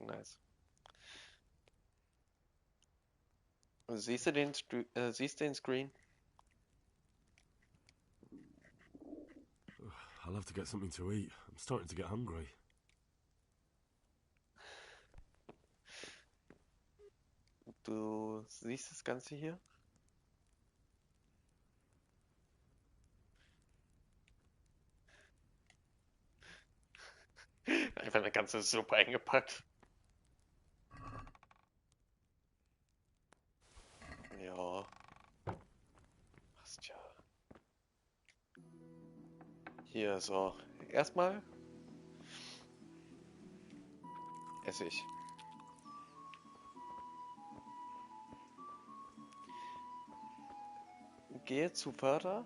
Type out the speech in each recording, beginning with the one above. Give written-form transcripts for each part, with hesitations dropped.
Nice. Siehst du den Screen? I'll have to get something to eat. I'm starting to get hungry. Du siehst das Ganze hier? Einfach eine ganze Suppe eingepackt. Ja. Passt ja. Hier, so. Erstmal esse ich. Gehe zu Vater.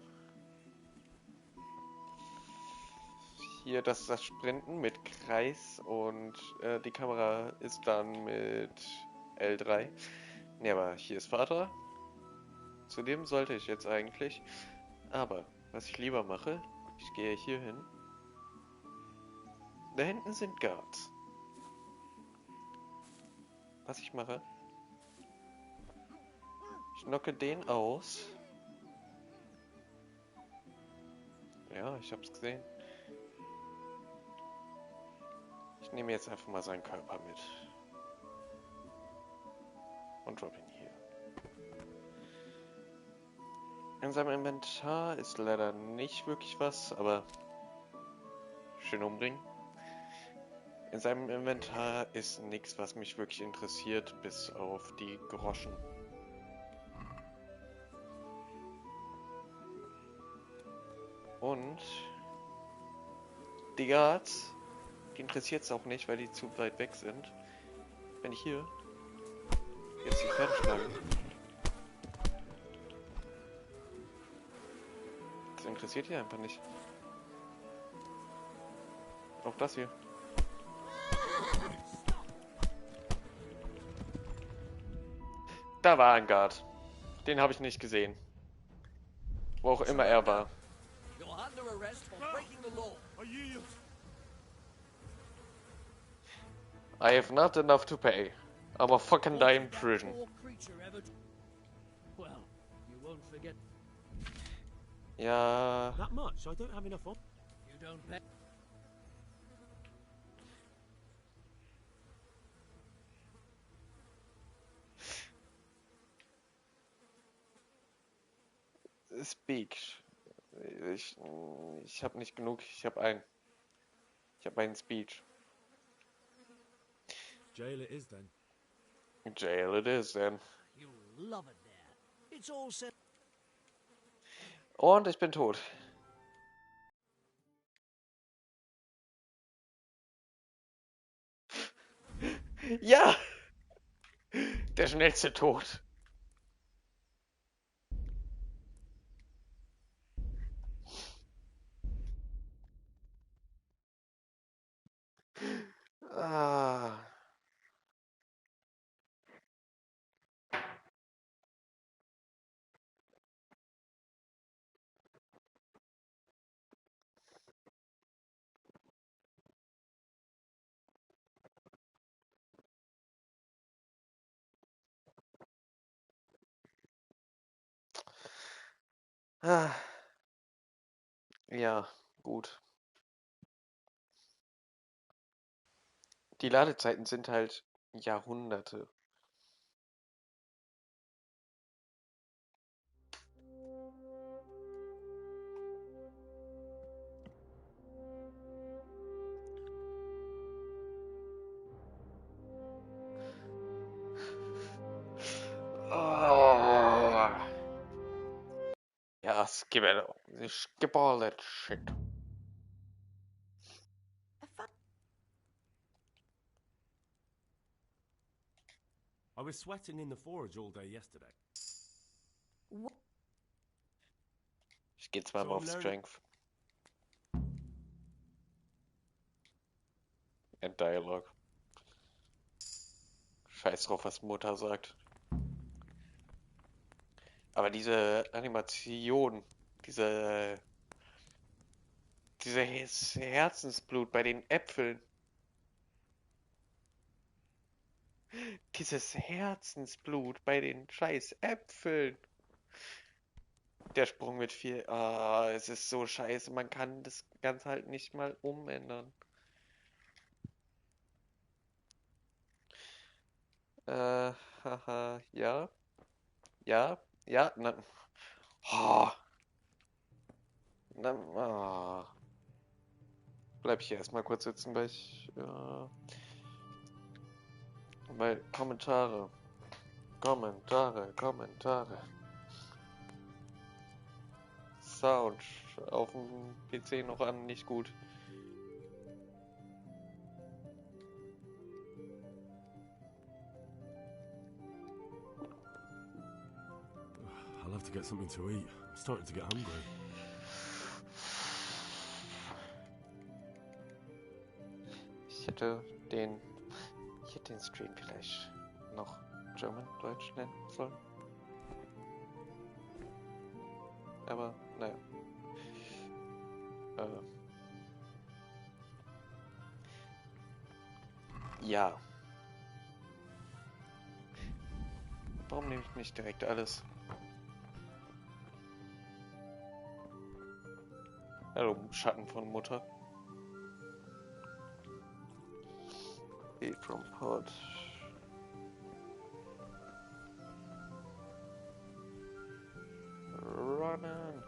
Hier, das ist das Sprinten mit Kreis und die Kamera ist dann mit L3. Ne, aber hier ist Vater. Zu dem sollte ich jetzt eigentlich. Aber was ich lieber mache, ich gehe hier hin. Da hinten sind Guards. Was ich mache, ich knocke den aus. Ja, ich hab's gesehen. Ich nehme jetzt einfach mal seinen Körper mit. Und drop ihn hier. In seinem Inventar ist leider nicht wirklich was, aber schön umbringen. In seinem Inventar ist nichts, was mich wirklich interessiert, bis auf die Groschen. Und die Guards, die interessiert es auch nicht, weil die zu weit weg sind. Wenn ich hier jetzt die Pferde schlage, das interessiert die einfach nicht. Auch das hier. Da war ein Guard. Den habe ich nicht gesehen. Wo auch immer er war. I have not enough to pay. I'm a fucking die in prison. Ja. That much? I don't have enough on. You don't pay. Speak. Ich habe nicht genug. Ich habe einen Speech. Jail it is then. Jail it is then. You love it there. It's all set. Und ich bin tot. Ja! Der schnellste Tod. Ah. Ah. Ja, gut. Die Ladezeiten sind halt Jahrhunderte. Oh. Ja, skip it. Skip all that shit. I was sweating in the forge all day yesterday. Ich gehe zweimal auf Strength. And Dialogue. Scheiß drauf, was Mutter sagt. Aber diese Animation, dieses Herzensblut bei den Äpfeln. Dieses Herzensblut bei den scheiß Äpfeln. Der Sprung mit 4. Ah, es ist so scheiße. Man kann das Ganze halt nicht mal umändern. Haha, ja. Ja, ja, na. Oh, na, ah. Bleib ich hier erstmal kurz sitzen, weil Kommentare. Sound auf dem PC noch an, nicht gut. I'll have to get something to eat. I'm starting to get hungry. Ich hätte den Stream vielleicht noch Deutsch nennen sollen. Aber, naja. Ja. Warum nehme ich nicht direkt alles? Hallo, Schatten von Mutter. Eat from pot. Runnen.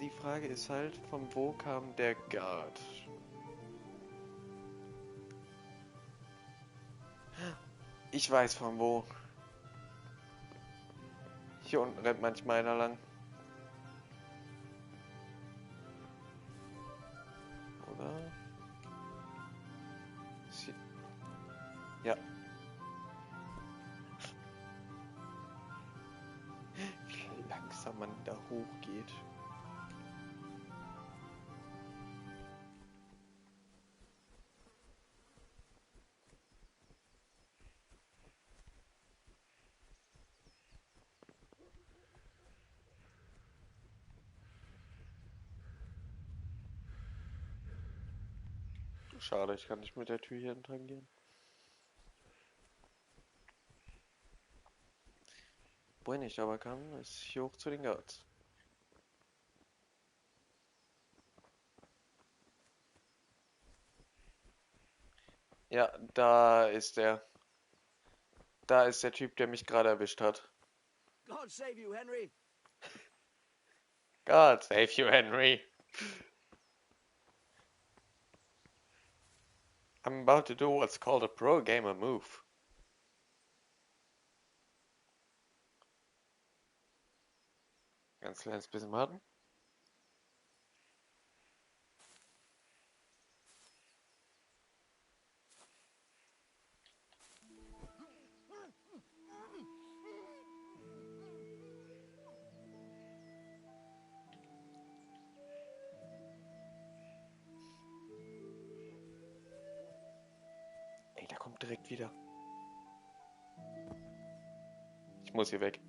Die Frage ist halt, von wo kam der Guard? Ich weiß von wo. Hier unten rennt manchmal einer lang. Oder? Ja. Wie langsam man da hochgeht. Schade, ich kann nicht mit der Tür hier entlang gehen. Wo ich nicht aber kann, ist hier hoch zu den Guards. Ja, da ist der. Da ist der Typ, der mich gerade erwischt hat. God save you, Henry. God save you, Henry. I'm about to do what's called a pro gamer move. Ganz kleines bisschen warten. Ey, der kommt direkt wieder. Ich muss hier weg.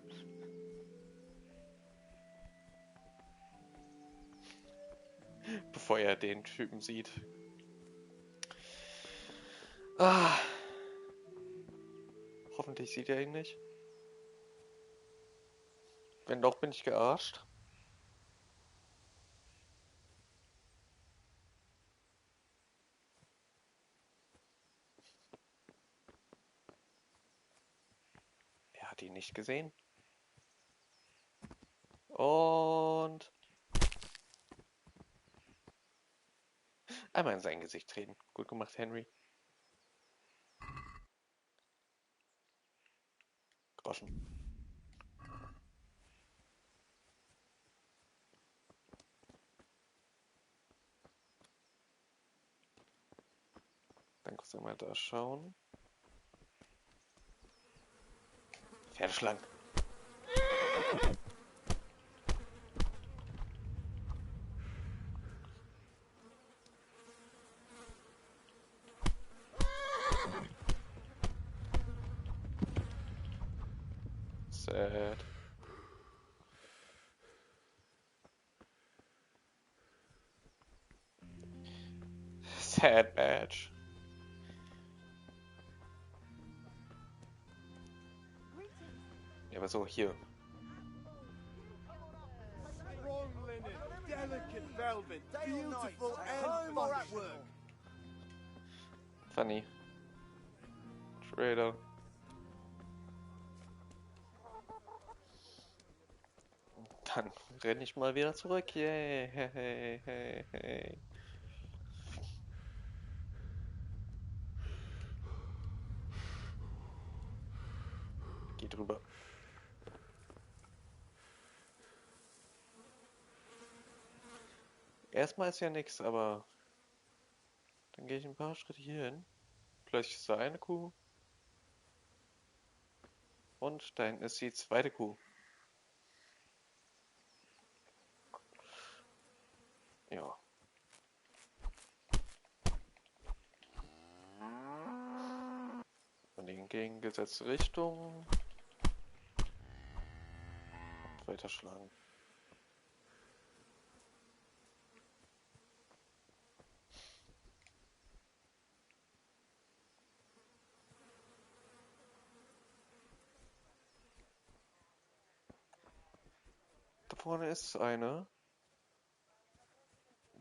Bevor er den Typen sieht. Ah. Hoffentlich sieht er ihn nicht. Wenn doch, bin ich gearscht. Er hat ihn nicht gesehen. Und einmal in sein Gesicht treten. Gut gemacht, Henry. Groschen. Dann kurz einmal da schauen. Pferdeschlangen. Sad. Tad Badge. Ja, aber so, hier. Strong linen, delicate velvet, beautiful and functional. Funny. Trader. Dann renne ich mal wieder zurück. Yay, hey, hey, hey, hey. Geh drüber. Erstmal ist ja nichts, aber dann gehe ich ein paar Schritte hier hin. Vielleicht ist da eine Kuh. Und da hinten ist die zweite Kuh. Ja. In die entgegengesetzte Richtung. Und weiterschlagen. Da vorne ist eine,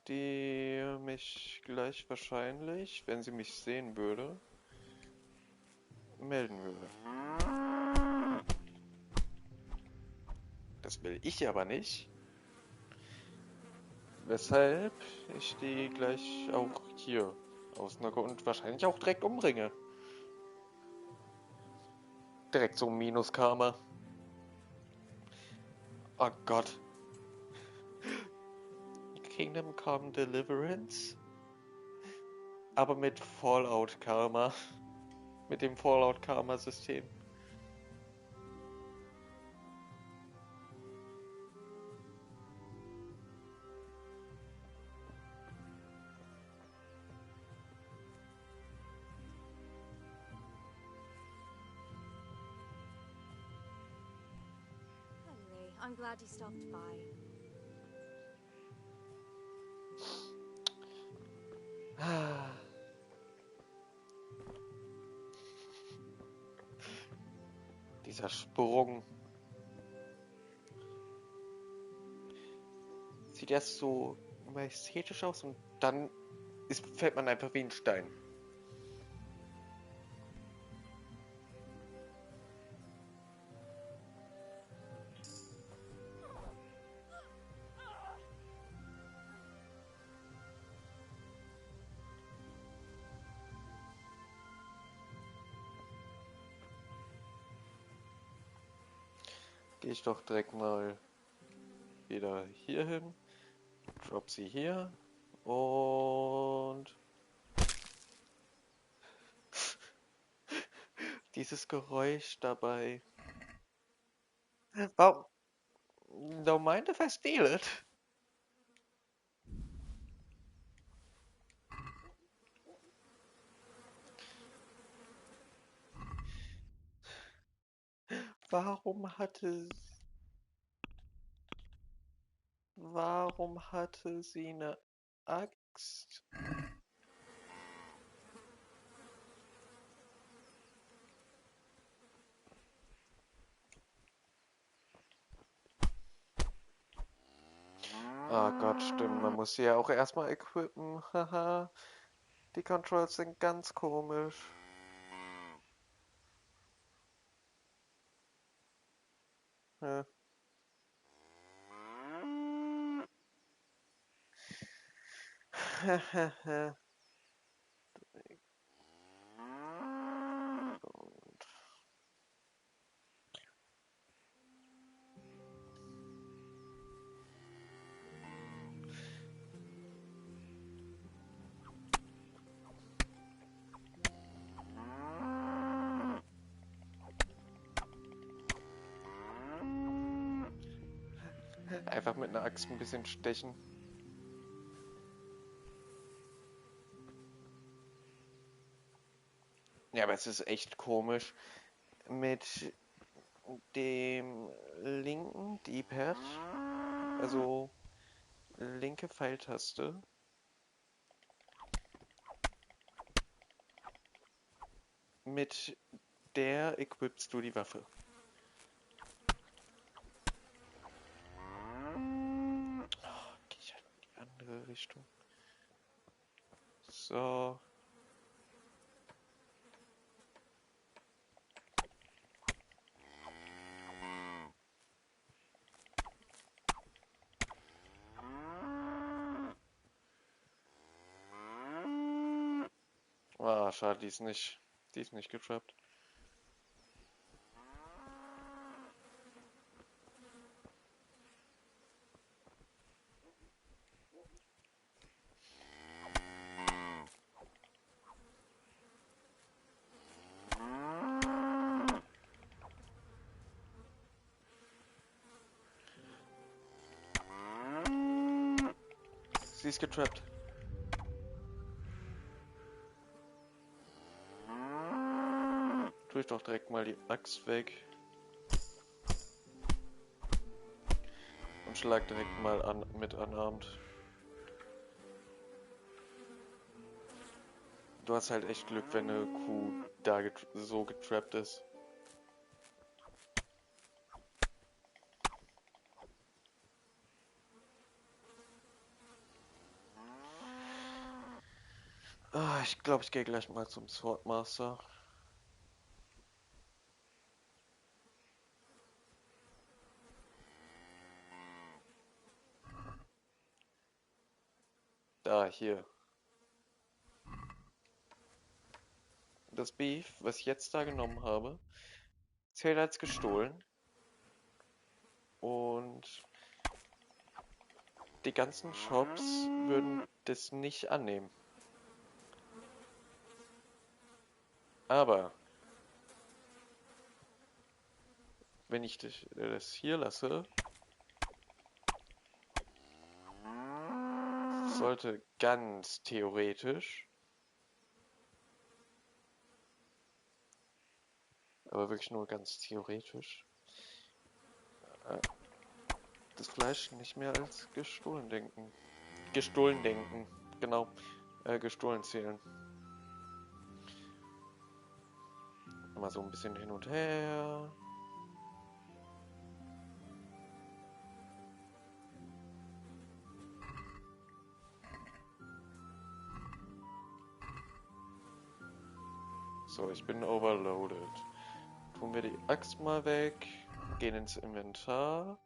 die mich gleich wahrscheinlich, wenn sie mich sehen würde, melden würde. Das will ich aber nicht. Weshalb ich die gleich auch hier ausnocke und wahrscheinlich auch direkt umbringe. Direkt so Minus-Karma. Oh Gott. Kingdom Come Deliverance. Aber mit Fallout-Karma. Mit dem Fallout-Karma-System. Henry, I'm glad you stopped by. Dieser Sprung. Sieht erst so majestätisch aus und dann fällt man einfach wie ein Stein. Gehe ich doch direkt mal wieder hier hin. Drop sie hier. Und dieses Geräusch dabei. Warum? Don't mind if I steal it. Warum hatte sie eine Axt? Ah Gott, stimmt. Man muss sie ja auch erstmal equippen. Haha. Die Controls sind ganz komisch. Ja. Einfach mit einer Axt ein bisschen stechen. Ja, aber es ist echt komisch. Mit dem linken D-Pad, also linke Pfeiltaste, mit der equipst du die Waffe. Geh ich halt in die andere Richtung. So. Ah, schade, die ist nicht getrappt. Sie ist getrappt. Tue ich doch direkt mal die Axt weg. Und schlag direkt mal an mit unarmed. Du hast halt echt Glück, wenn eine Kuh da so getrappt ist. Ah, ich glaube, ich gehe gleich mal zum Swordmaster. Da, hier. Das Beef, was ich jetzt da genommen habe, zählt als gestohlen. Und die ganzen Shops würden das nicht annehmen. Aber wenn ich das hier lasse, sollte ganz theoretisch, aber wirklich nur ganz theoretisch, das Fleisch nicht mehr als gestohlen denken. Gestohlen denken, genau. Gestohlen zählen. Mal so ein bisschen hin und her. So, ich bin overloaded. Tun wir die Axt mal weg. Gehen ins Inventar.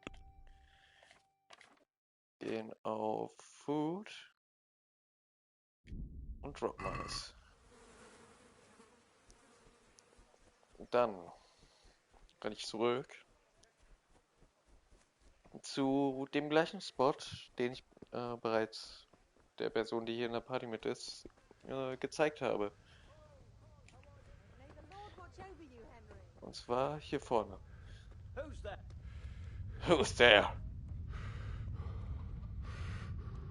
Gehen auf Food. Und droppen alles. Dann kann ich zurück zu dem gleichen Spot, den ich bereits der Person, die hier in der Party mit ist, gezeigt habe. Und zwar hier vorne. Who's there?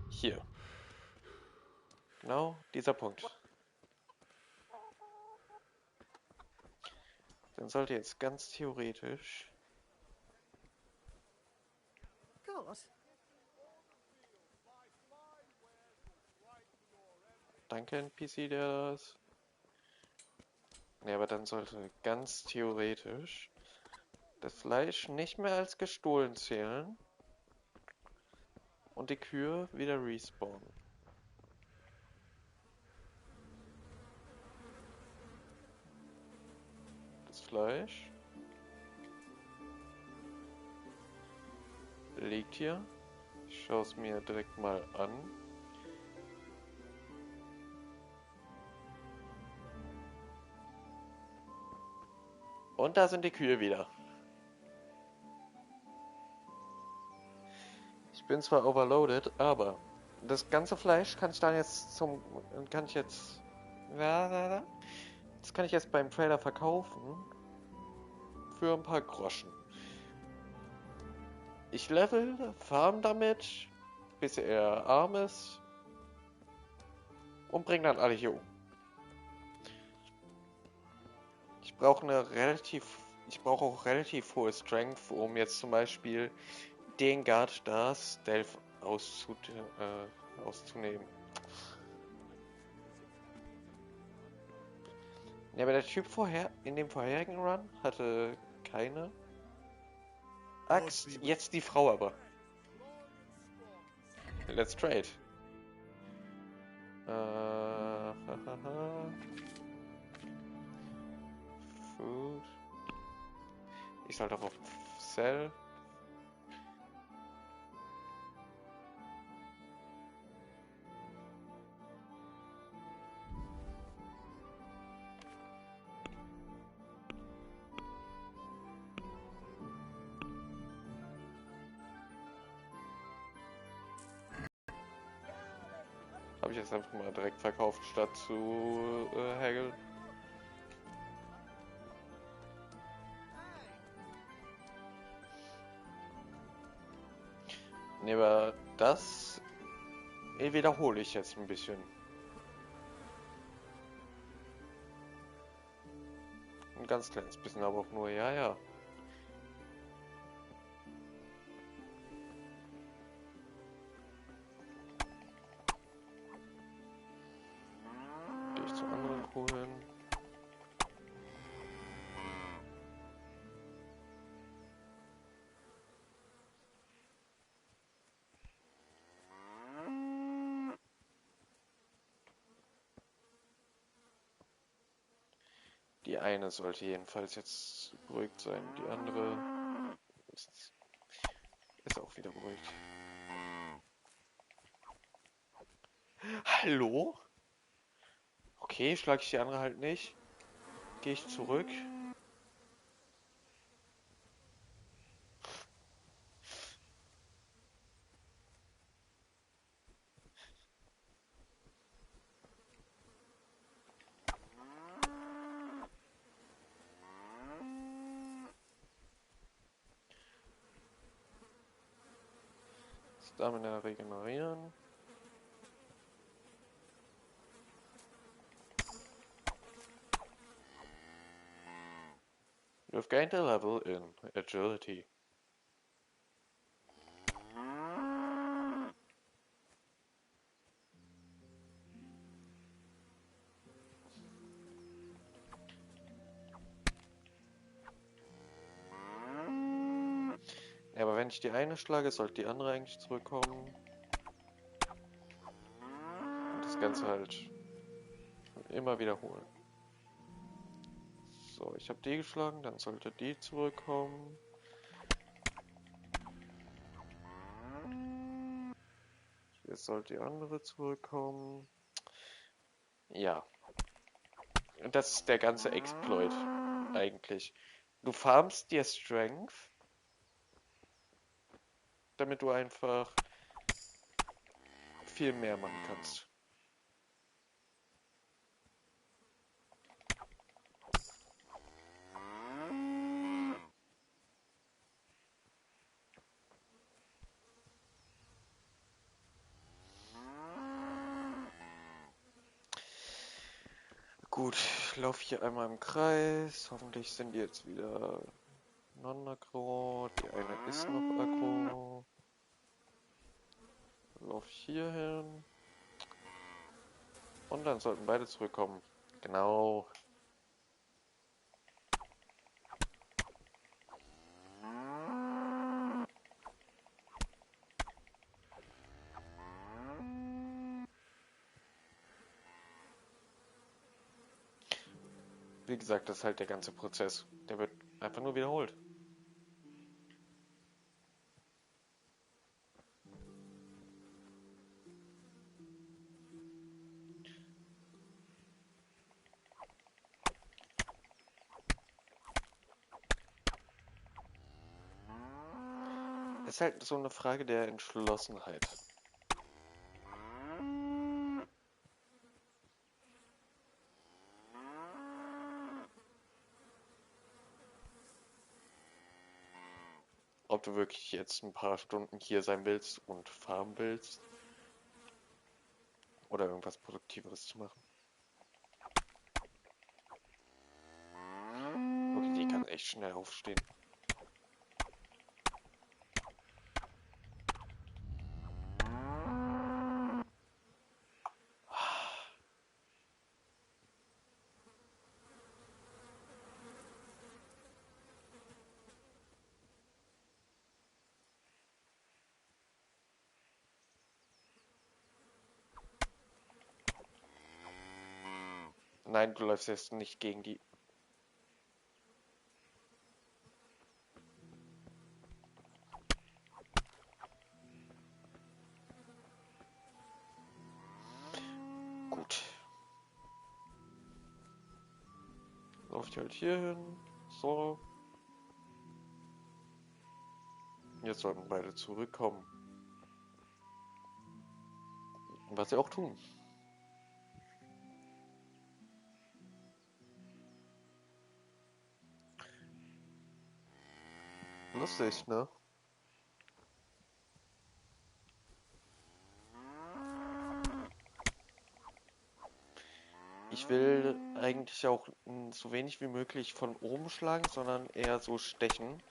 Hier. Genau dieser Punkt. Dann sollte jetzt ganz theoretisch... Danke, NPC, der das... Ne, aber dann sollte ganz theoretisch das Fleisch nicht mehr als gestohlen zählen und die Kühe wieder respawnen. Das Fleisch liegt hier. Ich schaue es mir direkt mal an. Und da sind die Kühe wieder. Ich bin zwar overloaded, aber das ganze Fleisch kann ich dann jetzt das kann ich jetzt beim Trader verkaufen für ein paar Groschen. Ich level, farm damit, bis er arm ist und bring dann alle hier um. Ich brauche auch relativ hohe Strength, um jetzt zum Beispiel den Guard da Stealth auszunehmen. Ja, aber der Typ vorher, in dem vorherigen Run, hatte keine Axt. Jetzt die Frau aber. Let's trade. Hahaha. Food. Ich sollte auch auf Sell. Habe ich jetzt einfach mal direkt verkauft, statt zu haggeln. Ne, aber das wiederhole ich jetzt ein bisschen. Ein ganz kleines bisschen, aber auch nur, ja, ja. Gehe ich zu anderen Kohlen. Die eine sollte jedenfalls jetzt beruhigt sein, die andere ist auch wieder beruhigt. Hallo? Okay, schlage ich die andere halt nicht. Gehe ich zurück. Stamina regenerieren. You've gained a level in agility. Ja, aber wenn ich die eine schlage, sollte die andere eigentlich zurückkommen. Und das Ganze halt immer wiederholen. So, ich habe die geschlagen, dann sollte die zurückkommen. Jetzt sollte die andere zurückkommen. Ja. Und das ist der ganze Exploit eigentlich. Du farmst dir Strength, damit du einfach viel mehr machen kannst. Gut, ich laufe hier einmal im Kreis. Hoffentlich sind die jetzt wieder non-aggro. Die eine ist noch aggro. Lauf hier hin. Und dann sollten beide zurückkommen. Genau. Wie gesagt, das ist halt der ganze Prozess. Der wird einfach nur wiederholt. Es ist halt so eine Frage der Entschlossenheit. Ob du wirklich jetzt ein paar Stunden hier sein willst und farmen willst. Oder irgendwas Produktiveres zu machen. Okay, die kann echt schnell aufstehen. Nein, du läufst jetzt nicht gegen die. Gut. Lauft halt hier hin. So. Jetzt sollten beide zurückkommen. Was sie auch tun. Lustig, ne? Ich will eigentlich auch so wenig wie möglich von oben schlagen, sondern eher so stechen,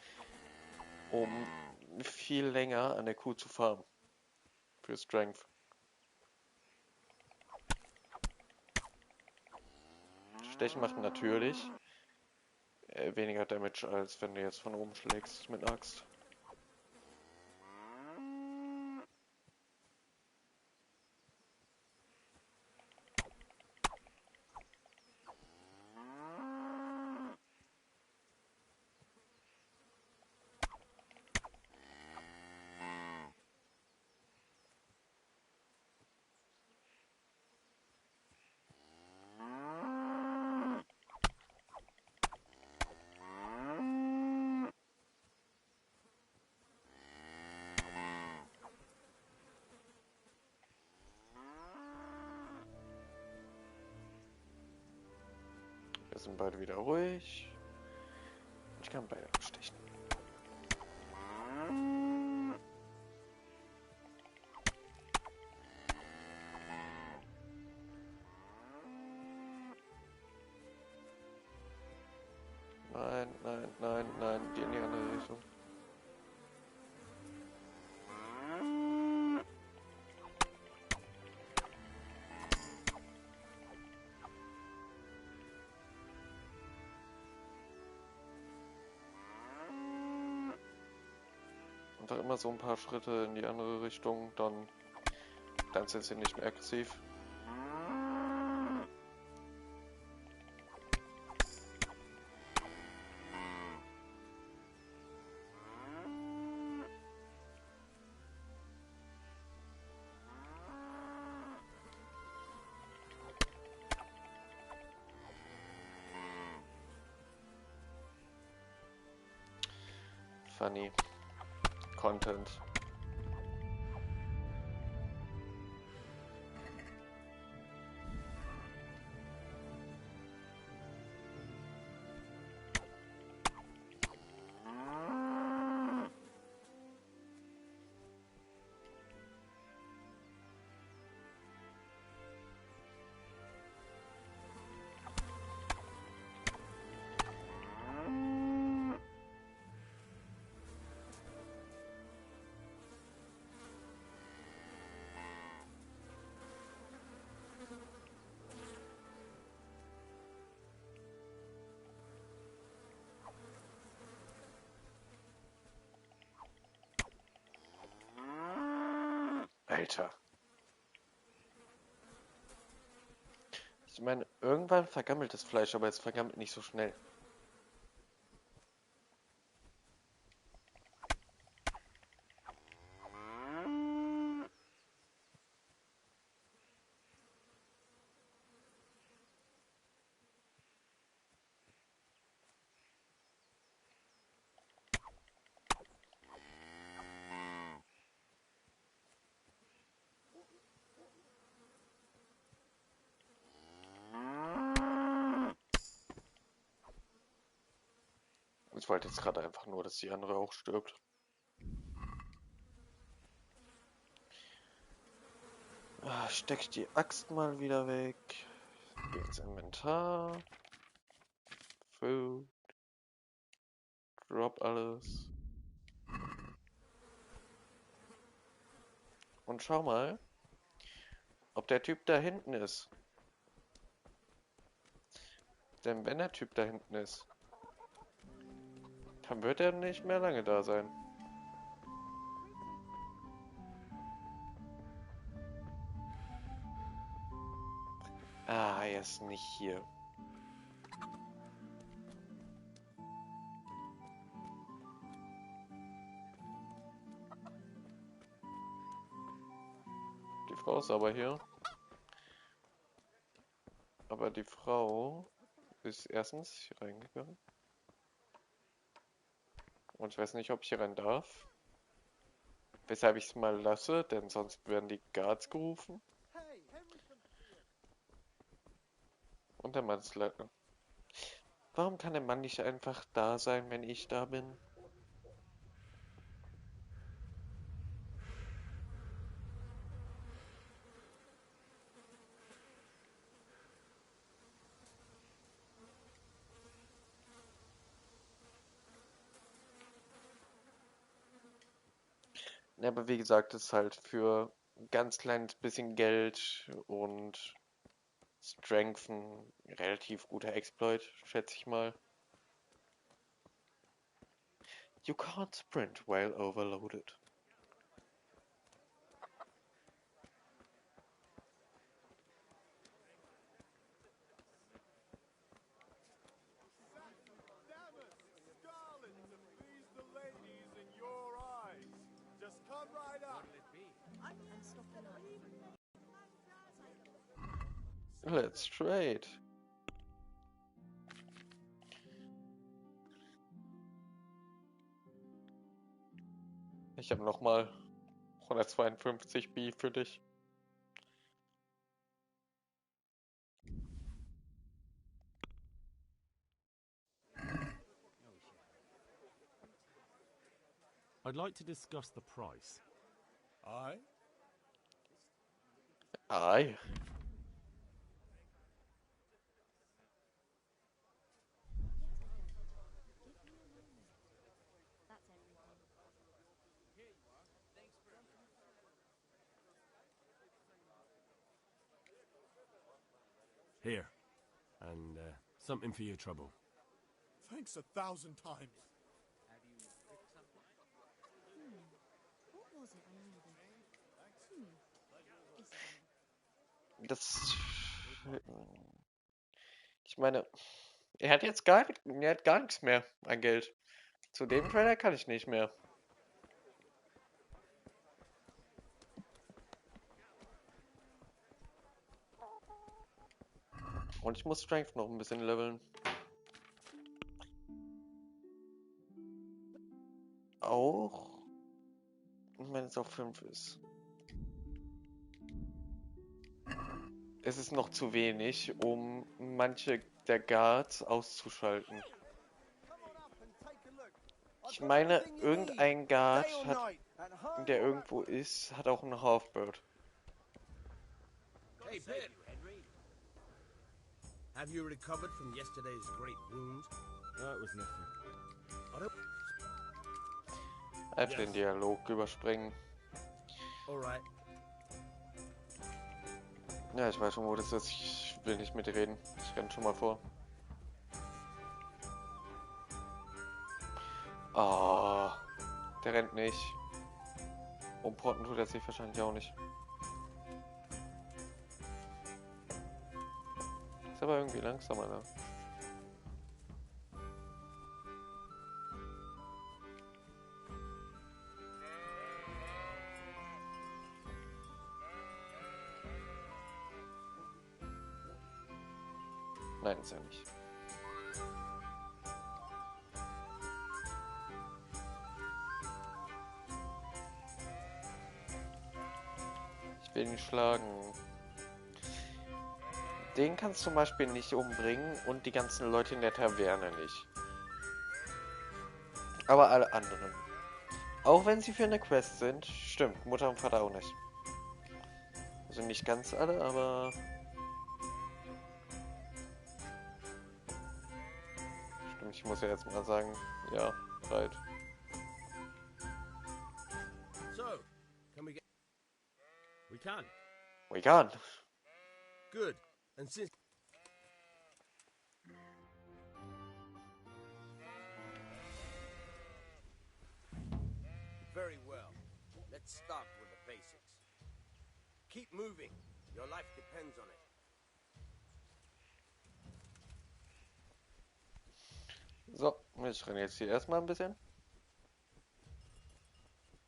um viel länger an der Kuh zu farmen. Für Strength. Stechen macht natürlich weniger Damage, als wenn du jetzt von oben schlägst mit einer Axt. Wir sind beide wieder ruhig. Ich kann beide abstechen. Nein, nein, nein, nein, die in die andere Richtung. Und auch immer so ein paar Schritte in die andere Richtung, dann sind sie nicht mehr aggressiv. Funny. Content. Alter. Ich meine, irgendwann vergammelt das Fleisch, aber es vergammelt nicht so schnell. Ich wollte jetzt gerade einfach nur, dass die andere auch stirbt. Steck die Axt mal wieder weg. Geh ins Inventar. Food. Drop alles. Und schau mal, ob der Typ da hinten ist. Denn wenn der Typ da hinten ist, dann wird er nicht mehr lange da sein. Ah, er ist nicht hier. Die Frau ist aber hier. Aber die Frau ist erstens hier reingegangen. Und ich weiß nicht, ob ich hier rein darf. Weshalb ich es mal lasse, denn sonst werden die Guards gerufen. Und der Mann ist leider. Warum kann der Mann nicht einfach da sein, wenn ich da bin? Ja, aber wie gesagt, das ist halt für ein ganz kleines bisschen Geld und Strength ein relativ guter Exploit, schätze ich mal. You can't sprint while overloaded. Let's trade. Ich habe nochmal 152 B für dich. I'd like to discuss the price. Aye? Aye. Here. And something for your trouble. Thanks 1,000 times. What was it I needed? Das. Ich meine, er hat gar nichts mehr an Geld. Zu dem Trader kann ich nicht mehr. Und ich muss Strength noch ein bisschen leveln. Auch wenn es auf 5 ist. Es ist noch zu wenig, um manche der Guards auszuschalten. Ich meine, irgendein Guard, der irgendwo ist, hat auch einen Halfbird. Hey, Pit. Have you recovered from yesterday's great wound? That was nothing. Einfach den Dialog überspringen. Alright. Ja, ich weiß schon, wo das ist. Ich will nicht mit dir reden. Ich renn schon mal vor. Ah, der rennt nicht. Umporten tut er sich wahrscheinlich auch nicht. Ist aber irgendwie langsamer, ne? Nein, ist er nicht. Ich will ihn schlagen. Den kannst du zum Beispiel nicht umbringen und die ganzen Leute in der Taverne nicht. Aber alle anderen. Auch wenn sie für eine Quest sind. Stimmt, Mutter und Vater auch nicht. Also nicht ganz alle, aber... Stimmt, ich muss ja jetzt mal sagen, ja, bereit. So, can we get... We can. We can. Good. And since... Very well. Let's start with the basics. Keep moving. Your life depends on it. Ich trainiere jetzt hier erstmal ein bisschen.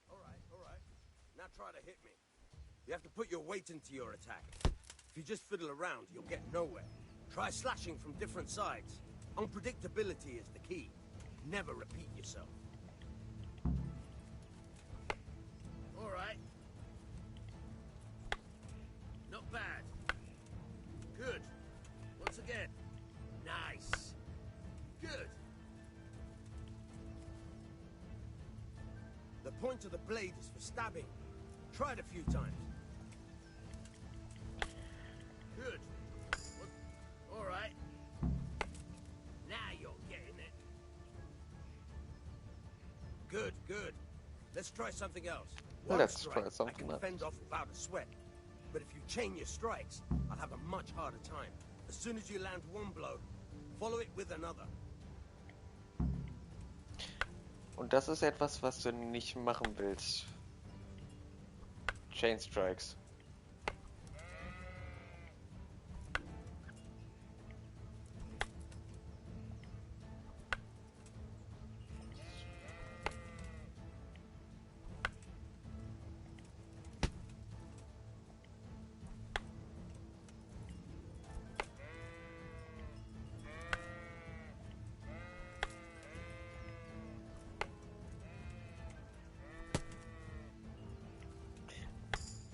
All right. Now try to hit me. You have to put your weight into your attack. If you just fiddle around, you'll get nowhere. Try slashing from different sides. Unpredictability is the key. Never repeat yourself. All right. Not bad. Good. Once again. Nice. Good. The point of the blade is for stabbing. Try it a few times. Good. All right. Now you're getting it. Good. Let's try something else. One Let's strike, try something I can else. fend off without a sweat. But if you chain your strikes, I'll have a much harder time. As soon as you land one blow, follow it with another. Und das ist etwas, was du nicht machen willst. Chain Strikes.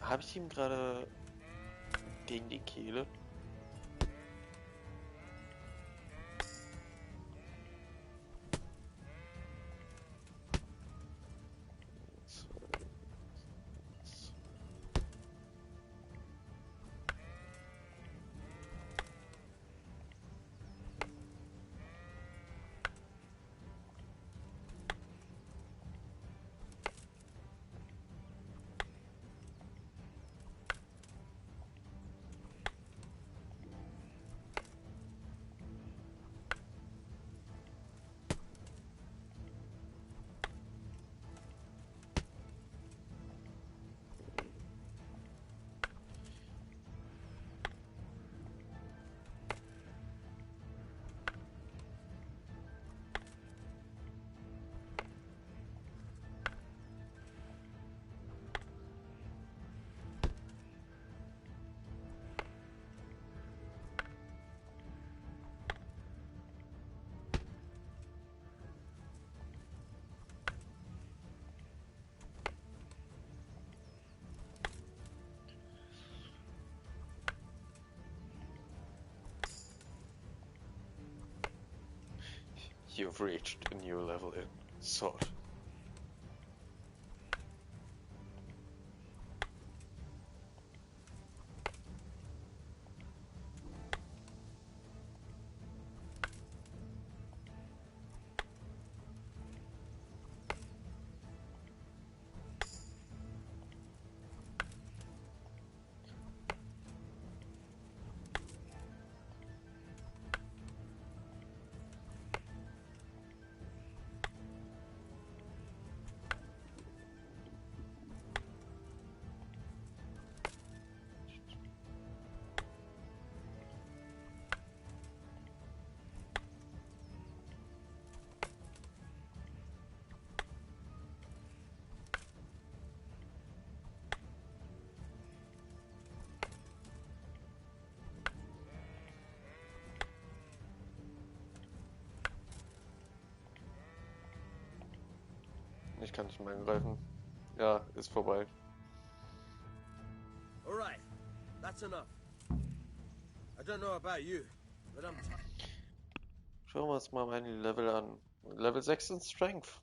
Habe ich ihm gerade gegen die Kehle? You've reached a new level in sword. Ich kann nicht mehr angreifen. Ja, ist vorbei. All right. That's enough. I don't know about you, but I'm tired. Schauen wir uns mal mein Level an. Level 6 in Strength.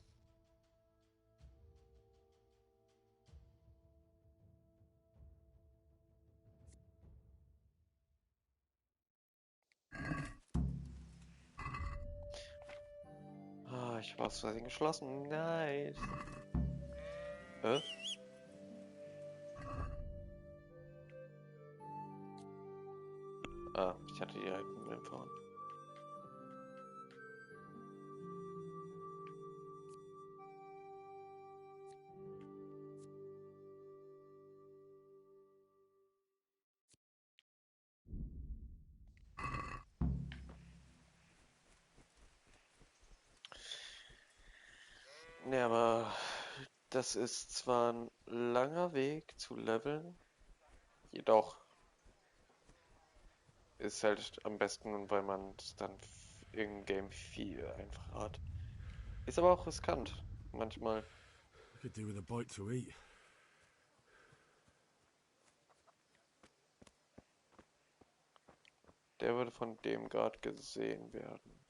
Ah, ich war aus Versehen geschlossen. Nice. Hä? Ah, ich hatte die alten mit vorhin. Ne, aber das ist zwar ein langer Weg zu leveln, jedoch ist halt am besten, weil man es dann im Game viel einfacher hat. Ist aber auch riskant, manchmal. I could do with a bite to eat. Der würde von dem gerade gesehen werden.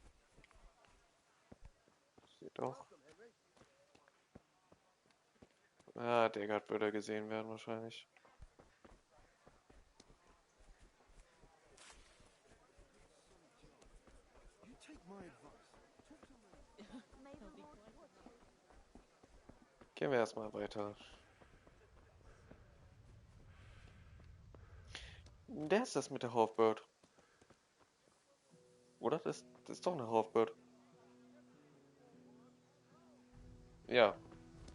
Sieht doch. Ah, der gerade würde gesehen werden wahrscheinlich. Gehen wir erstmal weiter. Der ist das mit der Halfbird. Oder? Das ist doch eine Halfbird. Ja.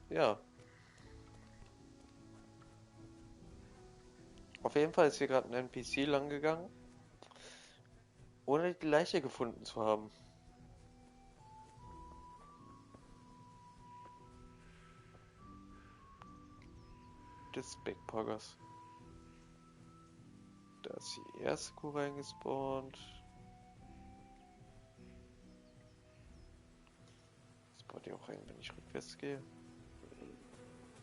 Ja. Auf jeden Fall ist hier gerade ein NPC lang gegangen, ohne die Leiche gefunden zu haben. Des Backpackers. Da ist die erste Kuh reingespawnt. Spawnt die auch rein, wenn ich rückwärts gehe?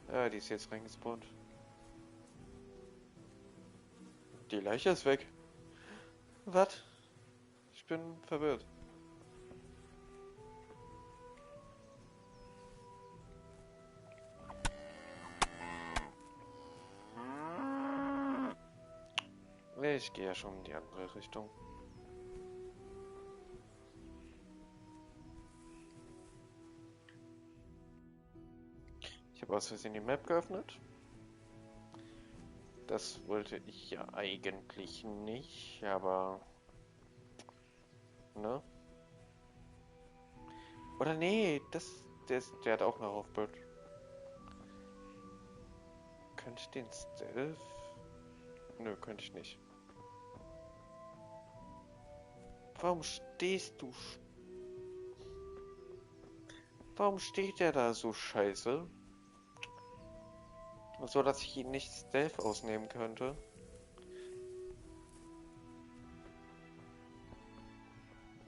Ja, die ist jetzt reingespawnt. Die Leiche ist weg. Was? Ich bin verwirrt. Ich gehe ja schon in die andere Richtung. Ich habe aus Versehen die Map geöffnet. Das wollte ich ja eigentlich nicht, aber... Ne? Oder nee, der hat auch eine Halfbird. Könnte ich den Stealth? Nö, könnte ich nicht. Warum stehst du? Warum steht der da so scheiße? So, dass ich ihn nicht Stealth ausnehmen könnte.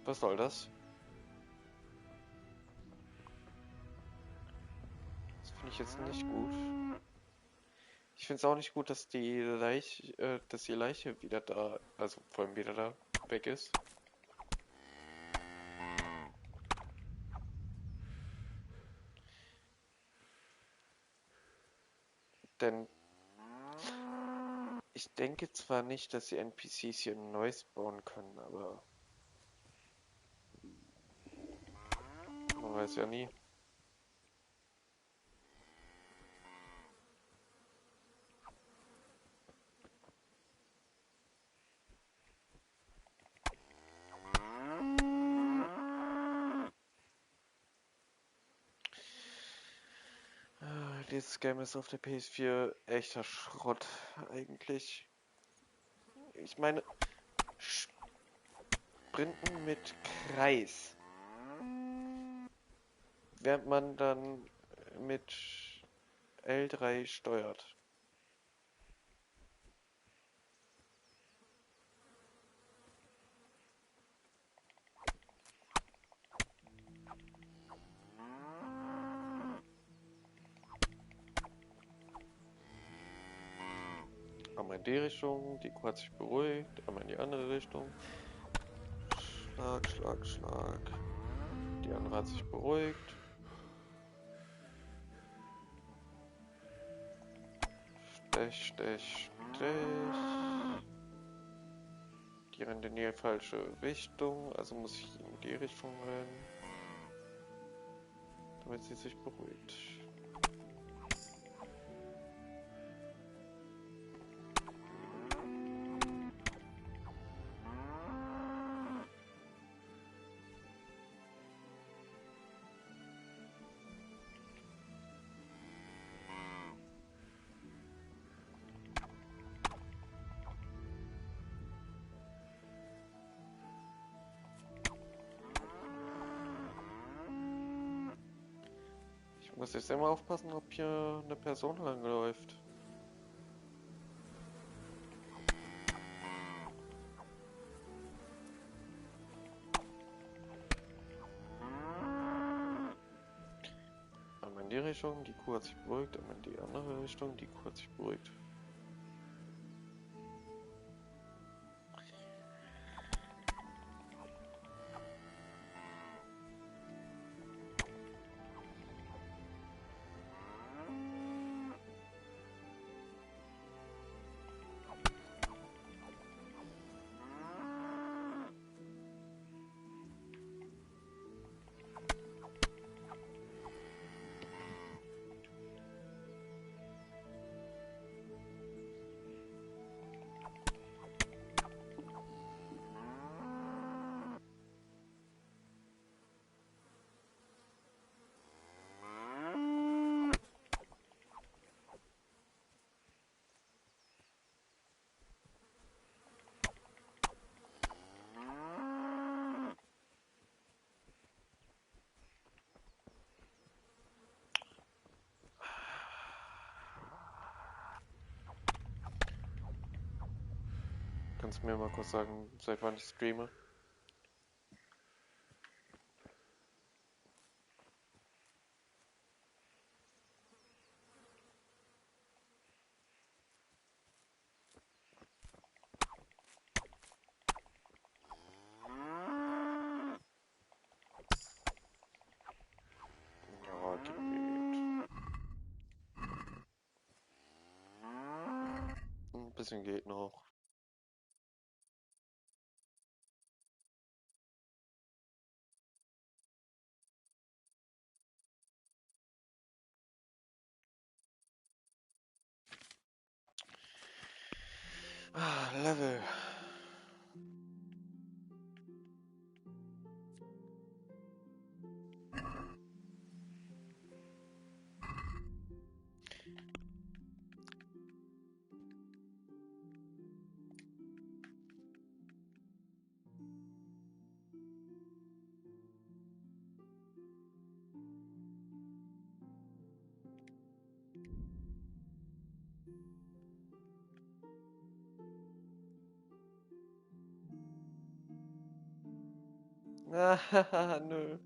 Was soll das? Das finde ich jetzt nicht gut. Ich finde es auch nicht gut, dass die Leiche wieder da, also vor allem wieder da weg ist. Denn ich denke zwar nicht, dass die NPCs hier neu spawnen können, aber man weiß ja nie. Dieses Game ist auf der PS4 echter Schrott eigentlich. Ich meine, Sprinten mit Kreis. Während man dann mit L3 steuert. Einmal in die Richtung, die Kuh hat sich beruhigt, einmal in die andere Richtung. Schlag, Schlag, Schlag. Die andere hat sich beruhigt. Stech, Stech, Stech. Die rennt in die falsche Richtung, also muss ich in die Richtung rennen, damit sie sich beruhigt. Ich Muss jetzt immer aufpassen, ob hier eine Person langläuft. Einmal in die Richtung, die Kuh hat sich beruhigt, einmal in die andere Richtung, die Kuh hat sich beruhigt. Kannst du mir mal kurz sagen, seit wann ich streame? Ja, geht. Ein bisschen geht noch. Ah, Level. Ah, nö.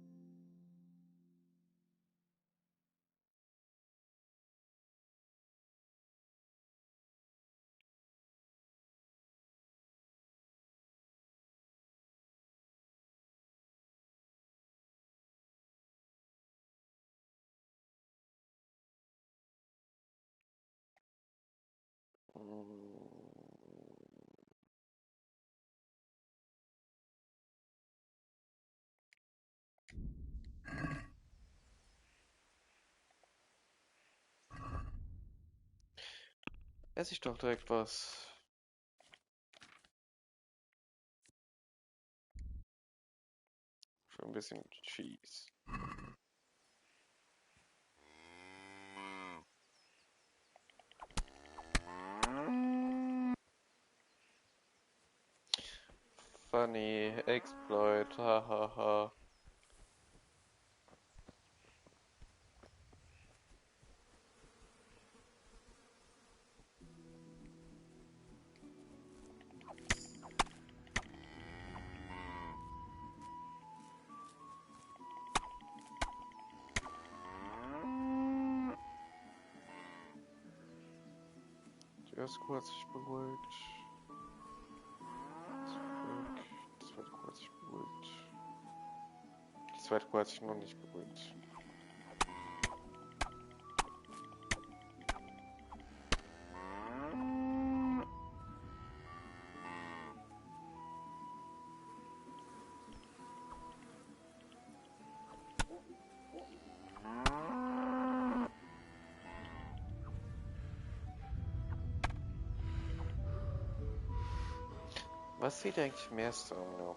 Esse ich doch direkt was. Schon ein bisschen Cheese. Funny, exploit, hahaha. Die erste Kuh hat sich beruhigt. Die zweite Kuh hat sich beruhigt. Die zweite Kuh hat sich noch nicht beruhigt. Was sieht eigentlich mehr Stamina?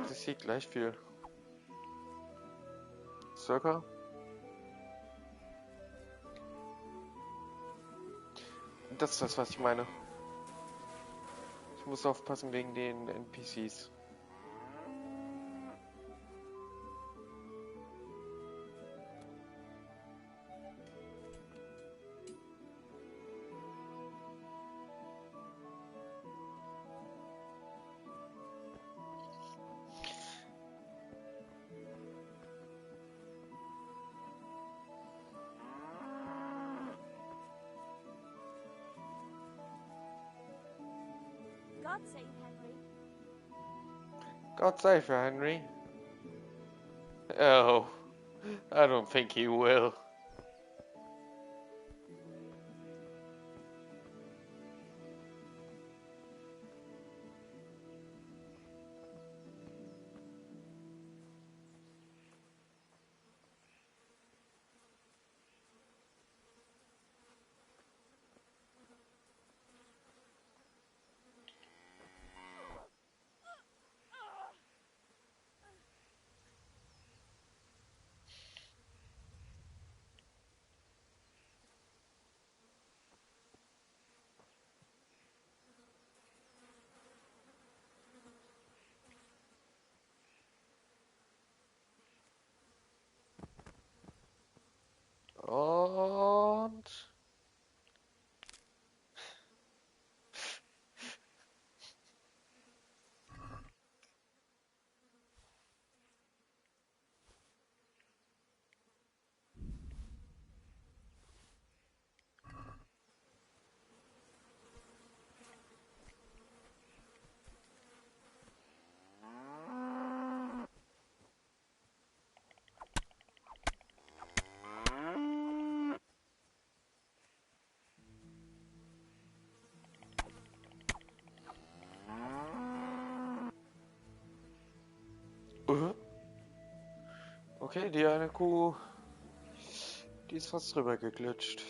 Das sieht gleich viel. Circa? Das ist das, was ich meine. Ich muss aufpassen wegen den NPCs. God save Henry. God save you, Henry. Oh, I don't think he will. Und... Okay, die eine Kuh, die ist fast drüber geglitscht.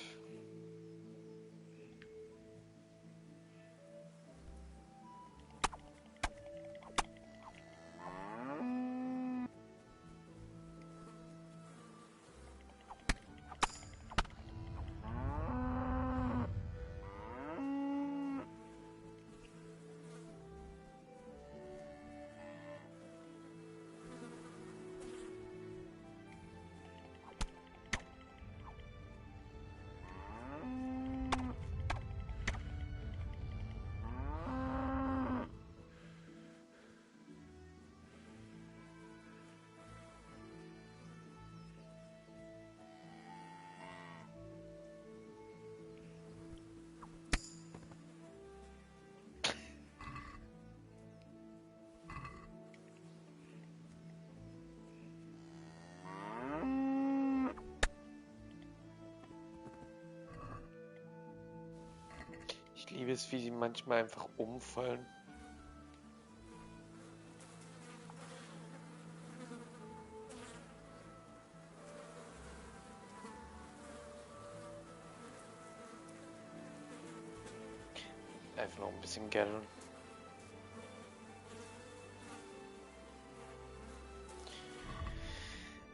Ich liebe es, wie sie manchmal einfach umfallen. Einfach noch ein bisschen gern.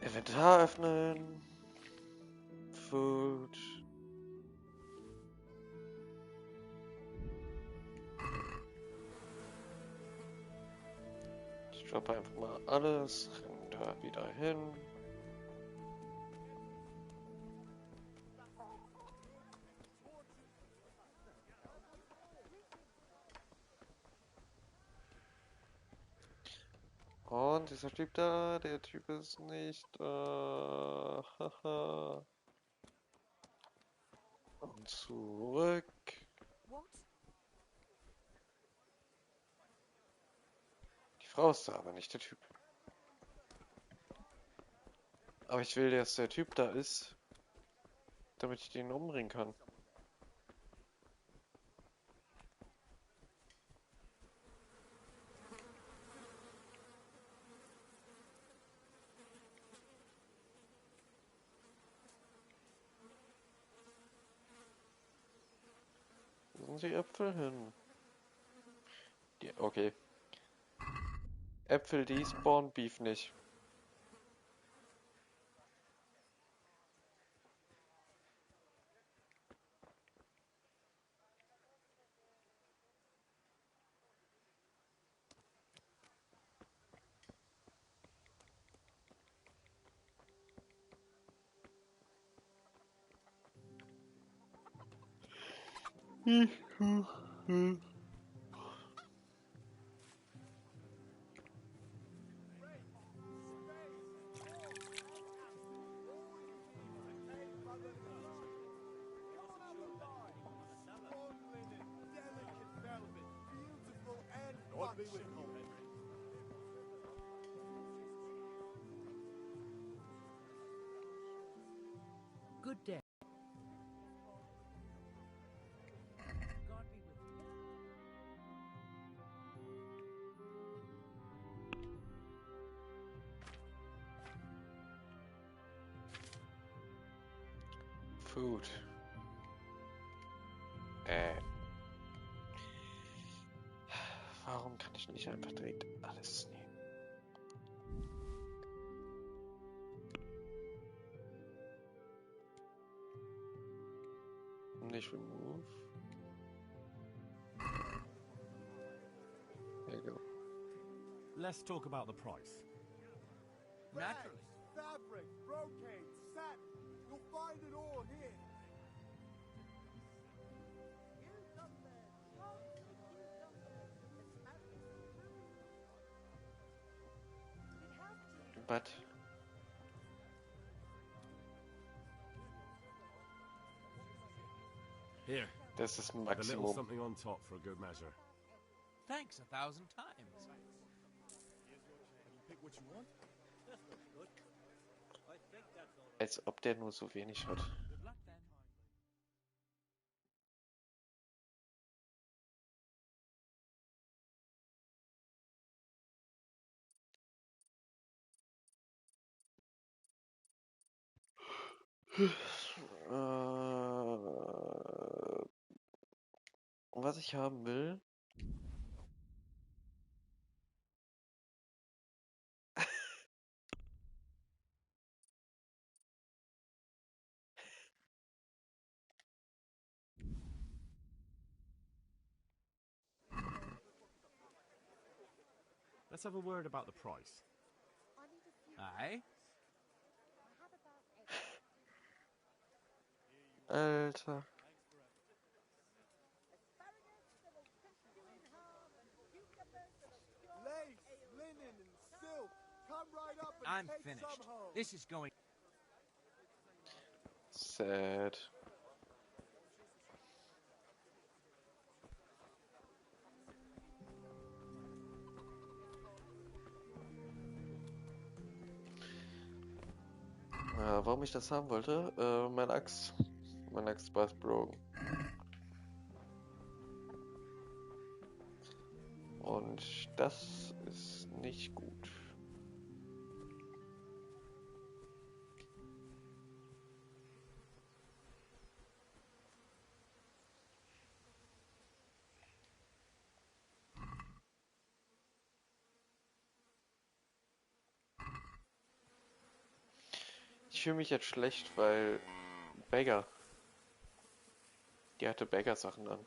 Inventar öffnen. Food. Ich droppe einfach mal alles. Rennen da wieder hin. Und dieser Typ da, der Typ ist nicht da. Haha. Und zurück. What? Die Frau ist da, aber nicht der Typ. Aber ich will, dass der Typ da ist, damit ich den umbringen kann. Wo sind die Äpfel hin? Okay. Äpfel, die spawnen, Beef nicht. Good day. God be with you. Food. Warum kann ich nicht einfach direkt alles nehmen? Nicht remove. There you go. Let's talk about the price. Naturally. Fabric, brocade, satin. You'll find it all here. But Here, das ist ein a little Maximum. something on top for a good measure. Thanks 1,000 times. Pick what you want. Als ob der nur so wenig hat. Good luck then. Was ich haben will. Let's have a word about the price. Aye. Alter. Lace, linen, and silk. Come right up and I'm take finished. some home. This is going. Sad. Warum ich das haben wollte? Meine Axt. Meine Axt war broken. Und das ist nicht gut. Ich fühle mich jetzt schlecht, weil Beggar. Die hatte Beggar-Sachen an.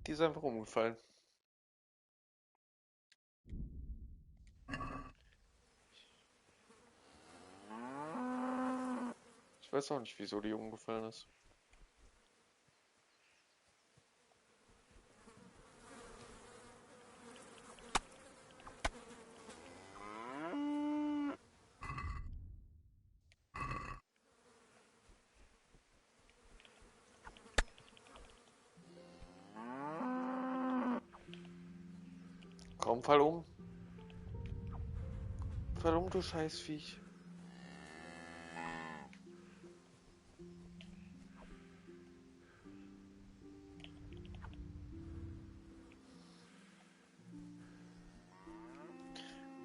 Die ist einfach umgefallen. Ich weiß auch nicht, wieso die umgefallen ist. Komm, fall um. Fall um, du Scheißviech.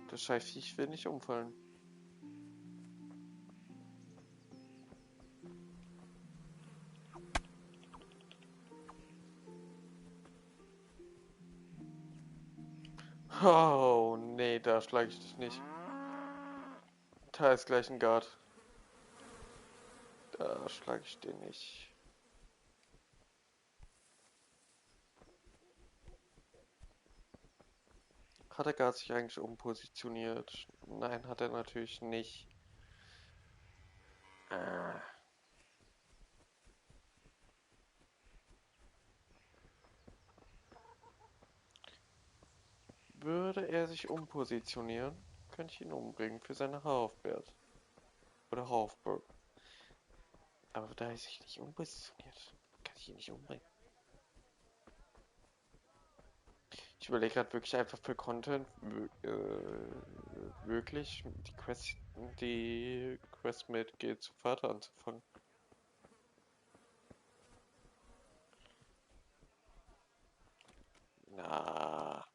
Das Scheißviech will nicht umfallen. Oh, nee, da schlage ich dich nicht. Da ist gleich ein Guard. Da schlage ich den nicht. Hat der Guard sich eigentlich umpositioniert? Nein, hat er natürlich nicht. Würde er sich umpositionieren, könnte ich ihn umbringen für seine Haarwert. Oder Haarwert. Aber da er sich nicht umpositioniert, kann ich ihn nicht umbringen. Ich überlege gerade wirklich einfach für Content wirklich die Quest mit Geh zu Vater anzufangen. Na.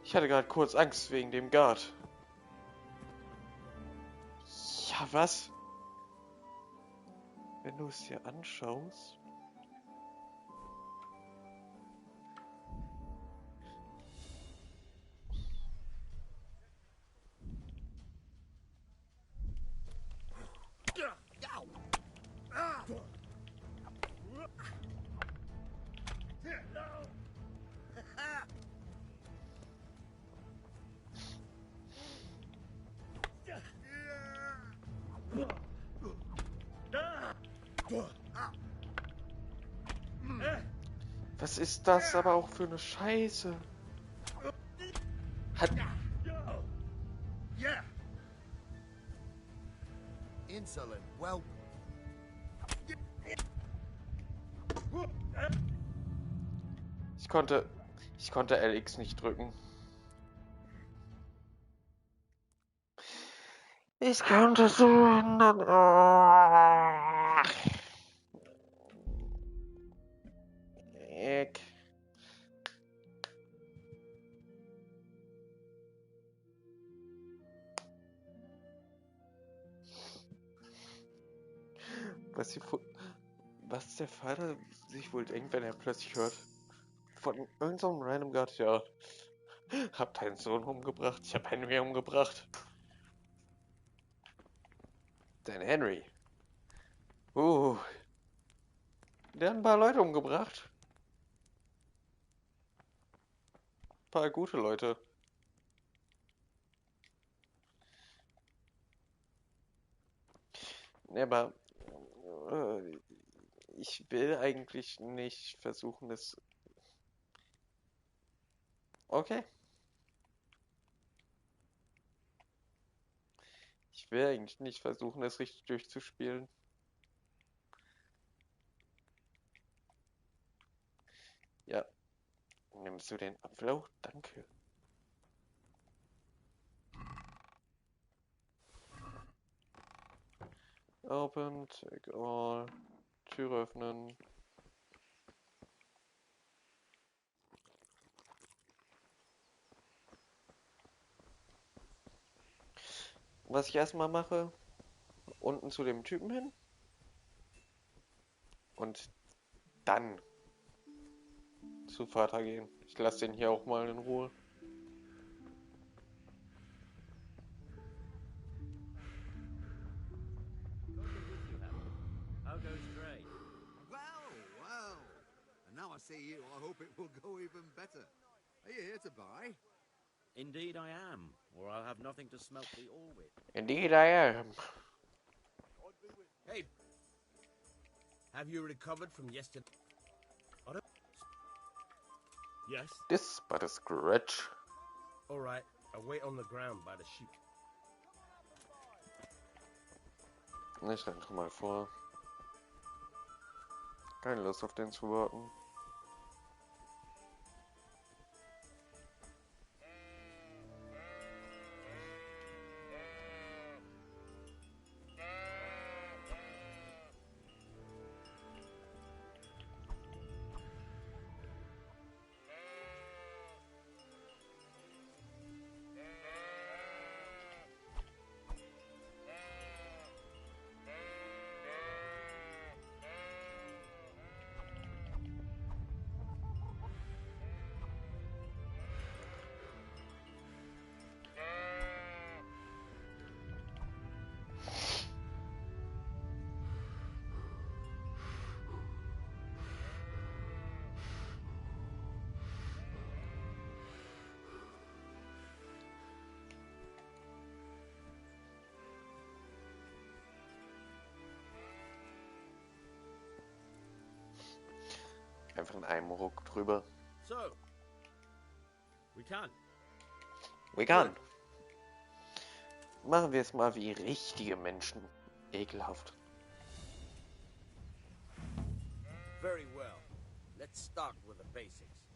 Ich hatte gerade kurz Angst wegen dem Guard. Ja, was? Wenn du es dir anschaust. Was ist das aber auch für eine Scheiße? Hat. Insolent. Well, Ich konnte LX nicht drücken. Ich konnte so ändern. Oh. Eck. Was der Vater sich wohl denkt, wenn er plötzlich hört von irgendeinem so random Guard, ja, hab deinen Sohn umgebracht, ich hab Henry umgebracht. Dein Henry. Der hat ein paar Leute umgebracht. Ein paar gute Leute. Nee, aber ich will eigentlich nicht versuchen, es. Okay. Ich will eigentlich nicht versuchen, es richtig durchzuspielen. Ja. Nimmst du den Apfel? Danke. Open, take all. Tür öffnen. Was ich erstmal mache, unten zu dem Typen hin und dann zu Vater gehen. Ich lasse den hier auch mal in Ruhe. How goes Trey? Well. And now I see you, I hope it will go even better. Are you here to buy? Indeed I am, or I'll have nothing to smelt the ore with. Indeed I am. Hey, have you recovered from yesterday? Yes. This but a scratch. All right, I'll wait on the ground by the sheep. Ich renn mal vor. Keine Lust auf den zu warten. Einfach in einem Ruck drüber. So, we can. Vegan. Machen wir es mal wie richtige Menschen. Ekelhaft. Very well. Let's start with the basics.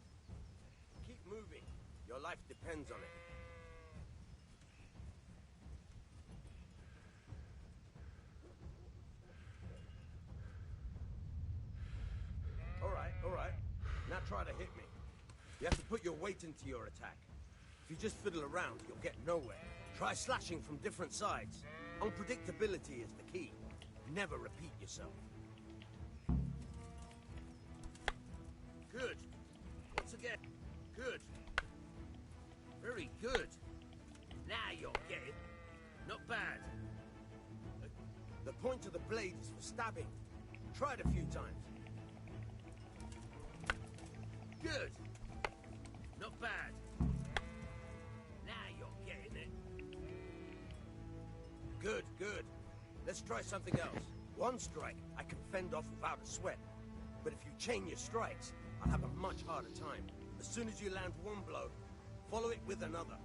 Keep moving. Your life depends on it. All right. Now try to hit me. You have to put your weight into your attack. If you just fiddle around, you'll get nowhere. Try slashing from different sides. Unpredictability is the key. Never repeat yourself. Good. Once again. Good. Very good. Now you're getting. Not bad. The point of the blade is for stabbing. Try it a few times. Good. Not bad. Now you're getting it. Good. Let's try something else. One strike I can fend off without a sweat. But if you chain your strikes, I'll have a much harder time. As soon as you land one blow, follow it with another.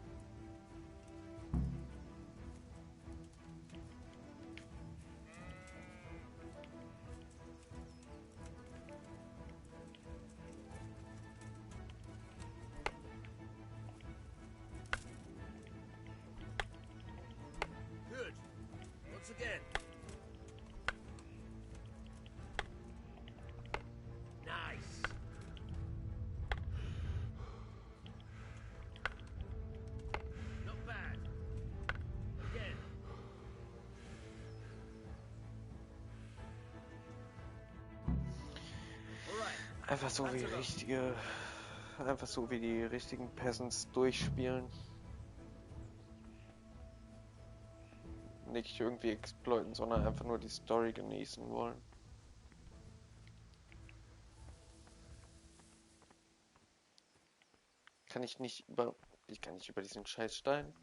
Good. Once again. Nice. Not bad. Again. Alright. Einfach so wie richtige. Einfach so wie die richtigen Peasants durchspielen. Nicht irgendwie exploiten, sondern einfach nur die Story genießen wollen. Kann ich nicht über. Ich kann nicht über diesen scheiß Stein.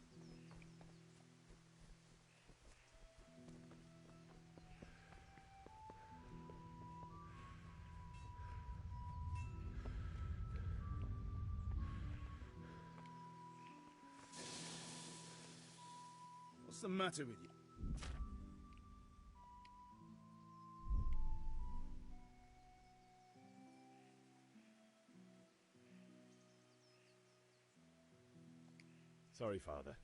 What's the matter with you? Sorry, Father.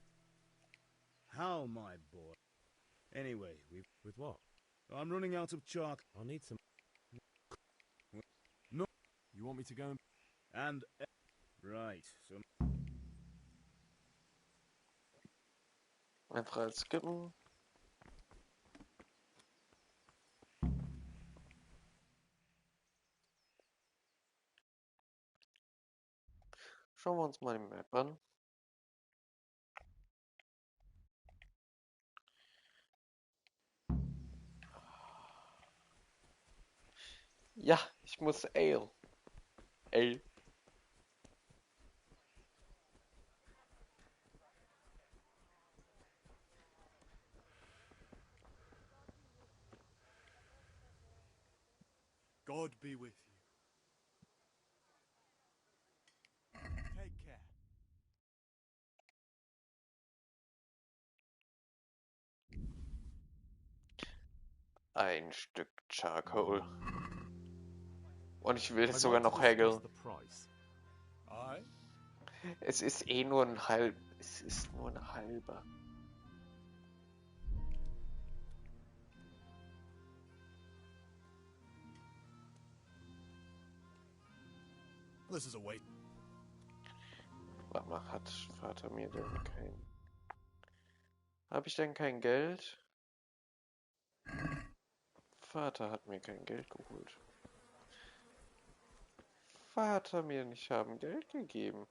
How, my boy? Anyway, With what? I'm running out of chalk I'll need some. No. You want me to go and... and... Right, so... Einfach als skippen. Schauen wir uns mal die Map an. Ja, ich muss Ale. Ale. God be with you. Take care. Ein Stück Charcoal. Und ich will es I'd sogar like to noch discuss haggeln. the price. Aye? Es ist eh nur ein halb. Es ist nur ein halber. This is a wait. Warte mal, hat Vater mir denn kein... Habe ich denn kein Geld? Vater hat mir kein Geld geholt. Vater mir nicht haben Geld gegeben.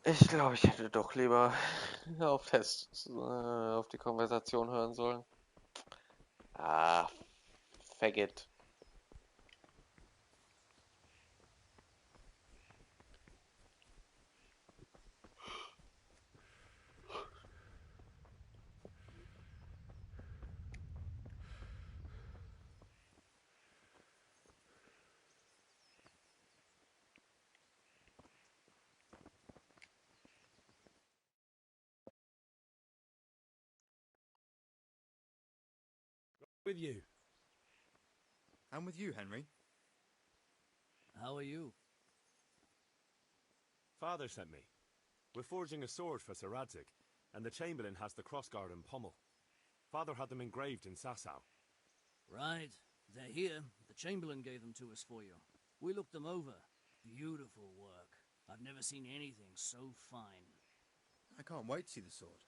Ich glaube, ich hätte doch lieber auf die Konversation hören sollen. Ah, faggot. With you. I'm with you, Henry. How are you? Father sent me. We're forging a sword for Sir Radzig, and the Chamberlain has the crossguard and pommel. Father had them engraved in Sasau. Right. They're here. The Chamberlain gave them to us for you. We looked them over. Beautiful work. I've never seen anything so fine. I can't wait to see the sword.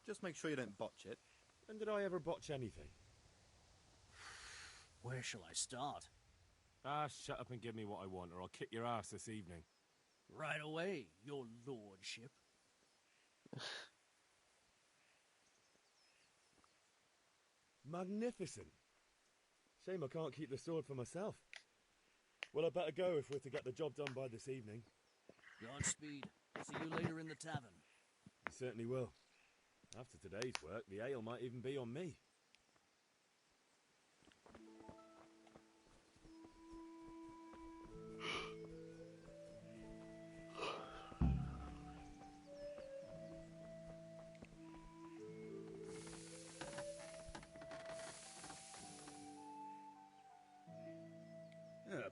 Just make sure you don't botch it. When did I ever botch anything? Where shall I start? Ah, shut up and give me what I want, or I'll kick your ass this evening. Right away, your lordship. Magnificent. Shame I can't keep the sword for myself. Well, I better go if we're to get the job done by this evening. Godspeed. See you later in the tavern. You certainly will. After today's work, the ale might even be on me.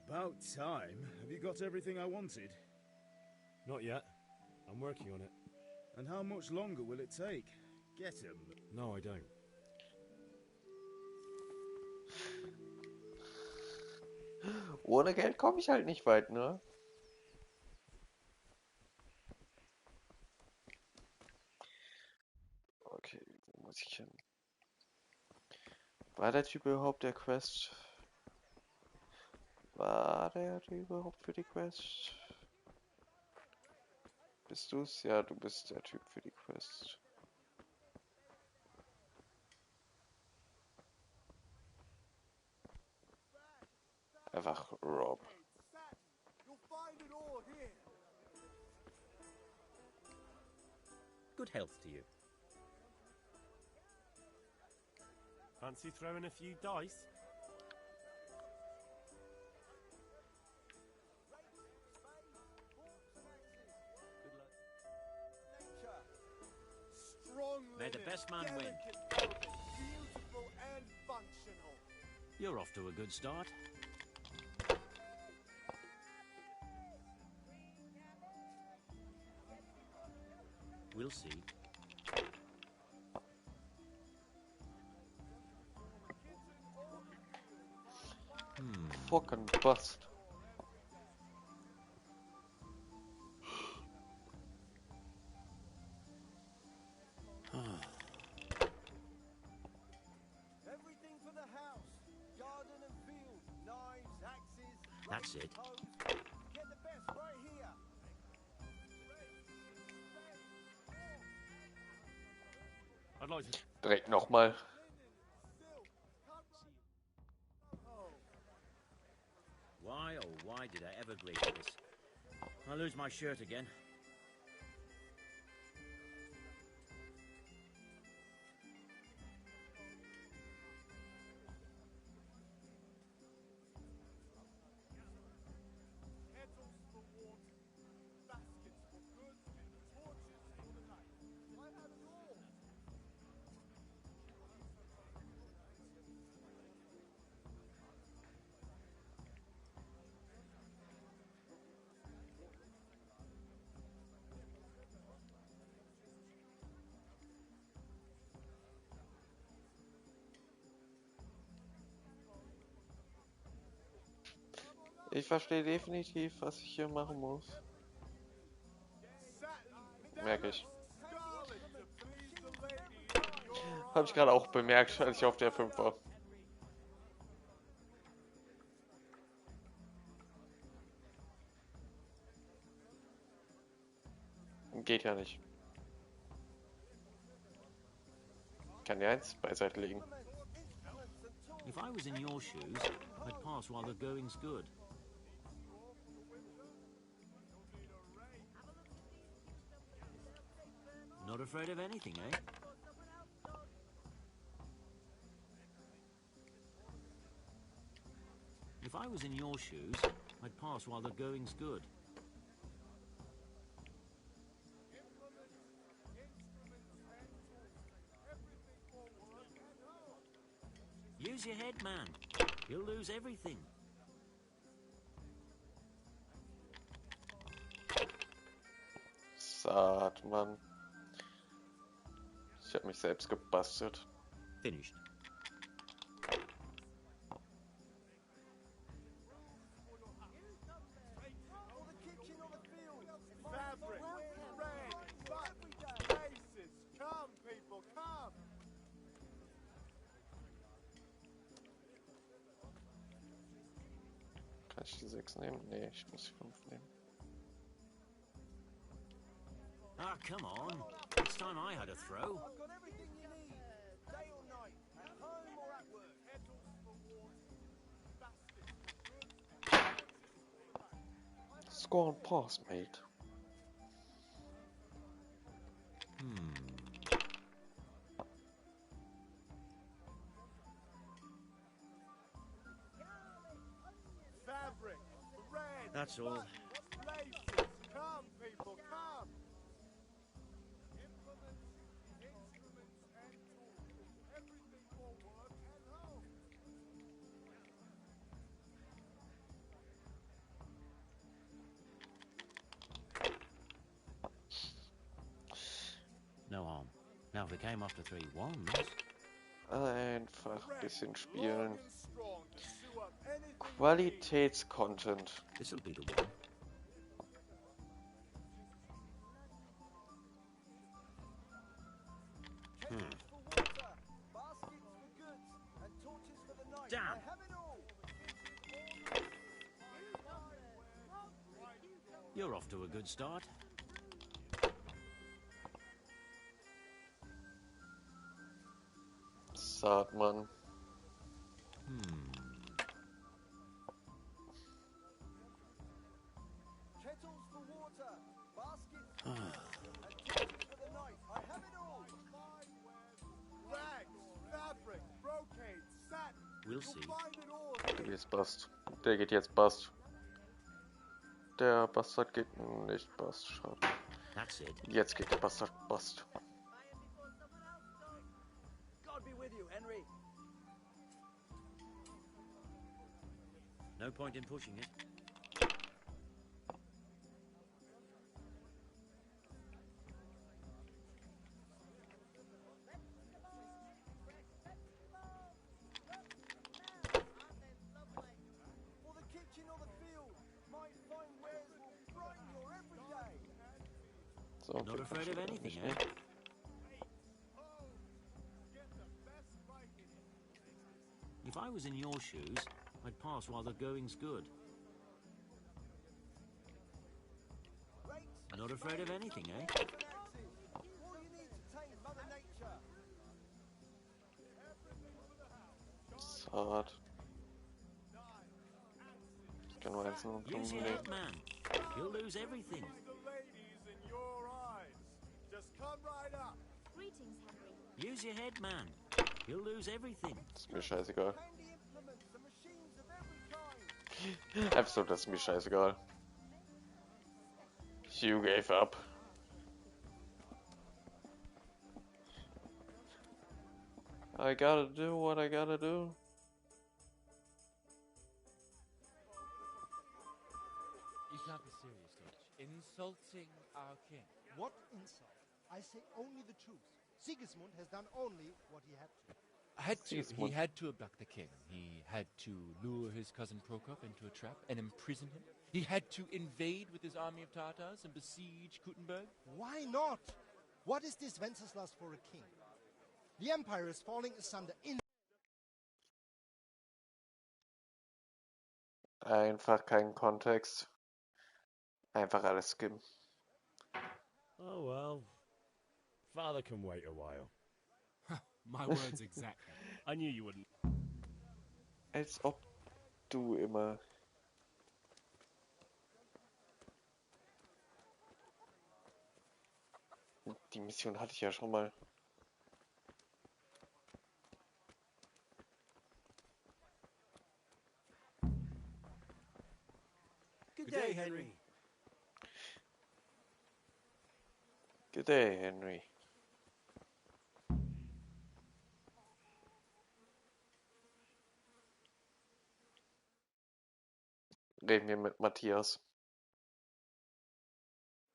About time. Have you got everything I wanted? Not yet. I'm working on it. And how much longer will it take? Get him. No, I don't. Ohne Geld komme ich halt nicht weit, ne? Okay, wo muss ich hin? War der Typ überhaupt der Quest? War der überhaupt für die Quest? Bist du's? Ja, du bist der Typ für die Quest. Einfach Rob. Good health to you. Fancy throwing a few dice? May the best man win. Beautiful and functional. You're off to a good start. We'll see. Fucking bust. That's it. I'd like to... Direkt nochmal. Why, oh why did I ever agree to this? I'll lose my shirt again. Ich verstehe definitiv, was ich hier machen muss. Merke ich. Habe ich gerade auch bemerkt, als ich auf der 5 war. Geht ja nicht. Kann die eins beiseite legen. If I was in your shoes, I'd pass while the going's good. Not afraid of anything, eh? If I was in your shoes, I'd pass while the going's good. Use your head, man. You'll lose everything. Saat, Mann. Ich habe mich selbst gebastelt. Finished. Kann ich die 6 nehmen? Nee, ich muss die 5 nehmen. Ah, come on. It's time I had a throw. Score and pass, mate. That's all. Come, people, come! No harm. Now if we came after 3 ones... Einfach ein bisschen spielen. Qualitätscontent. This'll be the one. Damn! You're off to a good start. Saat, Mann. We'll see. Der geht jetzt Bast. Der geht jetzt Bast. Der Bastard geht nicht Bast. Schade. That's it. Jetzt geht der Bastard Bast. God be with you, Henry. No point in pushing it. So, Not afraid of anything, eh? If I was in your shoes, I'd pass while the going's good. Not afraid of anything, eh? Sword. Ich kann nur eins nur Use your legen. head, man. You'll lose everything. Greetings, Henry. Use your head, man. You'll lose everything. Ist mir scheißegal. Einfach so, das ist mir scheißegal. You gave up. I gotta do what I gotta do. You can't be serious, Dutch. Insulting our king. What insult? I say only the truth. Sigismund has done only what he had to. He had to abduct the king. He had to lure his cousin Prokop into a trap and imprison him. He had to invade with his army of Tatars and besiege Kuttenberg. Why not? What is this Wenceslas for a king? The empire is falling asunder in... Einfach kein Kontext. Einfach alles skippen. Oh well. Father can wait a while. My words exactly. I knew you wouldn't. Als ob du immer... Die Mission hatte ich ja schon mal. Good day, Henry. Good day, Henry. Reden wir mit Matthias.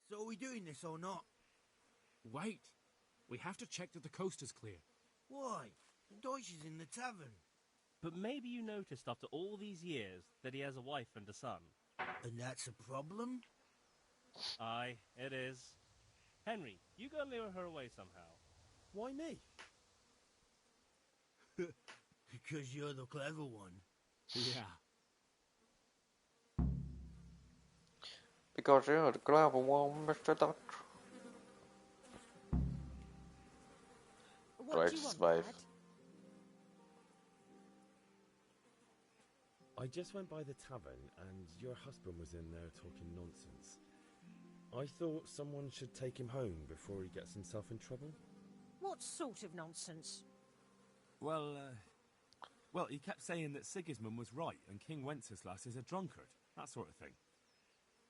So are we doing this or not? Wait. We have to check that the coast is clear. Why? Deutsch is in the tavern. But maybe you noticed after all these years that he has a wife and a son. And that's a problem? Aye, it is. Henry, you go lure her away somehow. Why me? Because you're the clever one. Yeah. Because you're the clever one, Mr. Dutch. What do you Deutsch's want, wife. Dad? I just went by the tavern and your husband was in there talking nonsense. I thought someone should take him home before he gets himself in trouble. What sort of nonsense? Well, he kept saying that Sigismund was right and King Wenceslas is a drunkard. That sort of thing.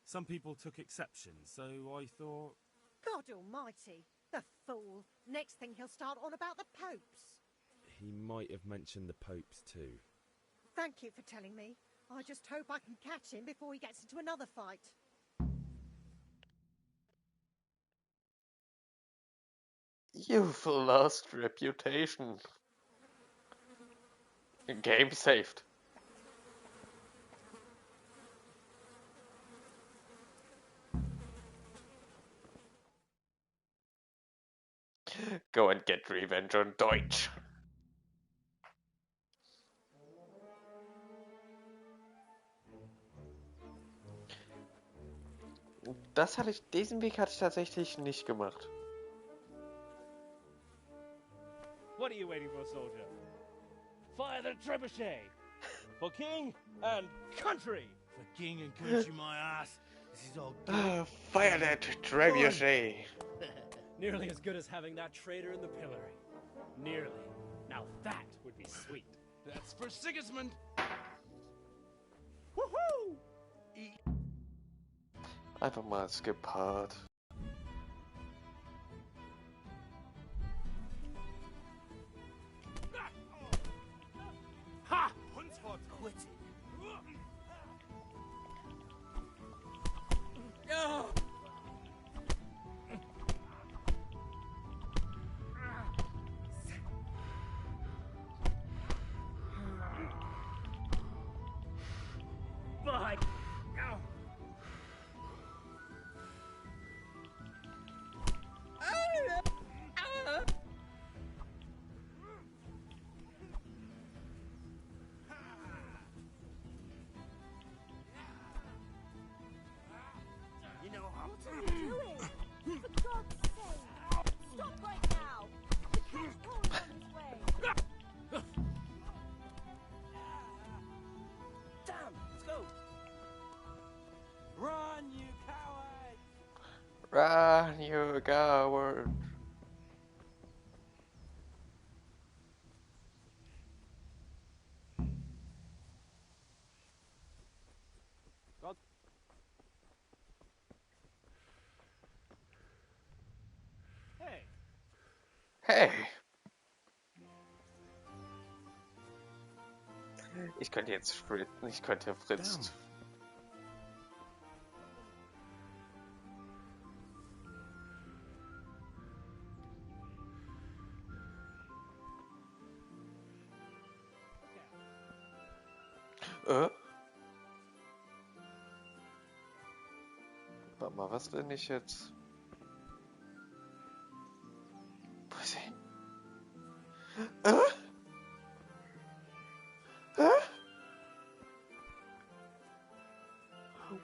Some people took exception, so I thought... God almighty, the fool. Next thing he'll start on about the popes. He might have mentioned the popes too. Thank you for telling me. I just hope I can catch him before he gets into another fight. You've lost reputation. Game saved. Go and get revenge on Deutsch. Diesen Weg hatte ich tatsächlich nicht gemacht. What are you waiting for, soldier? Fire the trebuchet! For king and country! For king and country, my ass. This is all good. Fire that trebuchet! Nearly as good as having that traitor in the pillory. Nearly. Now that would be sweet. That's for Sigismund! Woohoo! Einfach mal skip hard. Ha! Hunsford quit it. Bye! a coward. God. Hey. Hey! Ich könnte jetzt Fritz, ich könnte Fritz. Warte mal, was denn ich jetzt? Wo ist er hin?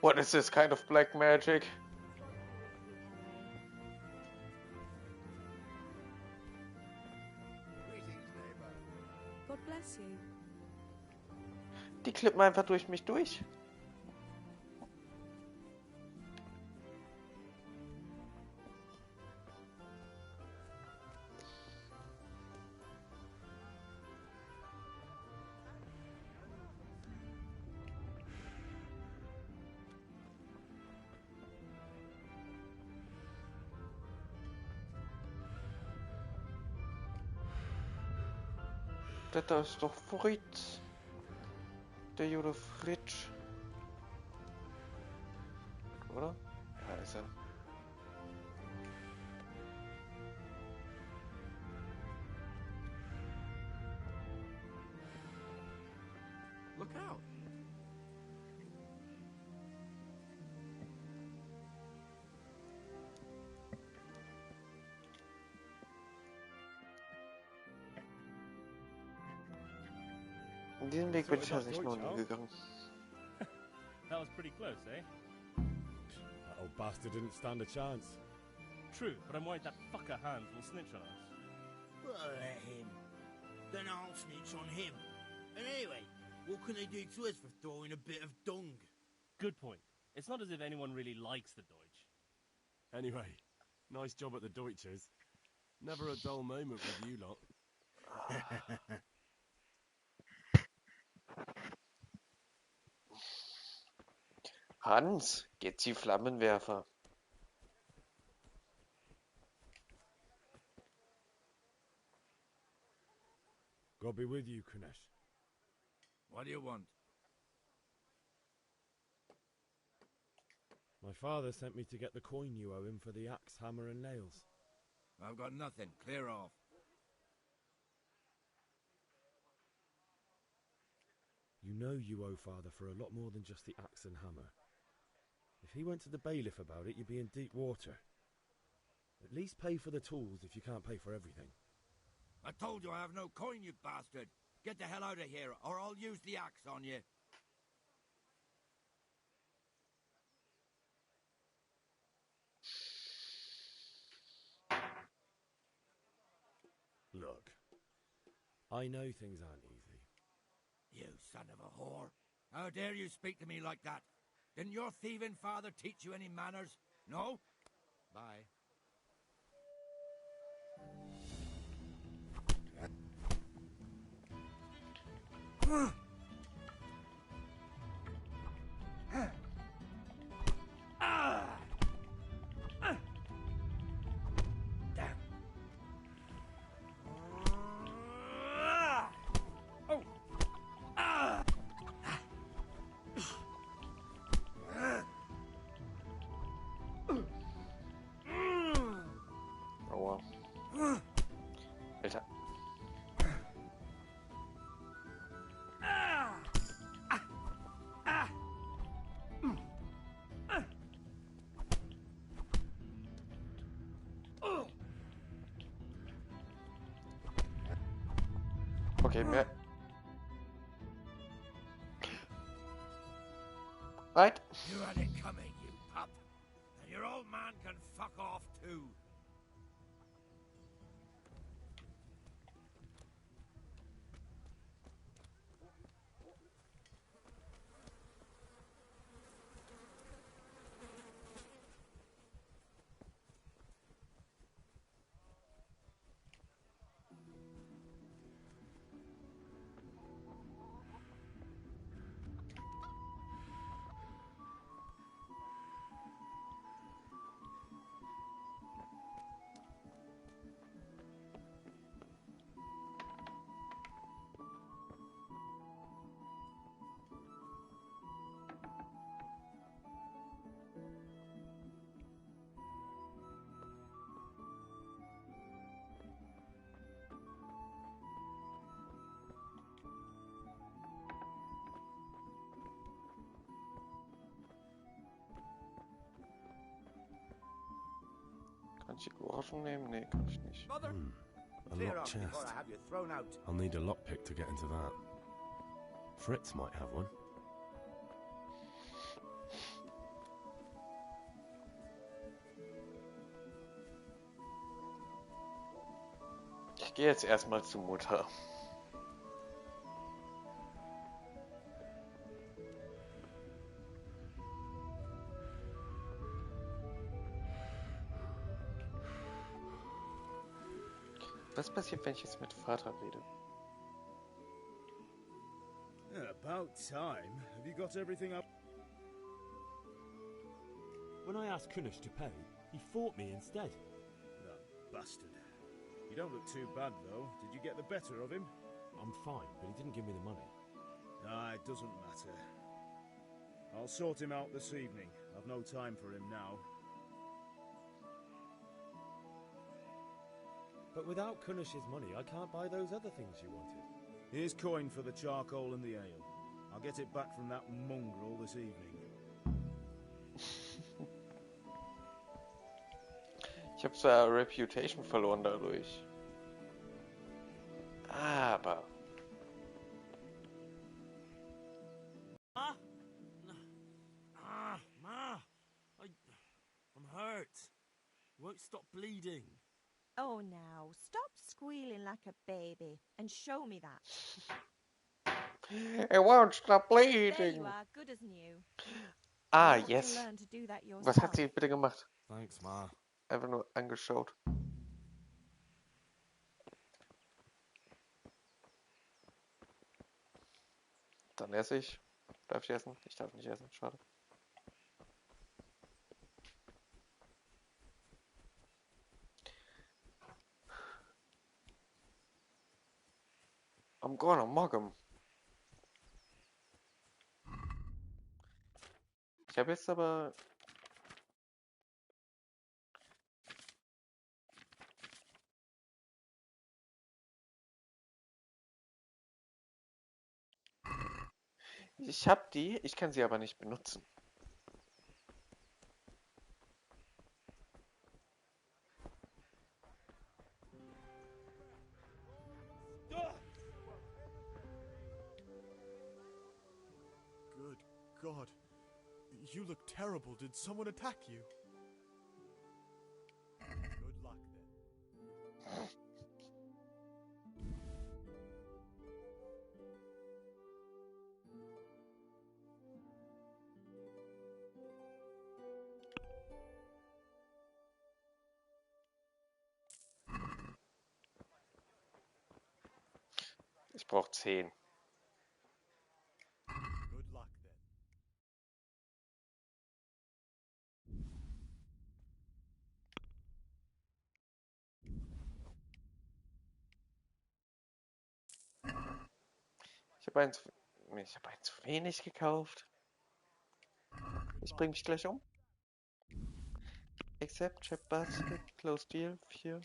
What is this kind of black magic? God bless you. Die klippen einfach durch mich durch. Das da ist doch Fritz. Der Jude Fritsch. Oder? Ja, ist er. Look out. Diesen Weg bin ich tatsächlich noch nie gegangen. That was pretty close, eh? That old bastard didn't stand a chance. True, but I'm worried that fucker Hans will snitch on us. Well, let him. Then I'll snitch on him. And anyway, what can they do to us for throwing a bit of dung? Good point. It's not as if anyone really likes the Deutsch. Anyway, nice job at the Deutsches. Never a dull moment with you lot. Hans, jetzt die Flammenwerfer. God be with you, Kunesh. What do you want? My father sent me to get the coin you owe him for the axe, hammer and nails. I've got nothing. Clear off. You know you owe father for a lot more than just the axe and hammer. If he went to the bailiff about it, you'd be in deep water. At least pay for the tools if you can't pay for everything. I told you I have no coin, you bastard. Get the hell out of here, or I'll use the axe on you. Look, I know things aren't easy. You son of a whore. How dare you speak to me like that? Didn't your thieving father teach you any manners? No? Bye. Aua. Alter. Okay, mehr. Right. You had it coming, you pup. And your old man can fuck off too. Die Groschen nehmen? Nee, kann ich nicht. A Clear locked off before chest. I have you thrown out. I'll need a lockpick to get into that. Fritz might have one. Ich gehe jetzt erstmal zu Mutter. Was passiert, wenn ich jetzt mit Vater rede? About time. Have you got everything up? When I asked Kunish to pay, he fought me instead. That bastard. You don't look too bad, though. Did you get the better of him? I'm fine, but he didn't give me the money. Ah, it doesn't matter. I'll sort him out this evening. I've no time for him now. But without Kunish's money, I can't buy those other things you wanted. Here's coin for the charcoal and the ale. I'll get it back from that mongrel this evening. Ich habe zwar Reputation verloren dadurch. Aber... Ma! I'm hurt. Won't stop bleeding. Oh, now, stop squealing like a baby and show me that. It won't stop There bleeding. you are, good as new. Ah, You ought to yes. learn to do that Was hat yourself. sie bitte gemacht? Thanks, Ma. Einfach nur angeschaut. Dann esse ich. Darf ich essen? Ich darf nicht essen, schade. I'm gonna mug him. Ich habe jetzt aber... Ich habe die, ich kann sie aber nicht benutzen. Good God. You look terrible. Did someone attack you? Good luck then. Ich brauche 10. Good luck then. Ich habe einen zu wenig gekauft. Ich bringe mich gleich um. Accept, Chip Basket, Close Deal, 4.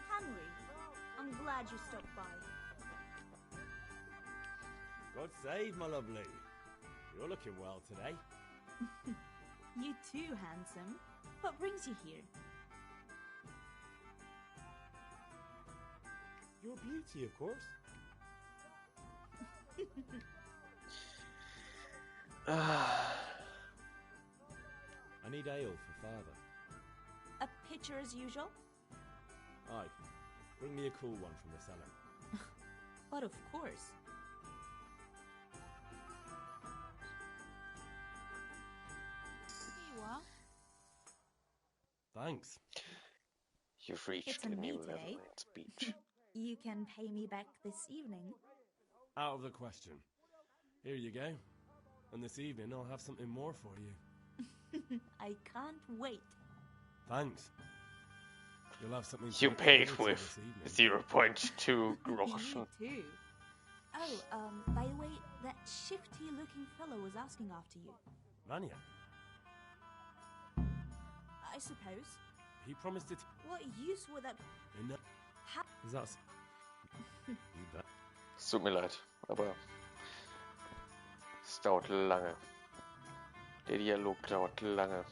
Henry, I'm glad you stopped by. God save, my lovely. You're looking well today. You too, handsome. What brings you here? Your beauty, of course. I need ale for father. A pitcher as usual? Aye. Bring me a cool one from the cellar. But of course. Here you are. Thanks. You've reached It's a on me new level today. in speech. You can pay me back this evening. Out of the question. Here you go. And this evening I'll have something more for you. I can't wait. Thanks. You'll have something to You look paid forward to with this evening. 0.2 groschen. You too. Oh, by the way, that shifty-looking fellow was asking after you. Vanya, I suppose. he promised it. What use would that... In Is that... You bet. Es tut mir leid, aber es dauert lange. Der Dialog dauert lange.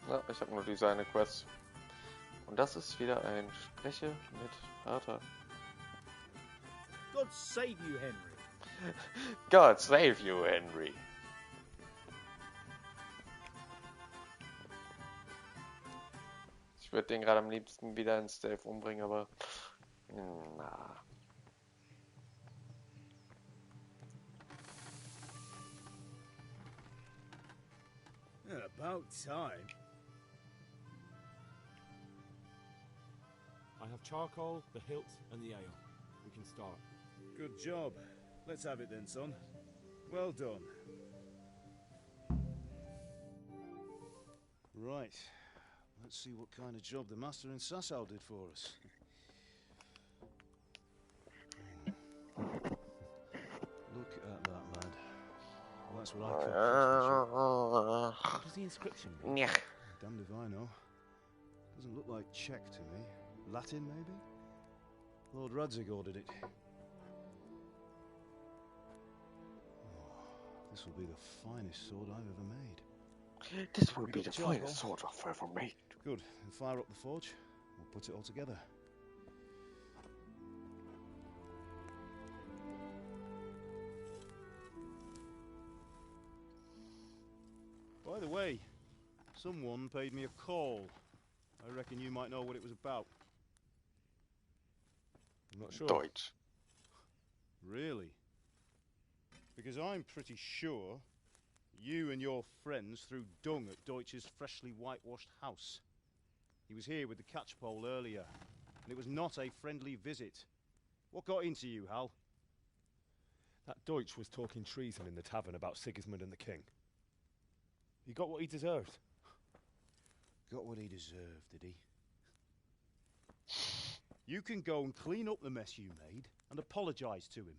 Ja, ich habe nur diese eine Quest. Und das ist wieder ein Spreche mit Vater. God save you, Henry. God save you, Henry. Ich würde den gerade am liebsten wieder in Stealth umbringen, aber na. About time. I have charcoal, the hilt, and the ale. We can start. Good job. Let's have it then, son. Well done. Right. Let's see what kind of job the master in Sasau did for us. Look at that, lad. Well, that's what I call craftsmanship. What does the inscription mean? Yeah. Damned if I know. Doesn't look like Czech to me. Latin, maybe? Lord Radzig ordered it. Oh, this will be the finest sword I've ever made. This will be Got the charcoal? finest sword I've ever made. Good. And fire up the forge. We'll put it all together. By the way, someone paid me a call. I reckon you might know what it was about. I'm not sure. Deutsch. Really? Because I'm pretty sure you and your friends threw dung at Deutsch's freshly whitewashed house. He was here with the catchpole earlier, and it was not a friendly visit. What got into you, Hal? That Deutsch was talking treason in the tavern about Sigismund and the king. He got what he deserved. Got what he deserved, did he? You can go and clean up the mess you made and apologise to him.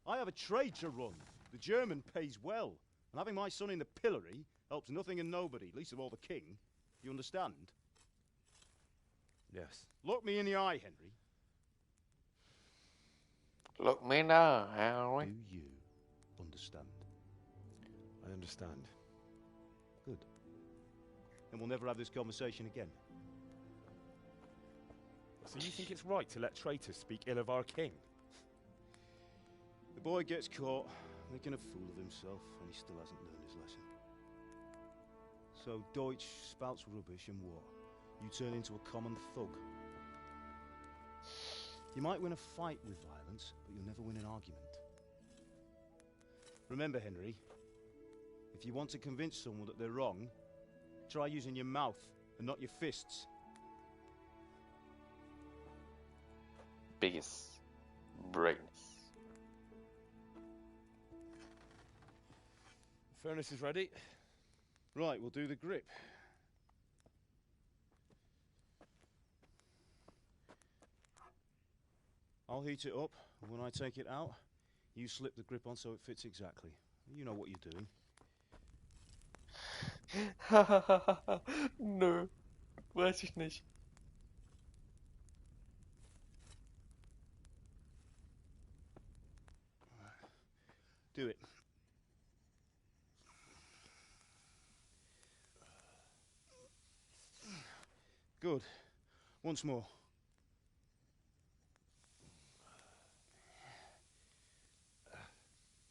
I have a trade to run. The German pays well, and having my son in the pillory helps nothing and nobody, least of all the king. You understand? Yes. Look me in the eye, Henry. Look me now, Henry. Do you understand? I understand. Good. Then we'll never have this conversation again. So you think it's right to let traitors speak ill of our king? The boy gets caught making a fool of himself, and he still hasn't learned his lesson. So Deutsch spouts rubbish, and what? You turn into a common thug. You might win a fight with violence, but you'll never win an argument. Remember, Henry, if you want to convince someone that they're wrong, try using your mouth and not your fists. Biggest brains. The furnace is ready. Right, we'll do the grip. I'll heat it up, and when I take it out, you slip the grip on so it fits exactly. You know what you're doing. Nö, weiß ich nicht. Do it. Good. Once more.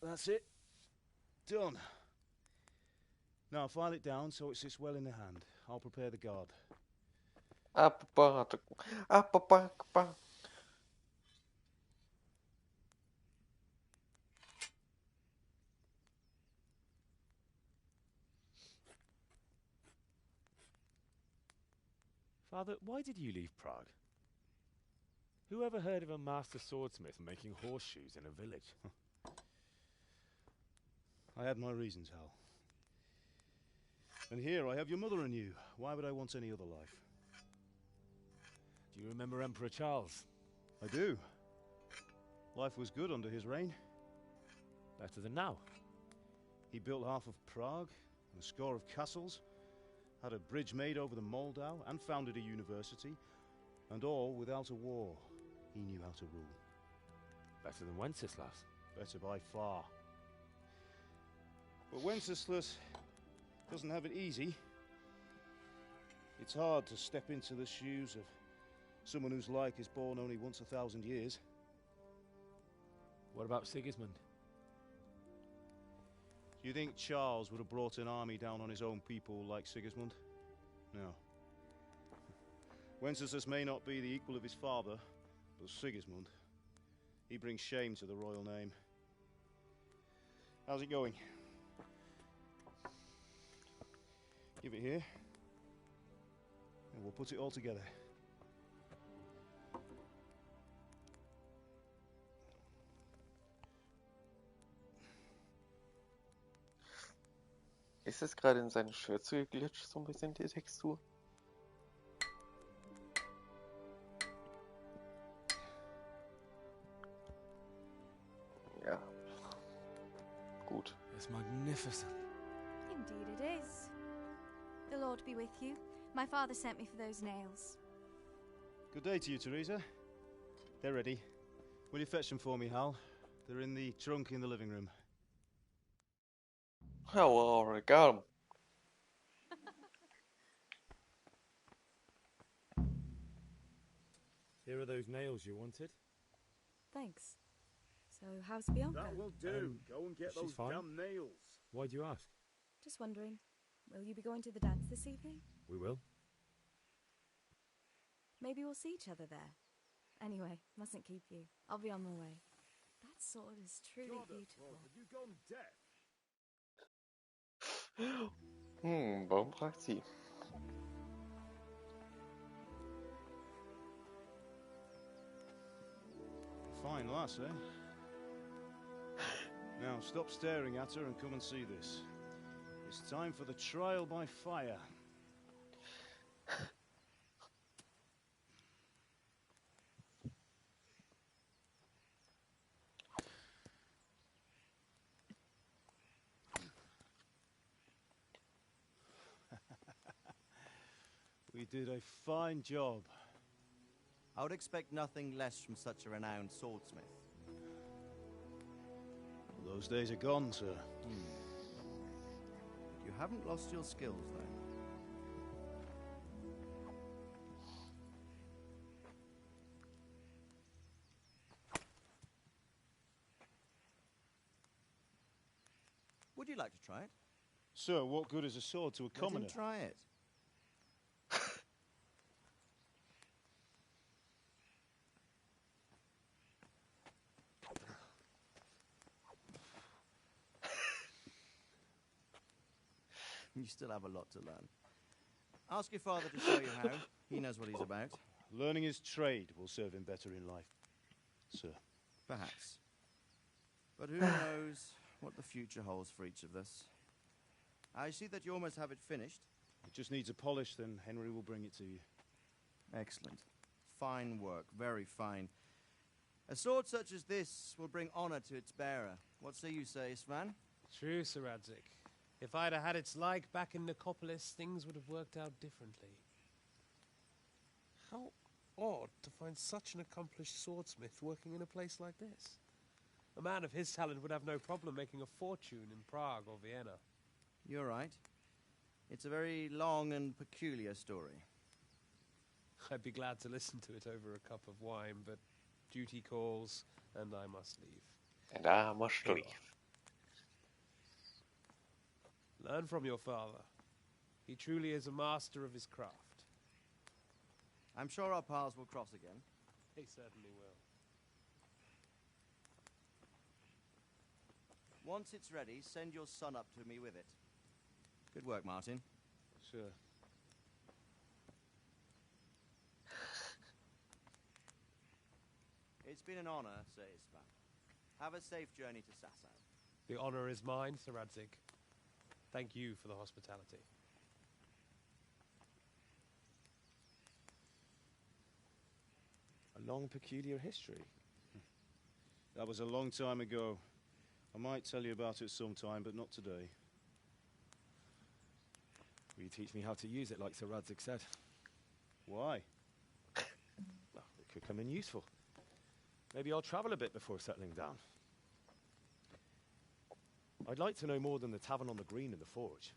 That's it. Done. Now file it down so it sits well in the hand. I'll prepare the guard. Father, why did you leave Prague? Who ever heard of a master swordsmith making horseshoes in a village? I had my reasons, Hal. And here I have your mother and you. Why would I want any other life? Do you remember Emperor Charles? I do. Life was good under his reign. Better than now. He built half of Prague and a score of castles, had a bridge made over the Moldau, and founded a university, and all without a war. He knew how to rule. Better than Wenceslas. Better by far. But Wenceslas doesn't have it easy. It's hard to step into the shoes of someone whose like is born only once 1,000 years. What about Sigismund? Do you think Charles would have brought an army down on his own people like Sigismund? No. Wenceslas may not be the equal of his father, but Sigismund, he brings shame to the royal name. How's it going? Give it here, and we'll put it all together. Ist es gerade in seine Schürze geglitscht, so ein bisschen die Textur? Ja. Gut. It's magnificent. Indeed it is. The Lord be with you. My father sent me for those nails. Good day to you, Teresa. They're ready. Will you fetch them for me, Hal? They're in the trunk in the living room. Oh, well, I already got him. Here are those nails you wanted. Thanks. So, how's Bianca? That will do. Go and get she's those fine. damn nails. Why do you ask? Just wondering, will you be going to the dance this evening? We will. Maybe we'll see each other there. Anyway, mustn't keep you. I'll be on my way. That sword is truly beautiful. Have you gone deaf? Warum fragt sie? Fine lass, eh? Now stop staring at her and come and see this. It's time for the trial by fire. We did a fine job. I would expect nothing less from such a renowned swordsmith. Those days are gone, sir. You haven't lost your skills, though. Would you like to try it? Sir, what good is a sword to a commoner? Let him try it. You still have a lot to learn. Ask your father to show you how. He knows what he's about. Learning his trade will serve him better in life, sir. Perhaps. But who knows what the future holds for each of us. I see that you almost have it finished. It just needs a polish, then Henry will bring it to you. Excellent. Fine work, very fine. A sword such as this will bring honor to its bearer. What say you, Svan? True, Sir Radzik. If I'd have had its like back in Nicopolis, things would have worked out differently. How odd to find such an accomplished swordsmith working in a place like this. A man of his talent would have no problem making a fortune in Prague or Vienna. You're right. It's a very long and peculiar story. I'd be glad to listen to it over a cup of wine, but duty calls, and I must leave. And I must leave. Learn from your father. He truly is a master of his craft. I'm sure our paths will cross again. He certainly will. Once it's ready, send your son up to me with it. Good work, Martin. Sure. been an honor, Sir Ispan. Have a safe journey to Sasau. The honor is mine, Sir Radzig. Thank you for the hospitality. A long, peculiar history. That was a long time ago. I might tell you about it sometime, but not today. Will you teach me how to use it, like Sir Radzig said? Why? Well, it could come in useful. Maybe I'll travel a bit before settling down. I'd like to know more than the tavern on the green and the forge.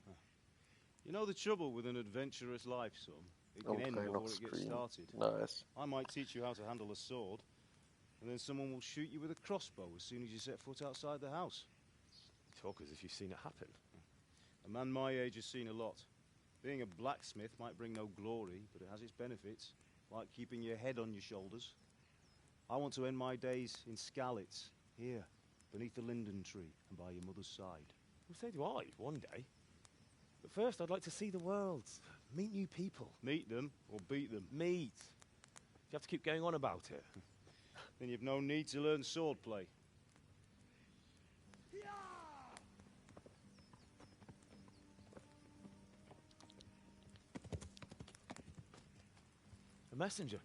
You know the trouble with an adventurous life, son? It can end before it gets started. Nice. I might teach you how to handle a sword, and then someone will shoot you with a crossbow as soon as you set foot outside the house. You talk as if you've seen it happen. A man my age has seen a lot. Being a blacksmith might bring no glory, but it has its benefits, like keeping your head on your shoulders. I want to end my days in Skalitz, here, beneath the linden tree and by your mother's side. Well, so do I, one day. But first, I'd like to see the world, meet new people. Meet them or beat them? Meet. You have to keep going on about it. Then you've no need to learn swordplay. A messenger.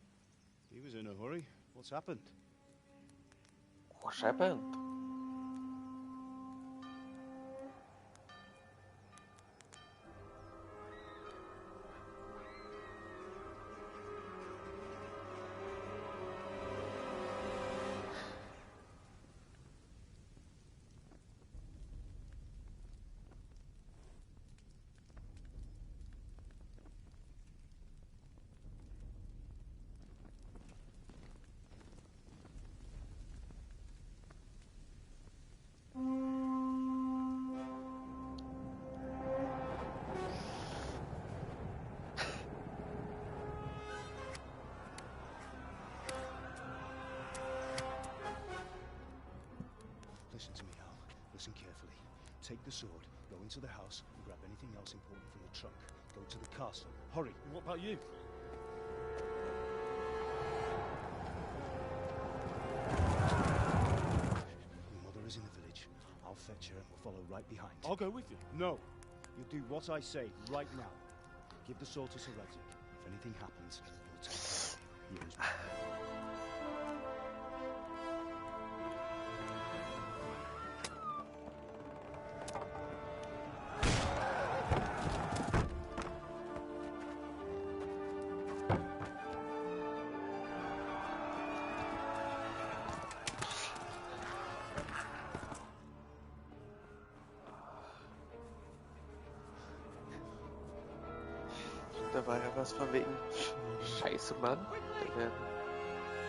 He was in a hurry. What's happened? What's happened? Listen to me, Al. Listen carefully. Take the sword, go into the house, and grab anything else important from the trunk. Go to the castle. Hurry. What about you? Your mother is in the village. I'll fetch her and we'll follow right behind. I'll go with you. No. You'll do what I say right now. Give the sword to Sir Radzig. If anything happens, you'll take care. He owes me. Da war ja was von wegen Scheiße, Mann. We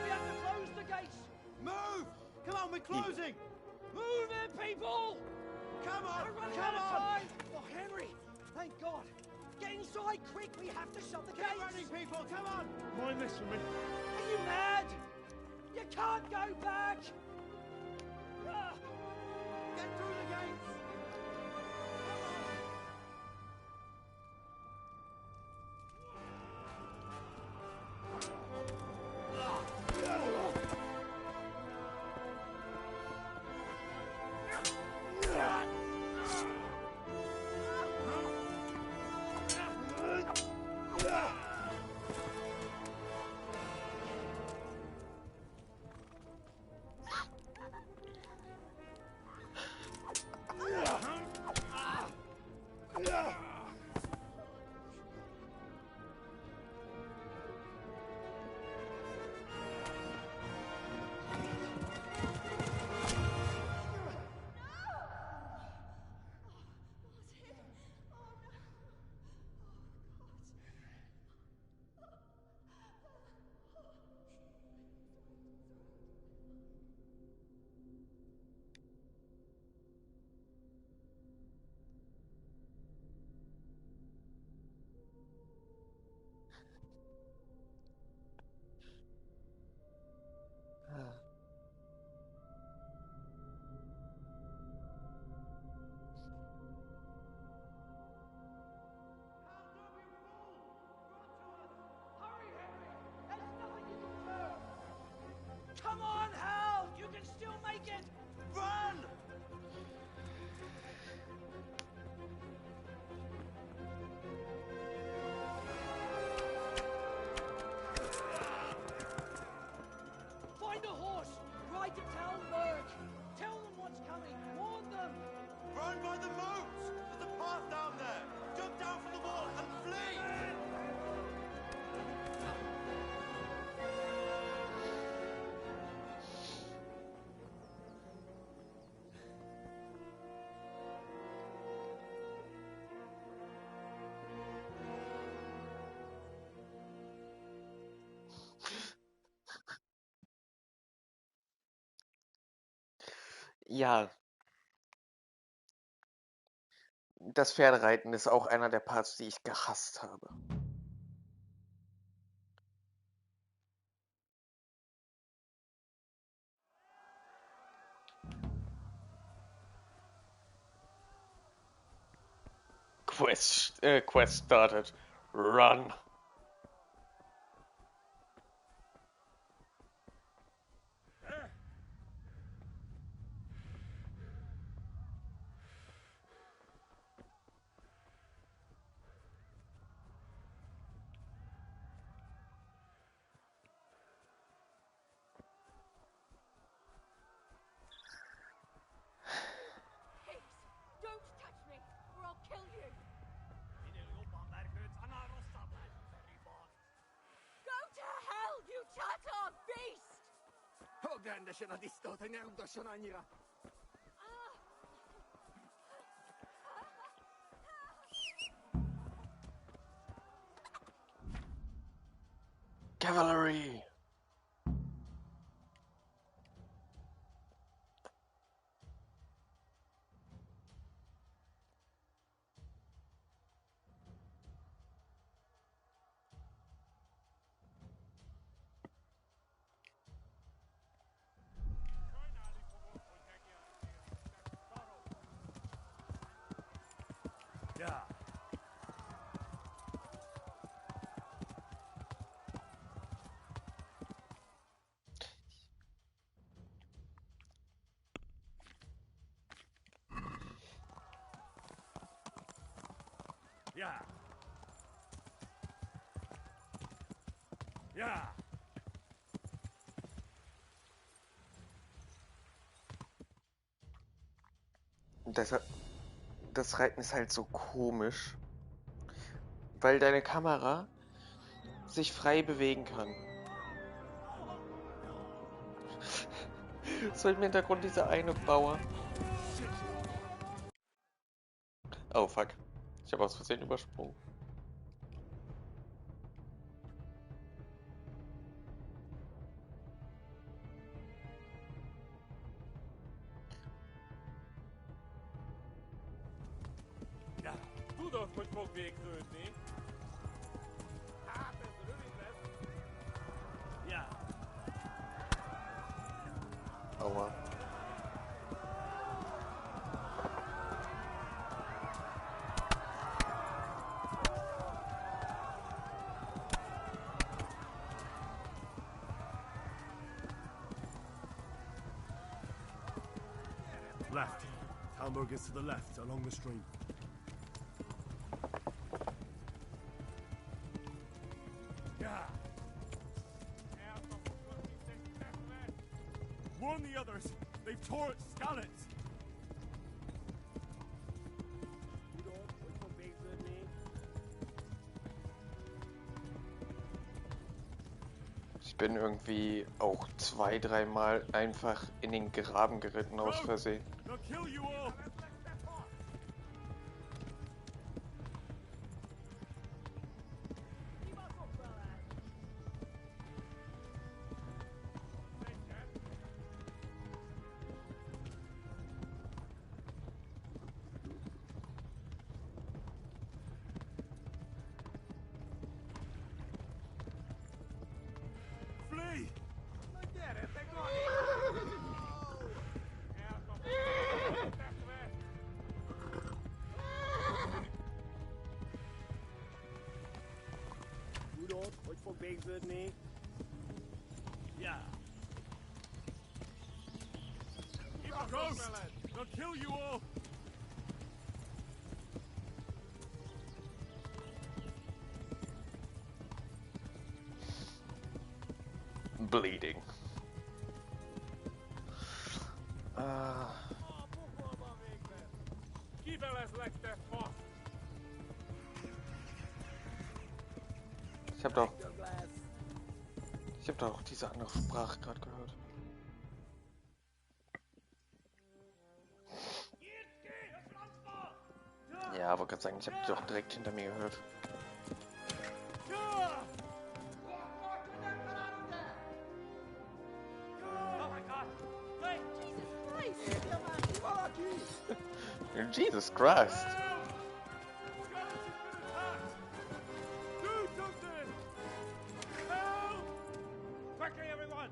have to close the gates! Move! Come on, we're closing! Move it, people! Come on! We're running out of time! Oh, Henry! Thank God! Get inside, quick! We have to shut the gates! Get running, people! Come on! Mind this for me. Are you mad? You can't go back! Get through the gates! Ja, das Pferdereiten ist auch einer der Parts, die ich gehasst habe. Quest started. Run. Don't touch me, or I'll kill you! Go to hell, you Tatar beast! Cavalry. Ja. Ja. Ja. Das Reiten ist halt so komisch, weil deine Kamera sich frei bewegen kann. So im Hintergrund dieser eine Bauer. Oh fuck. Ich habe aus Versehen übersprungen. Ja. Du darfst mit vom Weg rühren, ne? Ja. Aua. Left. Talmberg is to the left, along the stream. Ja. Warn the others. They've tore its scallops. Ich bin irgendwie auch 2, 3 Mal einfach in den Graben geritten aus Versehen. They'll kill you all. Flee! Rudolf, ooit voor Bigfoot, nee? Ja. Ghost! They'll kill you all. Bleeding. Ich hab doch diese andere Sprache gerade gehört. Ja, aber gerade sagen, ich habe die doch direkt hinter mir gehört. Oh my god! Hey, Jesus Christ! Jesus Christ. Do something! Help! Quickly, everyone!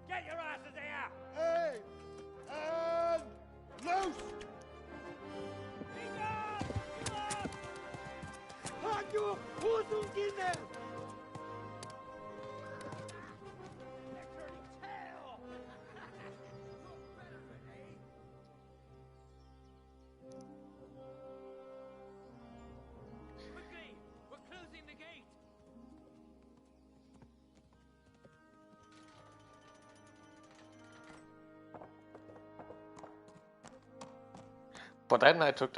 Get your asses here! Hey! And loose! Hadi, uzun gidin! Quickly! We're closing the gate! But then I took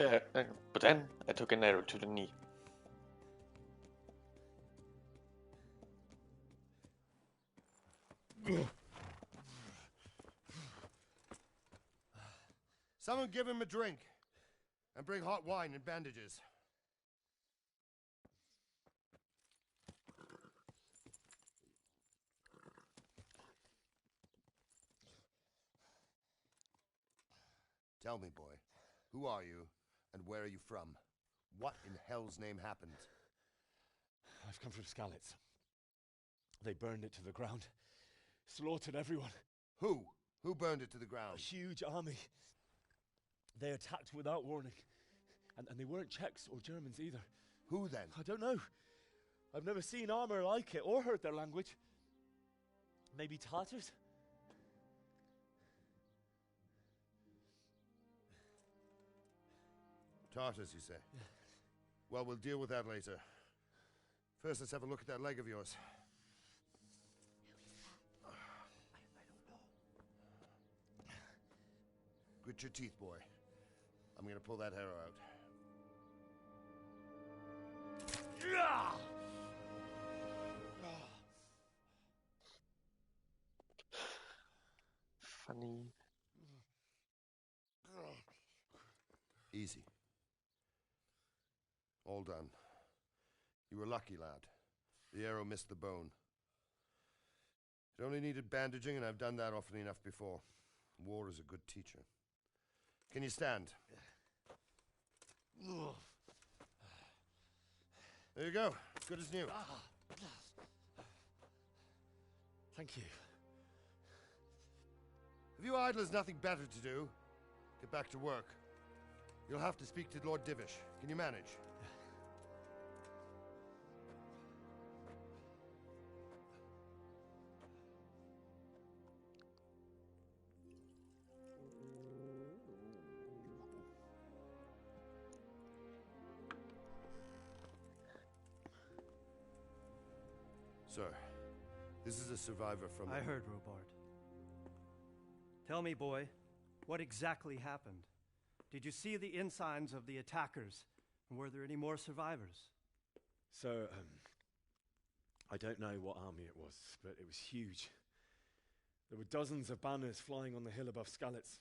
an arrow to the knee. Someone give him a drink. And bring hot wine and bandages. Tell me, boy, who are you, and where are you from? What in hell's name happened? I've come from Skalitz. They burned it to the ground. Slaughtered everyone. Who? Who burned it to the ground? A huge army. They attacked without warning. And they weren't Czechs or Germans either. Who then? I don't know. I've never seen armor like it or heard their language. Maybe Tartars? Tartars, you say? Well, we'll deal with that later. First, let's have a look at that leg of yours. Grit your teeth, boy. I'm gonna pull that arrow out. Funny. Easy. All done. You were lucky, lad. The arrow missed the bone. It only needed bandaging, and I've done that often enough before. War is a good teacher. Can you stand? There you go. As good as new. Thank you. Have you idlers nothing better to do? Get back to work. You'll have to speak to Lord Divish. Can you manage? Sir, this is a survivor from... I heard, Robard. Tell me, boy, what exactly happened? Did you see the ensigns of the attackers? And were there any more survivors? So, I don't know what army it was, but it was huge. There were dozens of banners flying on the hill above Skalitz.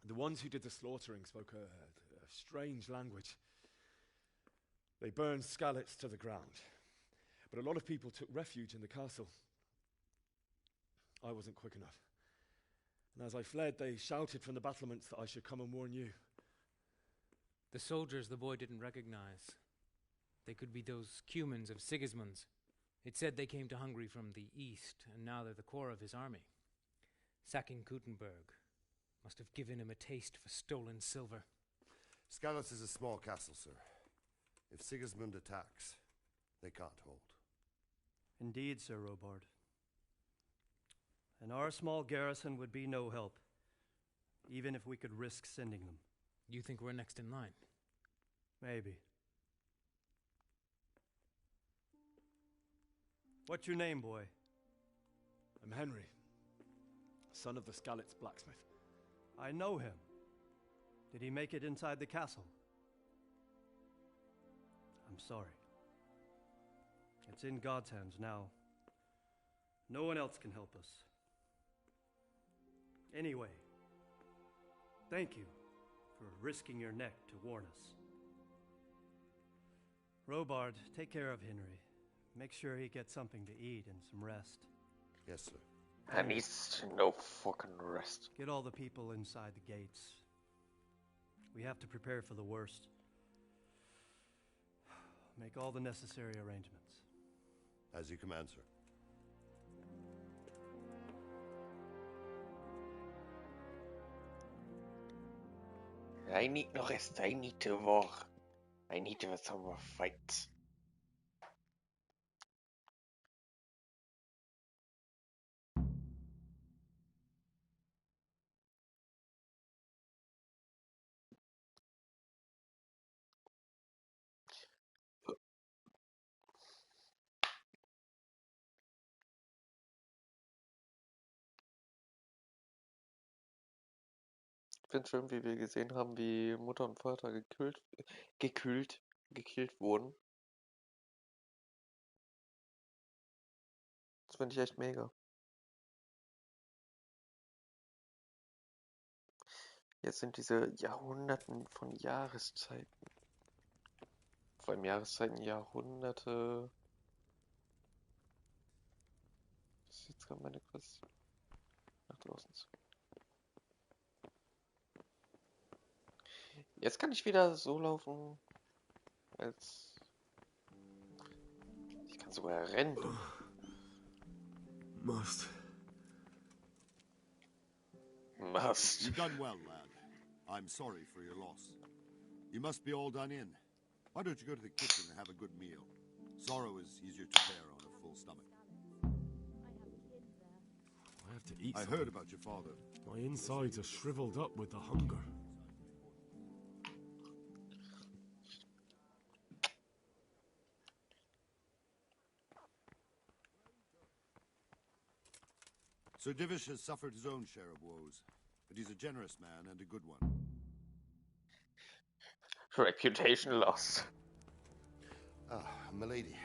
The ones who did the slaughtering spoke a strange language. They burned Skalitz to the ground, but a lot of people took refuge in the castle. I wasn't quick enough. And as I fled, they shouted from the battlements that I should come and warn you. The soldiers the boy didn't recognize. They could be those Cumans of Sigismund's. It said they came to Hungary from the east, and now they're the core of his army. Sacking Gutenberg must have given him a taste for stolen silver. Skalitz is a small castle, sir. If Sigismund attacks, they can't hold. Indeed, Sir Robard. And our small garrison would be no help, even if we could risk sending them. You think we're next in line? Maybe. What's your name, boy? I'm Henry, son of the Skalitz blacksmith. I know him. Did he make it inside the castle? I'm sorry. It's in God's hands now. No one else can help us. Anyway, thank you for risking your neck to warn us. Robard, take care of Henry. Make sure he gets something to eat and some rest. Yes, sir. I need no fucking rest. Get all the people inside the gates. We have to prepare for the worst. Make all the necessary arrangements. As you command, sir. I need no rest. I need to war. I need to some more fights. Ich finde schön, wie wir gesehen haben, wie Mutter und Vater gekillt wurden. Das finde ich echt mega. Jetzt sind diese Jahrhunderten von Jahreszeiten. Vor allem Jahreszeiten, Jahrhunderte. Das ist jetzt gerade meine Quest. Nach draußen zu. Jetzt kann ich wieder so laufen, als ich kann sogar rennen. Must. You've done well, lad. I'm sorry for your loss. You must be all done in. Why don't you go to the kitchen and have a good meal? Sorrow is easier to bear on a full stomach. I have to eat I something. heard about your father. My insides are shriveled up with the hunger. Sir Divish has suffered his own share of woes, but he's a generous man and a good one. Reputation lost. Ah, milady.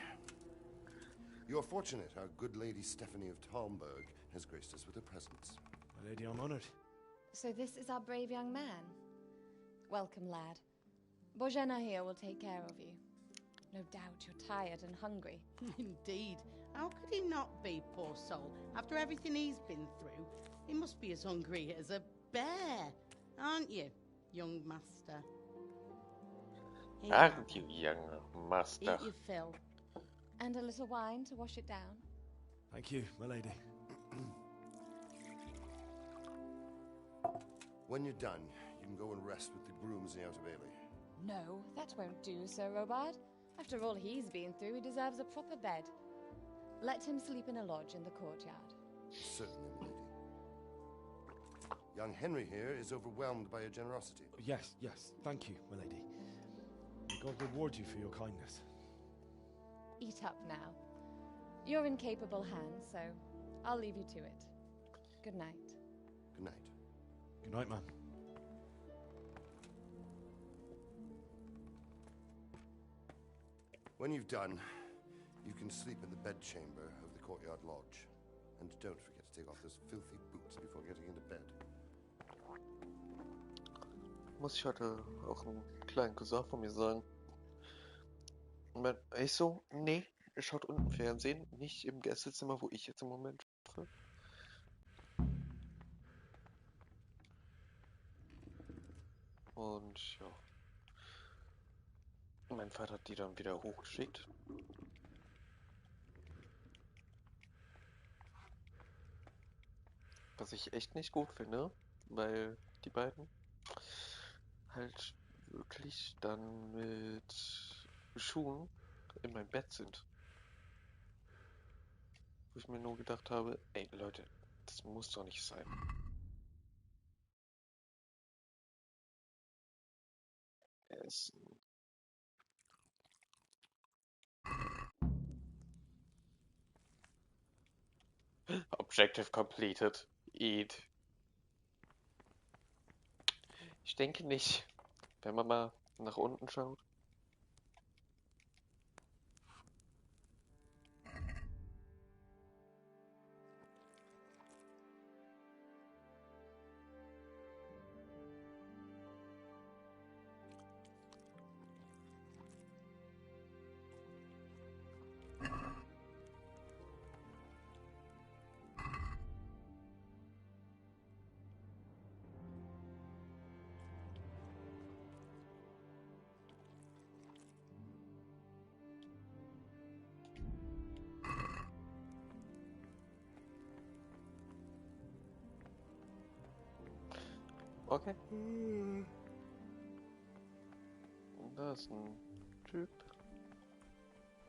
You are fortunate our good lady Stephanie of Talmberg has graced us with her presence. My lady, I'm honored. So this is our brave young man. Welcome, lad. Bojana here will take care of you. No doubt you're tired and hungry. Indeed. How could he not be, poor soul? After everything he's been through, he must be as hungry as a bear, aren't you, young master? Here Aren't you, young master? Eat your fill. And a little wine to wash it down. Thank you, my lady. When you're done, you can go and rest with the grooms in the Outer Bailey. No, that won't do, Sir Robard. After all he's been through, he deserves a proper bed. Let him sleep in a lodge in the courtyard. Certainly, milady. Young Henry here is overwhelmed by your generosity. Yes, thank you, my lady. May God reward you for your kindness. Eat up now. You're in capable hands, so I'll leave you to it. Good night. Good night. Good night, man. When you've done, you can sleep in the bedchamber of the courtyard lodge. And don't forget to take off those filthy boots before getting into bed. Muss ich heute auch einen kleinen Cousin von mir sagen. Ich so, nee, schaut unten Fernsehen, nicht im Gästezimmer, wo ich jetzt im Moment schlafe. Und ja. Mein Vater hat die dann wieder hochgeschickt. Was ich echt nicht gut finde, weil die beiden halt wirklich dann mit Schuhen in mein Bett sind. Wo ich mir nur gedacht habe, ey Leute, das muss doch nicht sein. Essen. Objective completed. Eat. Ich denke nicht, wenn man mal nach unten schaut. Okay. Da ist ein Typ.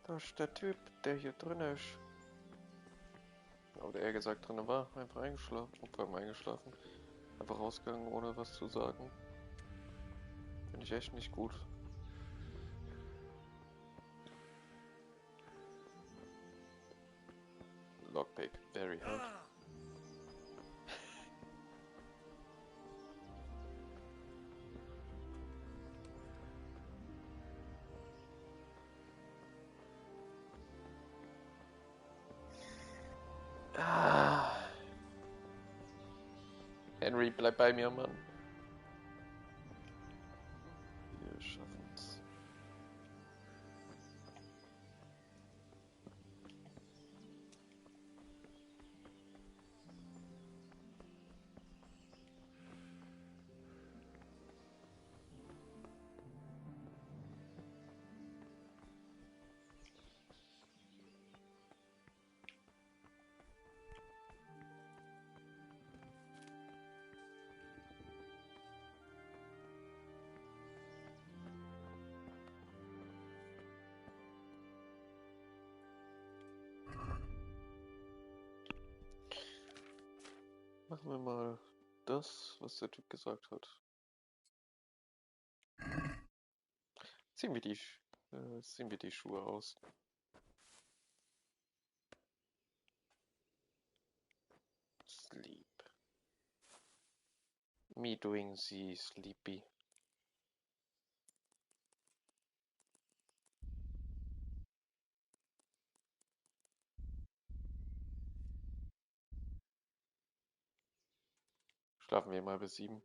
Da ist der Typ, der hier drin ist. Oder eher gesagt drin war. Einfach eingeschlafen. Vor allem eingeschlafen. Einfach rausgegangen, ohne was zu sagen. Finde ich echt nicht gut. Lockpick. Very hard. Henry, bleib bei mir, Mann. Wir schaffen's. Machen wir mal das, was der Typ gesagt hat. Ziehen wir die Schuhe aus. Sleep. Me doing the sleepy. Schlafen wir mal bis 7.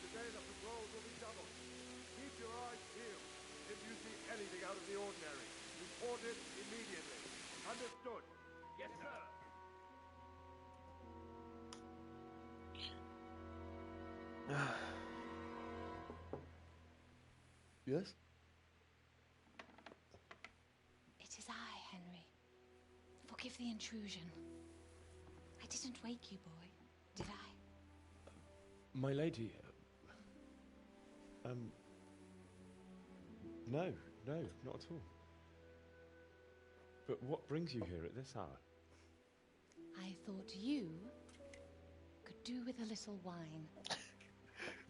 Today the patrols will be doubled. Keep your eyes peeled. If you see anything out of the ordinary, report it immediately. Understood? Yes, sir. Yes? It is I, Henry. Forgive the intrusion. I didn't wake you, boy, did I? My lady, no, not at all. But what brings you here at this hour? I thought you could do with a little wine.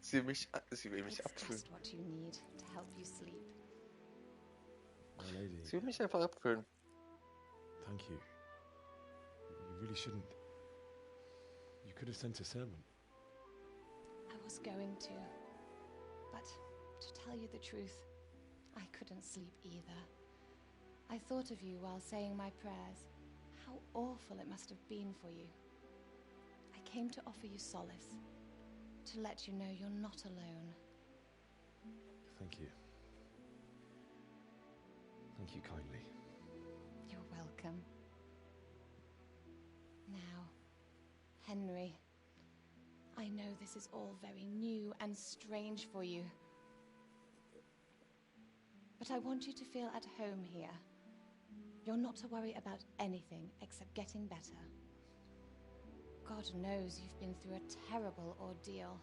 Sie will mich It's abfüllen. just what you need to help you sleep. My lady, Sie will mich einfach abfüllen. thank you. You really shouldn't. You could have sent a servant. I was going to. But to tell you the truth, I couldn't sleep either. I thought of you while saying my prayers. How awful it must have been for you. I came to offer you solace. To let you know you're not alone. Thank you. Thank you kindly. You're welcome. Now, Henry, I know this is all very new and strange for you. But I want you to feel at home here. You're not to worry about anything except getting better. God knows you've been through a terrible ordeal.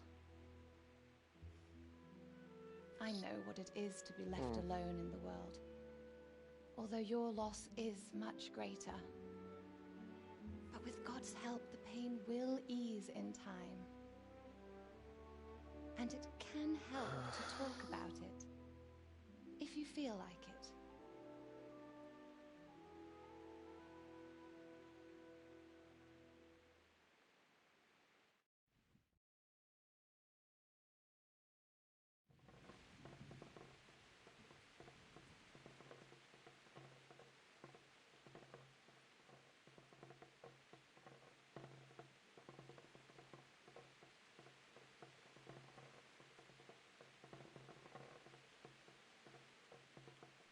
I know what it is to be left alone in the world. Although your loss is much greater. But with God's help, the pain will ease in time. And it can help to talk about it, if you feel like it.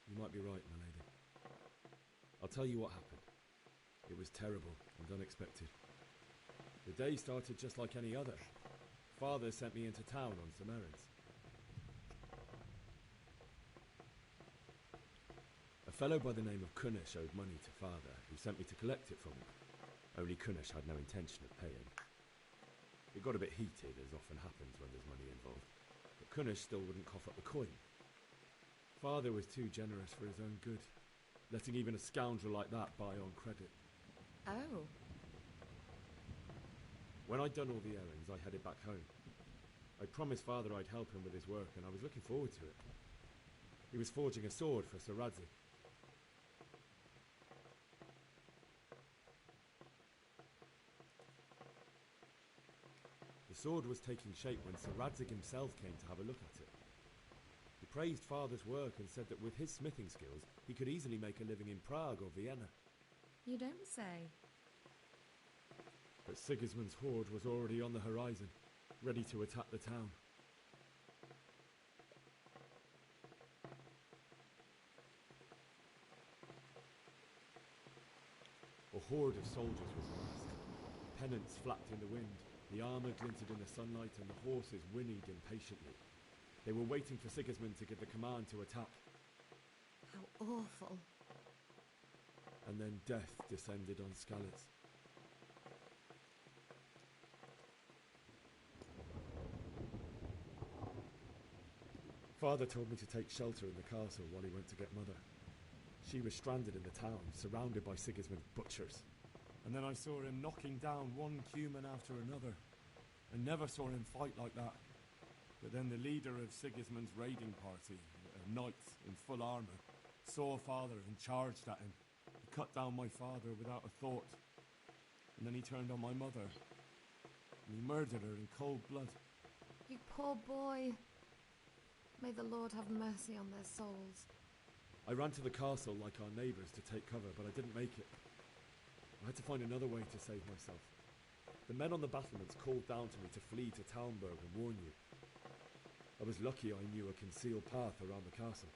You might be right, my lady. I'll tell you what happened. It was terrible and unexpected. The day started just like any other. Father sent me into town on some errands. A fellow by the name of Kunnish owed money to Father, who sent me to collect it from him. Only Kunnish had no intention of paying. It got a bit heated, as often happens when there's money involved, but Kunnish still wouldn't cough up the coin. Father was too generous for his own good, letting even a scoundrel like that buy on credit. Oh. When I'd done all the errands, I headed back home. I promised Father I'd help him with his work, and I was looking forward to it. He was forging a sword for Sir Radzig. The sword was taking shape when Sir Radzig himself came to have a look at it. He praised Father's work and said that with his smithing skills, he could easily make a living in Prague or Vienna. You don't say. But Sigismund's horde was already on the horizon, ready to attack the town. A horde of soldiers was massed. Pennants flapped in the wind, the armour glinted in the sunlight, and the horses whinnied impatiently. They were waiting for Sigismund to give the command to attack. How awful. And then death descended on Skalitz. Father told me to take shelter in the castle while he went to get Mother. She was stranded in the town, surrounded by Sigismund's butchers. And then I saw him knocking down one Cuman after another. I never saw him fight like that. But then the leader of Sigismund's raiding party, a knight in full armour, saw Father and charged at him. He cut down my father without a thought. And then he turned on my mother. And he murdered her in cold blood. You poor boy. May the Lord have mercy on their souls. I ran to the castle like our neighbours to take cover, but I didn't make it. I had to find another way to save myself. The men on the battlements called down to me to flee to Talmberg and warn you. I was lucky I knew a concealed path around the castle.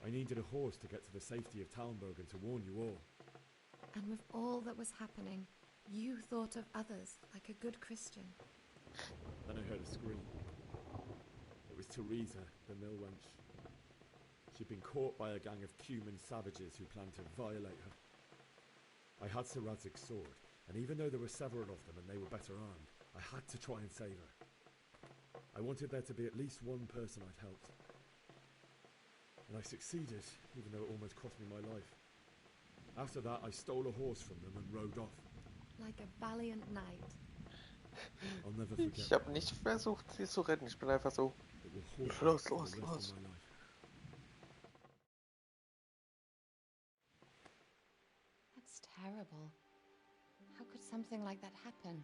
I needed a horse to get to the safety of Talmberg and to warn you all. And with all that was happening, you thought of others like a good Christian. Then I heard a scream. It was Teresa, the mill wench. She'd been caught by a gang of Cuman savages who planned to violate her. I had Sir Radzig's sword, and even though there were several of them and they were better armed, I had to try and save her. I wanted there to be at least one person I'd helped. And I succeeded, even though it almost cost me my life. After that, I stole a horse from them and rode off. Like a valiant knight. I'll never forget. Ich habe nicht versucht, sie zu retten. Ich bin einfach so. Los, los, los. That's terrible. How could something like that happen?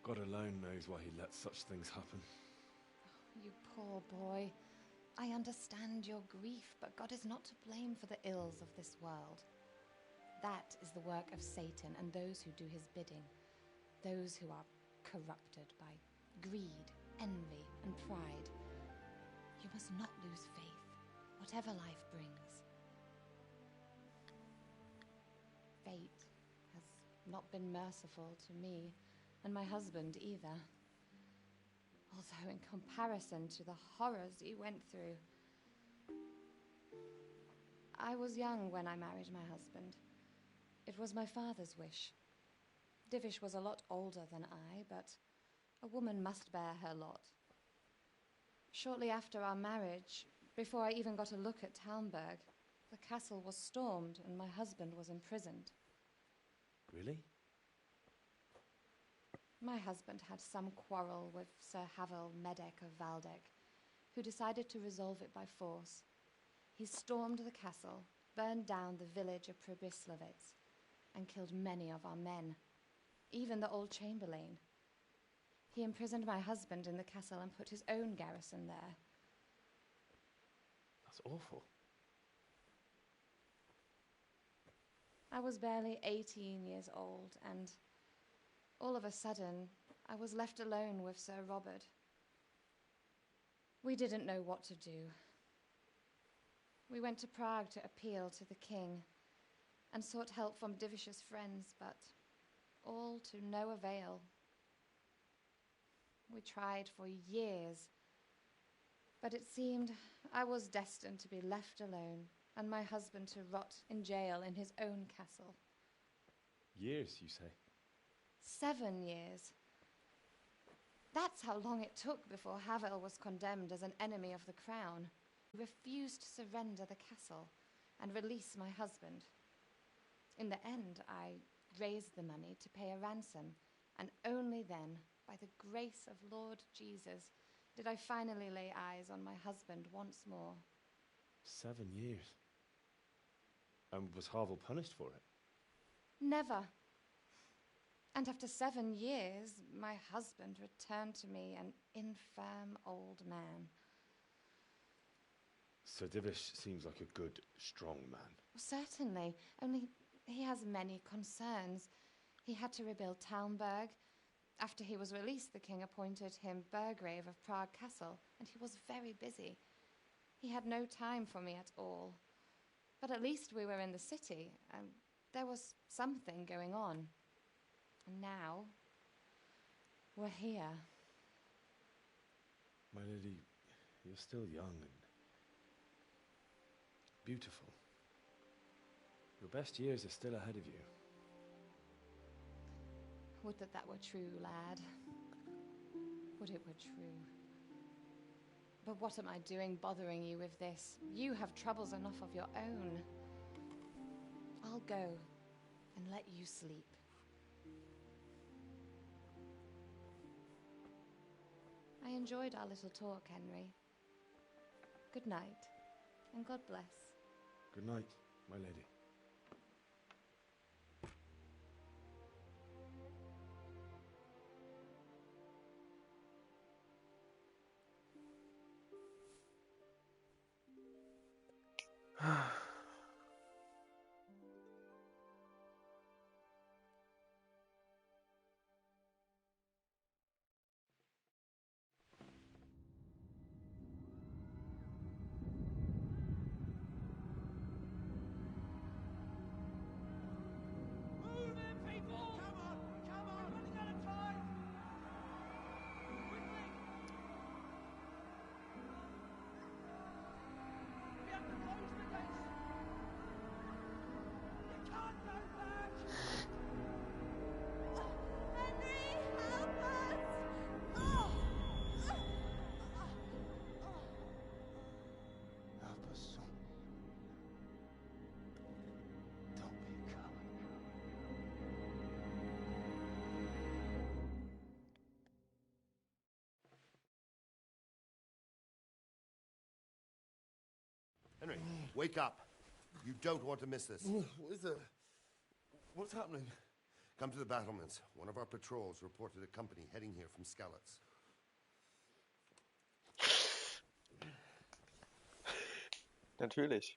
God alone knows why he lets such things happen. Oh, you poor boy. I understand your grief, but God is not to blame for the ills of this world. That is the work of Satan and those who do his bidding. Those who are corrupted by greed, envy, and pride. You must not lose faith, whatever life brings. Fate has not been merciful to me, and my husband either. Although in comparison to the horrors he went through. I was young when I married my husband. It was my father's wish. Divish was a lot older than I, but a woman must bear her lot. Shortly after our marriage, before I even got a look at Talmberg, the castle was stormed and my husband was imprisoned. Really? My husband had some quarrel with Sir Havel Medek of Valdek, who decided to resolve it by force. He stormed the castle, burned down the village of Pribyslavitz, and killed many of our men, even the old chamberlain. He imprisoned my husband in the castle and put his own garrison there. That's awful. I was barely 18 years old, and all of a sudden, I was left alone with Sir Robert. We didn't know what to do. We went to Prague to appeal to the king and sought help from Divish's friends, but all to no avail. We tried for years, but it seemed I was destined to be left alone and my husband to rot in jail in his own castle. Years, you say? 7 years. That's how long it took before Havel was condemned as an enemy of the crown. He refused to surrender the castle and release my husband. In the end, I raised the money to pay a ransom, and only then, by the grace of Lord Jesus, did I finally lay eyes on my husband once more. 7 years. And was Havel punished for it? Never. And after 7 years, my husband returned to me an infirm old man. Sir Divish seems like a good, strong man. Certainly, only he has many concerns. He had to rebuild Talmberg. After he was released, the king appointed him Burgrave of Prague Castle, and he was very busy. He had no time for me at all. But at least we were in the city, and there was something going on. And now, we're here. My lady, you're still young and beautiful. Your best years are still ahead of you. Would that that were true, lad. Would it were true. But what am I doing bothering you with this? You have troubles enough of your own. I'll go and let you sleep. I enjoyed our little talk, Henry. Good night, and God bless. Good night, my lady. Henry, wake up. You don't want to miss this. What is it? What's happening? Come to the battlements. One of our patrols reported a company heading here from Skalitz. Natürlich.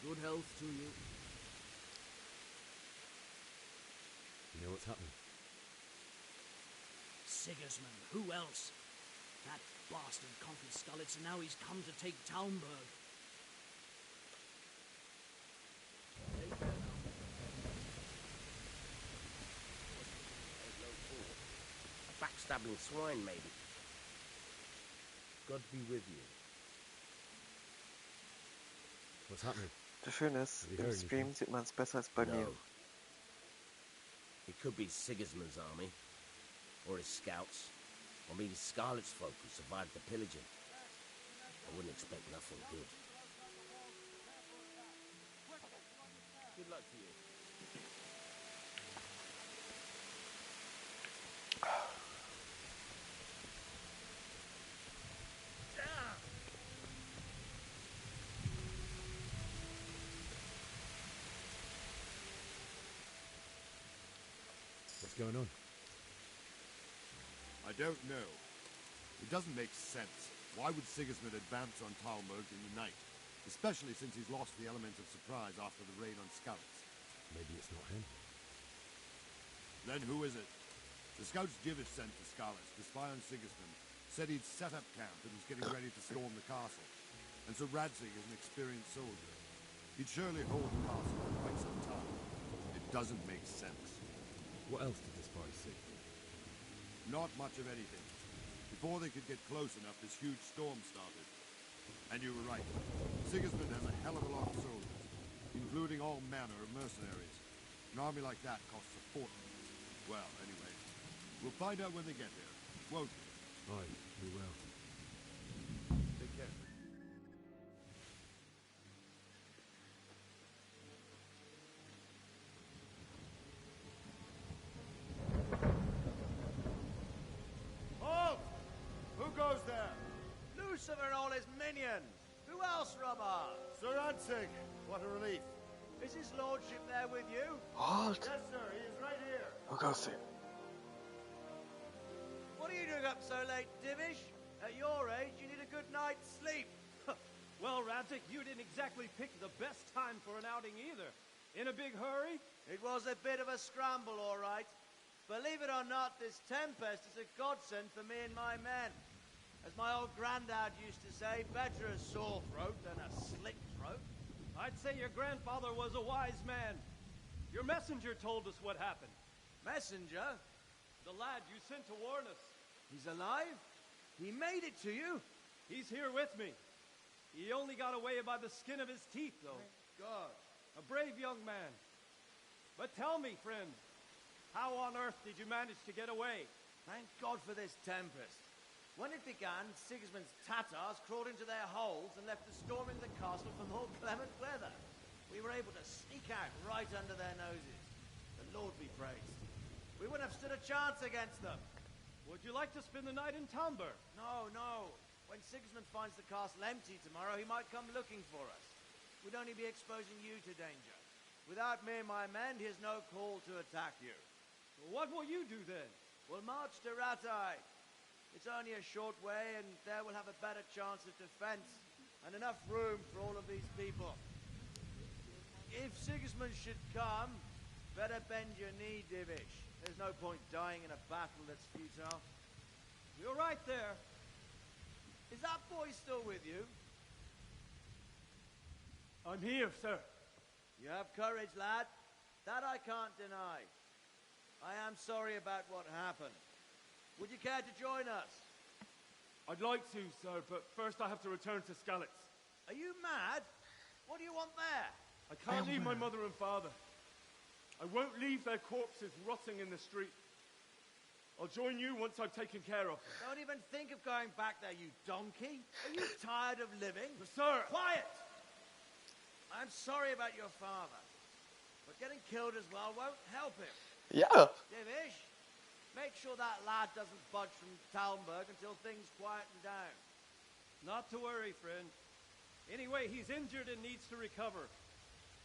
Good health to you. You know what's happening? Sigismund, who else? That bastard conquered Skalitz, and now he's come to take Talmberg. A backstabbing swine, maybe. God be with you. What's happening? Das Schöne ist, im Stream sieht man es besser als bei mir. It could be Sigismund's army, or his scouts, or maybe Scarlet's folk who survived the pillaging. I wouldn't expect nothing good. Good luck to you. going on? I don't know. It doesn't make sense. Why would Sigismund advance on Talmberg in the night? Especially since he's lost the element of surprise after the raid on Skalitz. Maybe it's not him. Then who is it? The scouts Divish sent to Skalitz to spy on Sigismund said he'd set up camp and was getting ready to storm the castle. And so Radzig is an experienced soldier. He'd surely hold the castle for quite some time. It doesn't make sense. What else did the spies see? Not much of anything. Before they could get close enough, this huge storm started. And you were right. Sigismund has a hell of a lot of soldiers, including all manner of mercenaries. An army like that costs a fortune. Well, anyway, we'll find out when they get here, won't we? Aye, we will. Take care. Halt! Who goes there? Lucifer and all his minions! Who else, Robber? Sir Radzig! What a relief. Is his lordship there with you? Halt! Yes, sir, he is right here. Who goes there? What are you doing up so late, Divish? At your age, you need a good night's sleep. Well, Radzig, you didn't exactly pick the best time for an outing either. In a big hurry? It was a bit of a scramble, all right. Believe it or not, this tempest is a godsend for me and my men. As my old granddad used to say, better a sore throat than a slit throat. I'd say your grandfather was a wise man. Your messenger told us what happened. Messenger? The lad you sent to warn us. He's alive? He made it to you? He's here with me. He only got away by the skin of his teeth, though. Thank God. A brave young man. But tell me, friend, how on earth did you manage to get away? Thank God for this tempest. When it began, Sigismund's Tatars crawled into their holes and left us storming the castle for more clement weather. We were able to sneak out right under their noses. The Lord be praised. We wouldn't have stood a chance against them. Would you like to spend the night in Talmberg? No, no. When Sigismund finds the castle empty tomorrow, he might come looking for us. We'd only be exposing you to danger. Without me and my men, he has no call to attack you. What will you do then? We'll march to Ratai. It's only a short way, and there we'll have a better chance of defense and enough room for all of these people. If Sigismund should come, better bend your knee, Divish. There's no point dying in a battle that's futile. You're right there. Is that boy still with you? I'm here, sir. You have courage, lad. That I can't deny. I am sorry about what happened. Would you care to join us? I'd like to, sir, but first I have to return to Skalitz. Are you mad? What do you want there? I can't leave my mother and father. I won't leave their corpses rotting in the street. I'll join you once I've taken care of them. Don't even think of going back there, you donkey. Are you tired of living? Sir! Quiet! I'm sorry about your father, but getting killed as well won't help him. Yeah. Divish, make sure that lad doesn't budge from Talmberg until things quieten down. Not to worry, friend. Anyway, he's injured and needs to recover.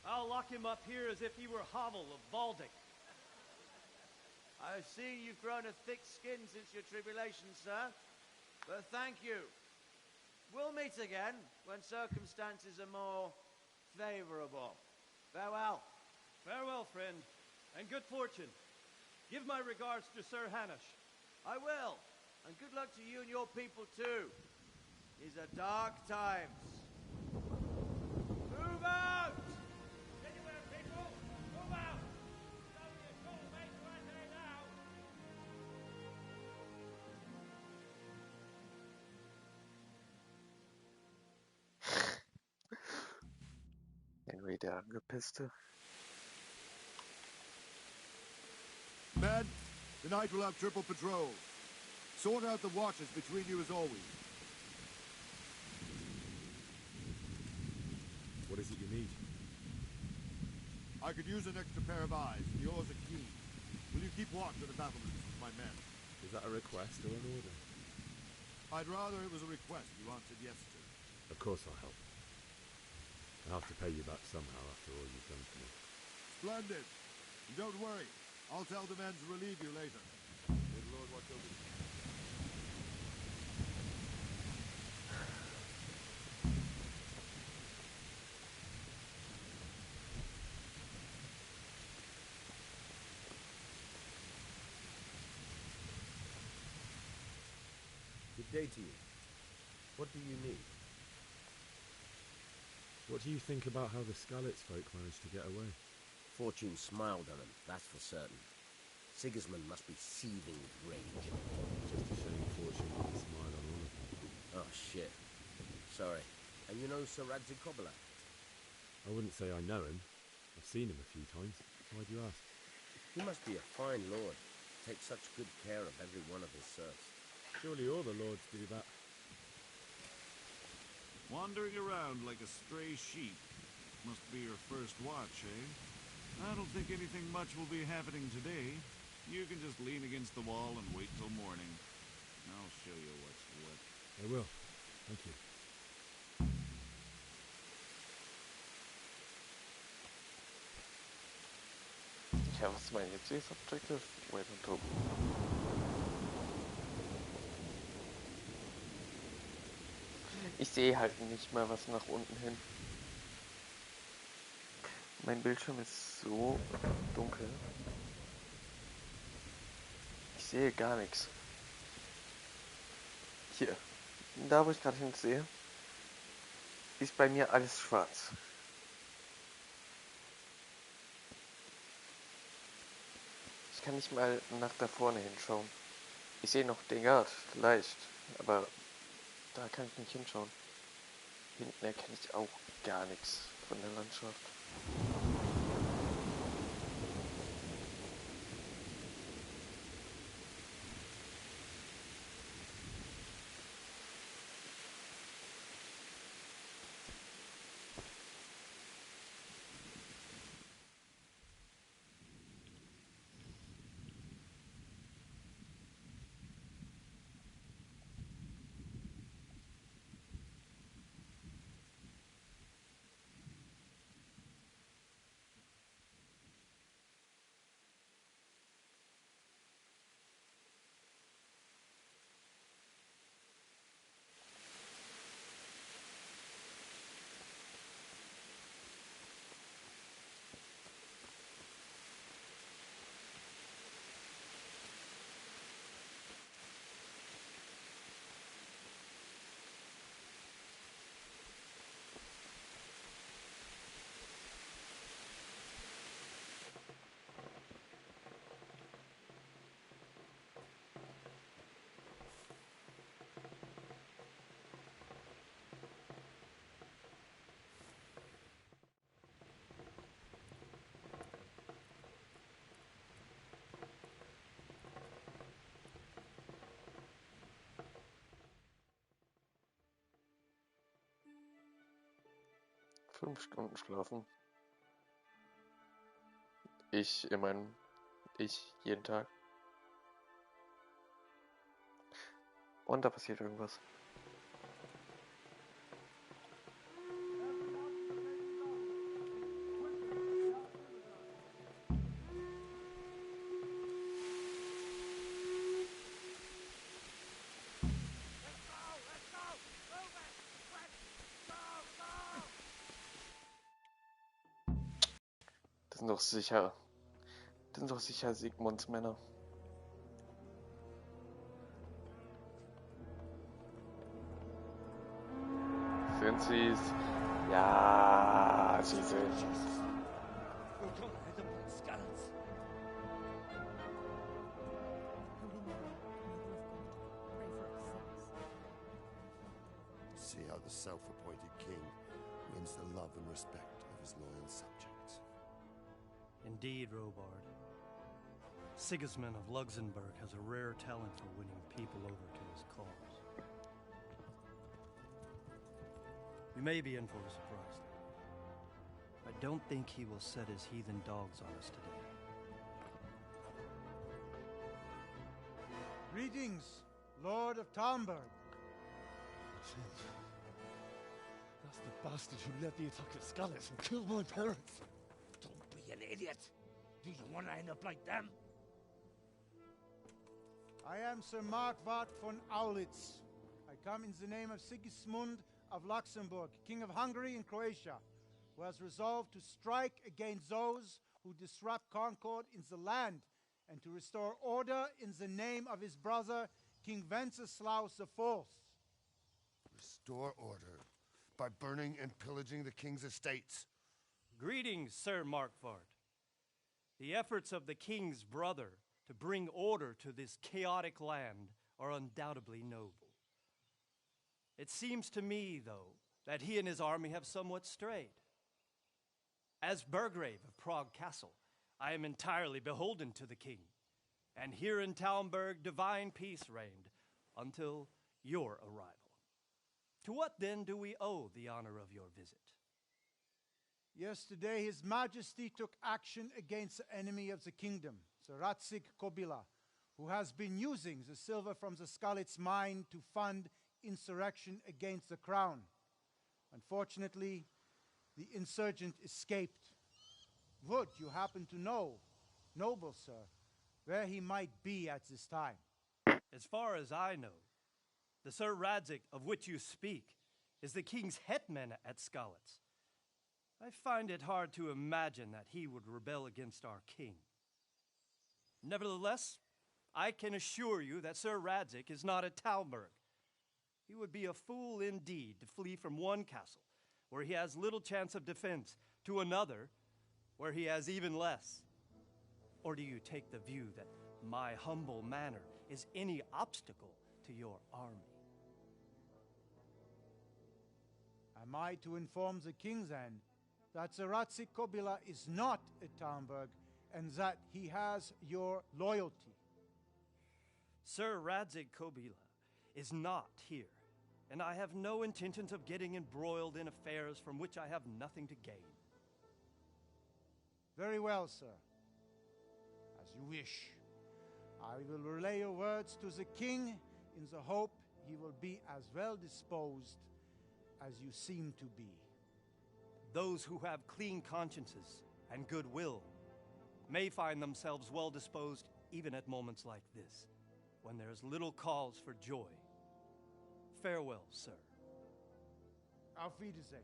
I'll lock him up here as if he were Havel of Baldic. I've seen you've grown a thick skin since your tribulation, sir. But thank you. We'll meet again when circumstances are more favorable. Farewell. Farewell, friend, and good fortune. Give my regards to Sir Hanush. I will. And good luck to you and your people, too. These are dark times. Move out! Anywhere, people! Move out! It's only a short way to Ratai now. Henry der Angepisste. Men, tonight we'll have triple patrols. Sort out the watches between you as always. What is it you need? I could use an extra pair of eyes, and yours are keen. Will you keep watch of the battlements with my men? Is that a request or an order? I'd rather it was a request you answered yes to. Of course I'll help. I'll have to pay you back somehow after all you've done for me. Splendid. And don't worry. I'll tell the men to relieve you later. May the Lord watch over you. Good day to you. What do you need? What do you think about how the Skalitz folk managed to get away? Fortune smiled on him, that's for certain. Sigismund must be seething with rage. Just a shame Fortune didn't smile on all of them. Oh, shit. Sorry. And you know Sir Radzig Kobyla? I wouldn't say I know him. I've seen him a few times. Why do you ask? He must be a fine lord. Takes such good care of every one of his serfs. Surely all the lords do that. Wandering around like a stray sheep. Must be your first watch, eh? I don't think anything much will be happening today. You can just lean against the wall and wait till morning. I'll show you what's what. I will. Thank you. Ja, was meinen jetzt these objectives? Wait until... Ich sehe halt nicht mal was nach unten hin. Mein Bildschirm ist so dunkel. Ich sehe gar nichts. Hier, da wo ich gerade hinsehe, ist bei mir alles schwarz. Ich kann nicht mal nach da vorne hinschauen. Ich sehe noch den Gard, leicht, aber da kann ich nicht hinschauen. Hinten erkenne ich auch gar nichts von der Landschaft. Fünf Stunden schlafen. Ich jeden Tag. Und da passiert irgendwas. Das sind doch sicher Sigmunds Männer. Sind sie's? Ja, sie sind. See how the self-appointed king wins the love and respect of his loyal subjects. Indeed, Robard. Sigismund of Luxembourg has a rare talent for winning people over to his cause. We may be in for a surprise, though. I don't think he will set his heathen dogs on us today. Greetings, Lord of Talmberg. That's the bastard who led the attack at Skalitz and killed my parents. Don't be an idiot. Do you want to end up like them? I am Sir Markvart von Aulitz. I come in the name of Sigismund of Luxembourg, King of Hungary and Croatia, who has resolved to strike against those who disrupt concord in the land and to restore order in the name of his brother, King Wenceslaus IV. Restore order by burning and pillaging the king's estates. Greetings, Sir Markvart. The efforts of the king's brother to bring order to this chaotic land are undoubtedly noble. It seems to me, though, that he and his army have somewhat strayed. As Burgrave of Prague Castle, I am entirely beholden to the king, and here in Talmberg divine peace reigned until your arrival. To what then do we owe the honor of your visit? Yesterday, His Majesty took action against the enemy of the kingdom, Sir Ratzik Kobila, who has been using the silver from the Skalitz mine to fund insurrection against the crown. Unfortunately, the insurgent escaped. Would you happen to know, noble sir, where he might be at this time? As far as I know, the Sir Radzik of which you speak is the king's hetman at Skalitz. I find it hard to imagine that he would rebel against our king. Nevertheless, I can assure you that Sir Radzik is not at Talmberg. He would be a fool indeed to flee from one castle, where he has little chance of defense, to another, where he has even less. Or do you take the view that my humble manner is any obstacle to your army? Am I to inform the king then that Sir Ratzik Kobila is not at Talmberg and that he has your loyalty? Sir Radzik Kobila is not here, and I have no intentions of getting embroiled in affairs from which I have nothing to gain. Very well, sir. As you wish. I will relay your words to the king in the hope he will be as well disposed as you seem to be. Those who have clean consciences and goodwill may find themselves well disposed even at moments like this, when there is little cause for joy. Farewell, sir. Auf Wiedersehen.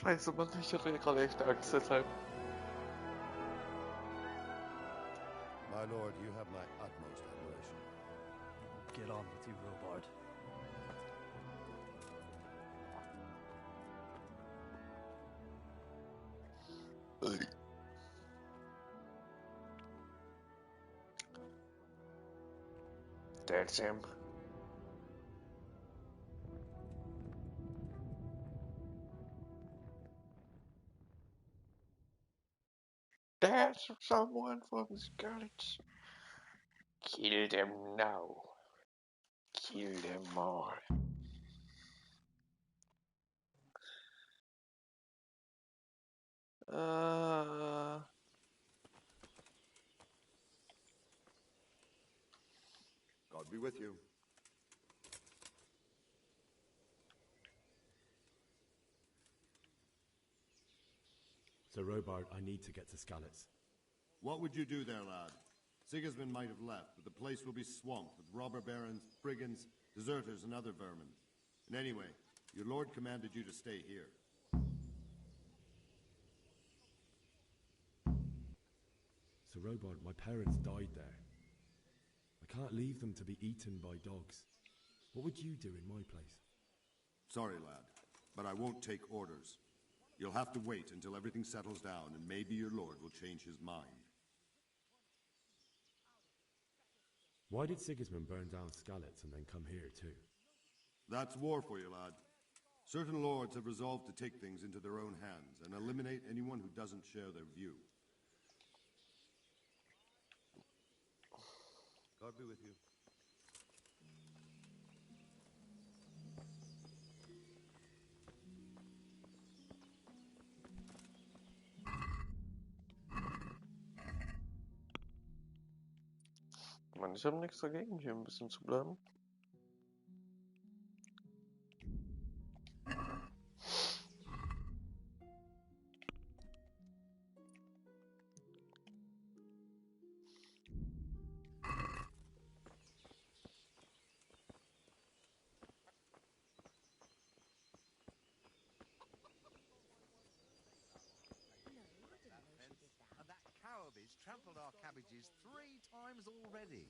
Scheiße, Mann, ich hatte gerade echt Angst deshalb. My lord, you have my utmost admiration. Get on with you, Robard. That's him. That's someone from Scarlet. Kill them now. Kill them all. God be with you. Sir Robard, I need to get to Skalitz. What would you do there, lad? Sigismund might have left, but the place will be swamped with robber barons, brigands, deserters, and other vermin. And anyway, your lord commanded you to stay here. Sir Robard, my parents died there. I can't leave them to be eaten by dogs. What would you do in my place? Sorry, lad, but I won't take orders. You'll have to wait until everything settles down, and maybe your lord will change his mind. Why did Sigismund burn down Skalitz and then come here too? That's war for you, lad. Certain lords have resolved to take things into their own hands and eliminate anyone who doesn't share their view. God be with you. Mann, ich habe nichts dagegen, hier ein bisschen zu bleiben. And that cowabis trampled our cabbages 3 times already.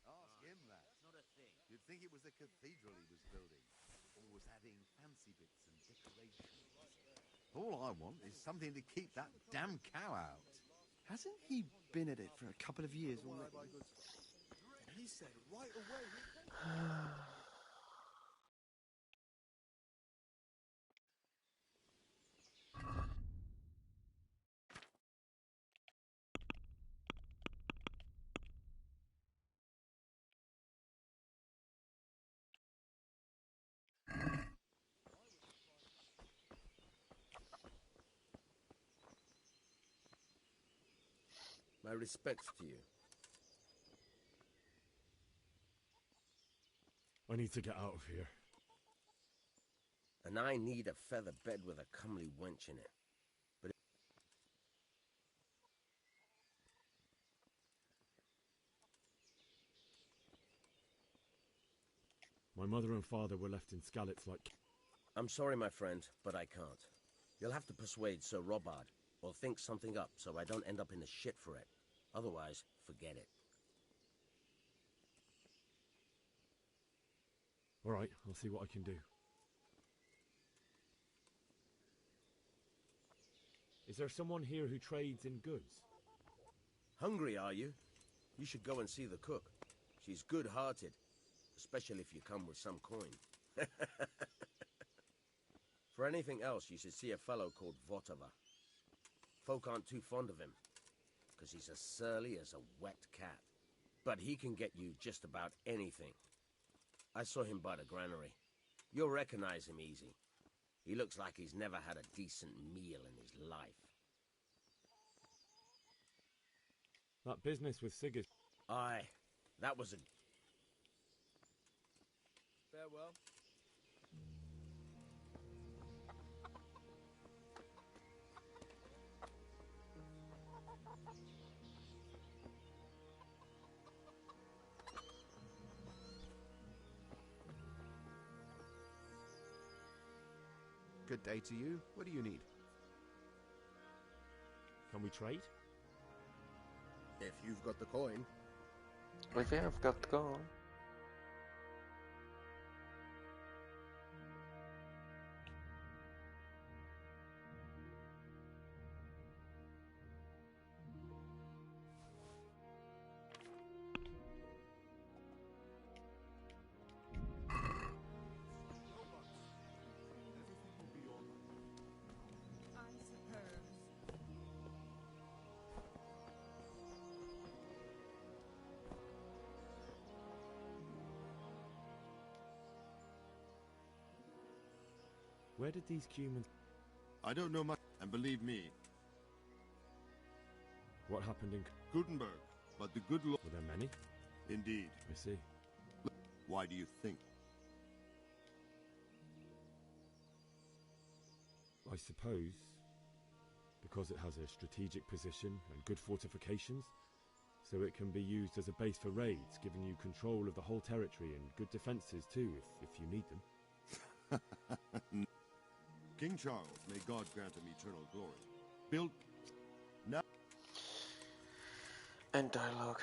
Ask him that. It's not a thing. You'd think it was the cathedral he was building, or was adding fancy bits and decorations. All I want is something to keep that damn cow out. Hasn't he been at it for a couple of years already? He said right away. My respects to you. I need to get out of here. And I need a feather bed with a comely wench in it. But My mother and father were left in Skalitz like... I'm sorry, my friend, but I can't. You'll have to persuade Sir Robard, or think something up so I don't end up in the shit for it. Otherwise, forget it. All right, I'll see what I can do. Is there someone here who trades in goods? Hungry, are you? You should go and see the cook. She's good-hearted, especially if you come with some coin. For anything else, you should see a fellow called Votava. Folk aren't too fond of him, because he's as surly as a wet cat. But he can get you just about anything. I saw him by the granary. You'll recognize him easy. He looks like he's never had a decent meal in his life. That business with Sigurd... Aye, that was a... Farewell. Good day to you. What do you need? Can we trade? If you've got the coin. If you have got the coin. Where did these humans... I don't know much, and believe me. What happened in... Gutenberg, but the good Lord... Were there many? Indeed. I see. Why do you think? I suppose because it has a strategic position and good fortifications, so it can be used as a base for raids, giving you control of the whole territory and good defences too, if you need them. King Charles, may God grant him eternal glory, built... Now... End dialogue.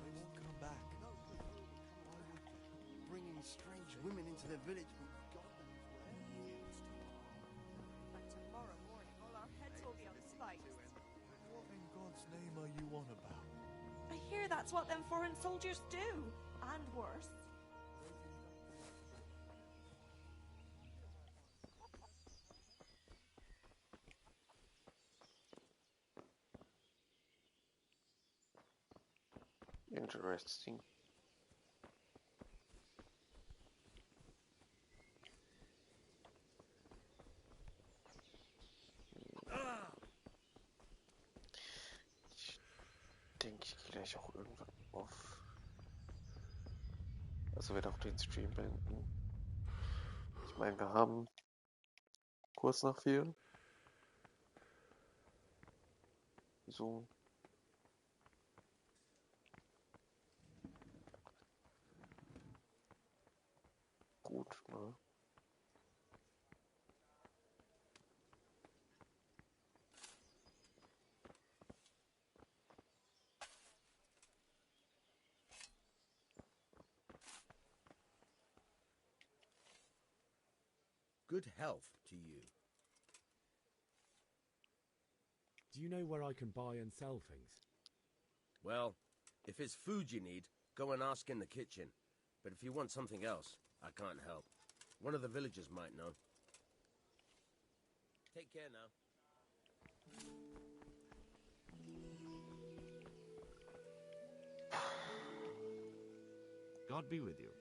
They won't come back. Bringing strange women into their village. But tomorrow morning, all our heads will be on spikes. What in God's name are you on about? I hear that That's what them foreign soldiers do. And worse. Interesting. Ich denke, ich gehe gleich auch irgendwann auf. Also werde auch den Stream beenden. Ich meine, wir haben kurz nach 4. So. Gut, ne? Good health to you. Do you know where I can buy and sell things? Well, if it's food you need, go and ask in the kitchen. But if you want something else, I can't help. One of the villagers might know. Take care now. God be with you.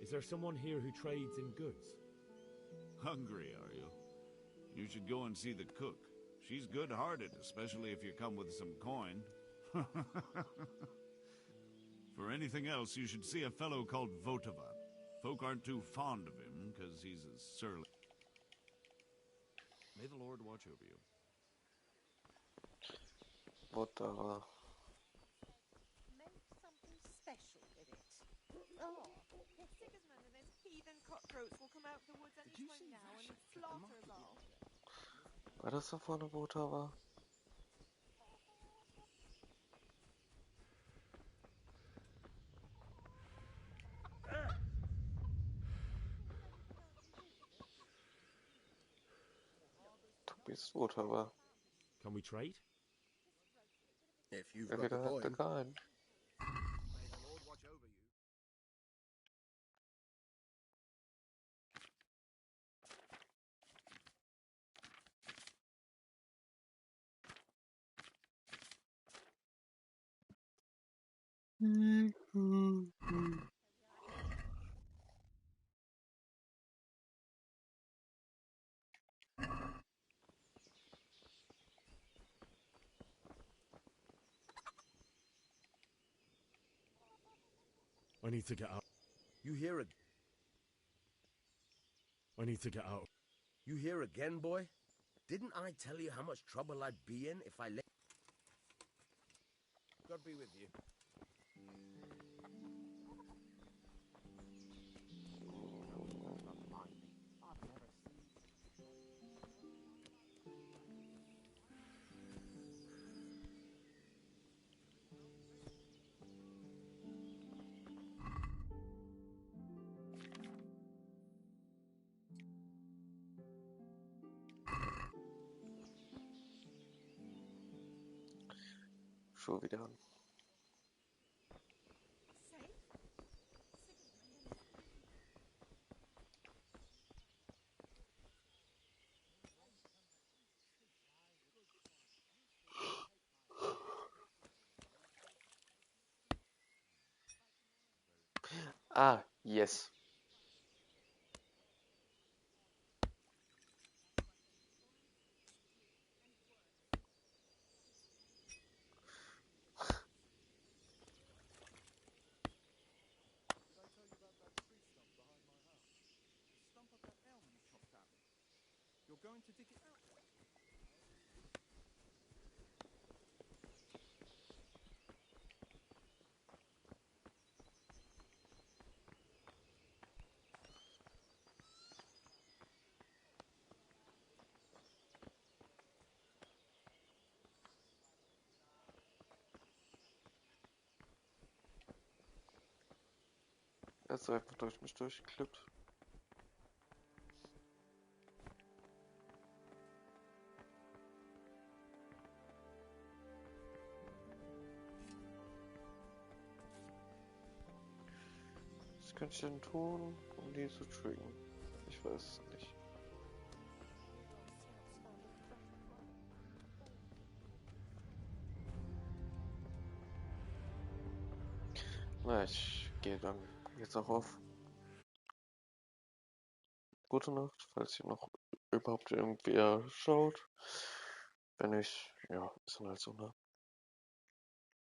Is there someone here who trades in goods? Hungry, are you? You should go and see the cook. She's good-hearted, especially if you come with some coin. For anything else, you should see a fellow called Votava. Folk aren't too fond of him, because he's a surly... May the Lord watch over you. Votava. Make something special with it. Oh, Sigismund and his heathen cutthroats will come out of the woods any time now and slaughter us all. War das da vorne Votava? Du bist Votava. Can we trade? If you've If got you the don't have the coin. coin. May the Lord watch over you. I need to get out. You hear a... I need to get out. You here again, boy? Didn't I tell you how much trouble I'd be in if I let... God be with you. Schon wieder an. Ah, yes. Did I tell you about that tree stump behind my house? The stump of that elm you chopped down. You're going to dig it out then? Er ist einfach durch mich durchgeklippt. könnte ich denn tun, um die zu triggern? Ich weiß es nicht. Na, ich gehe dann jetzt auch auf. Gute Nacht, falls ihr noch überhaupt irgendwer schaut. Wenn nicht, ja, ist dann halt so, ne?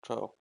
Ciao.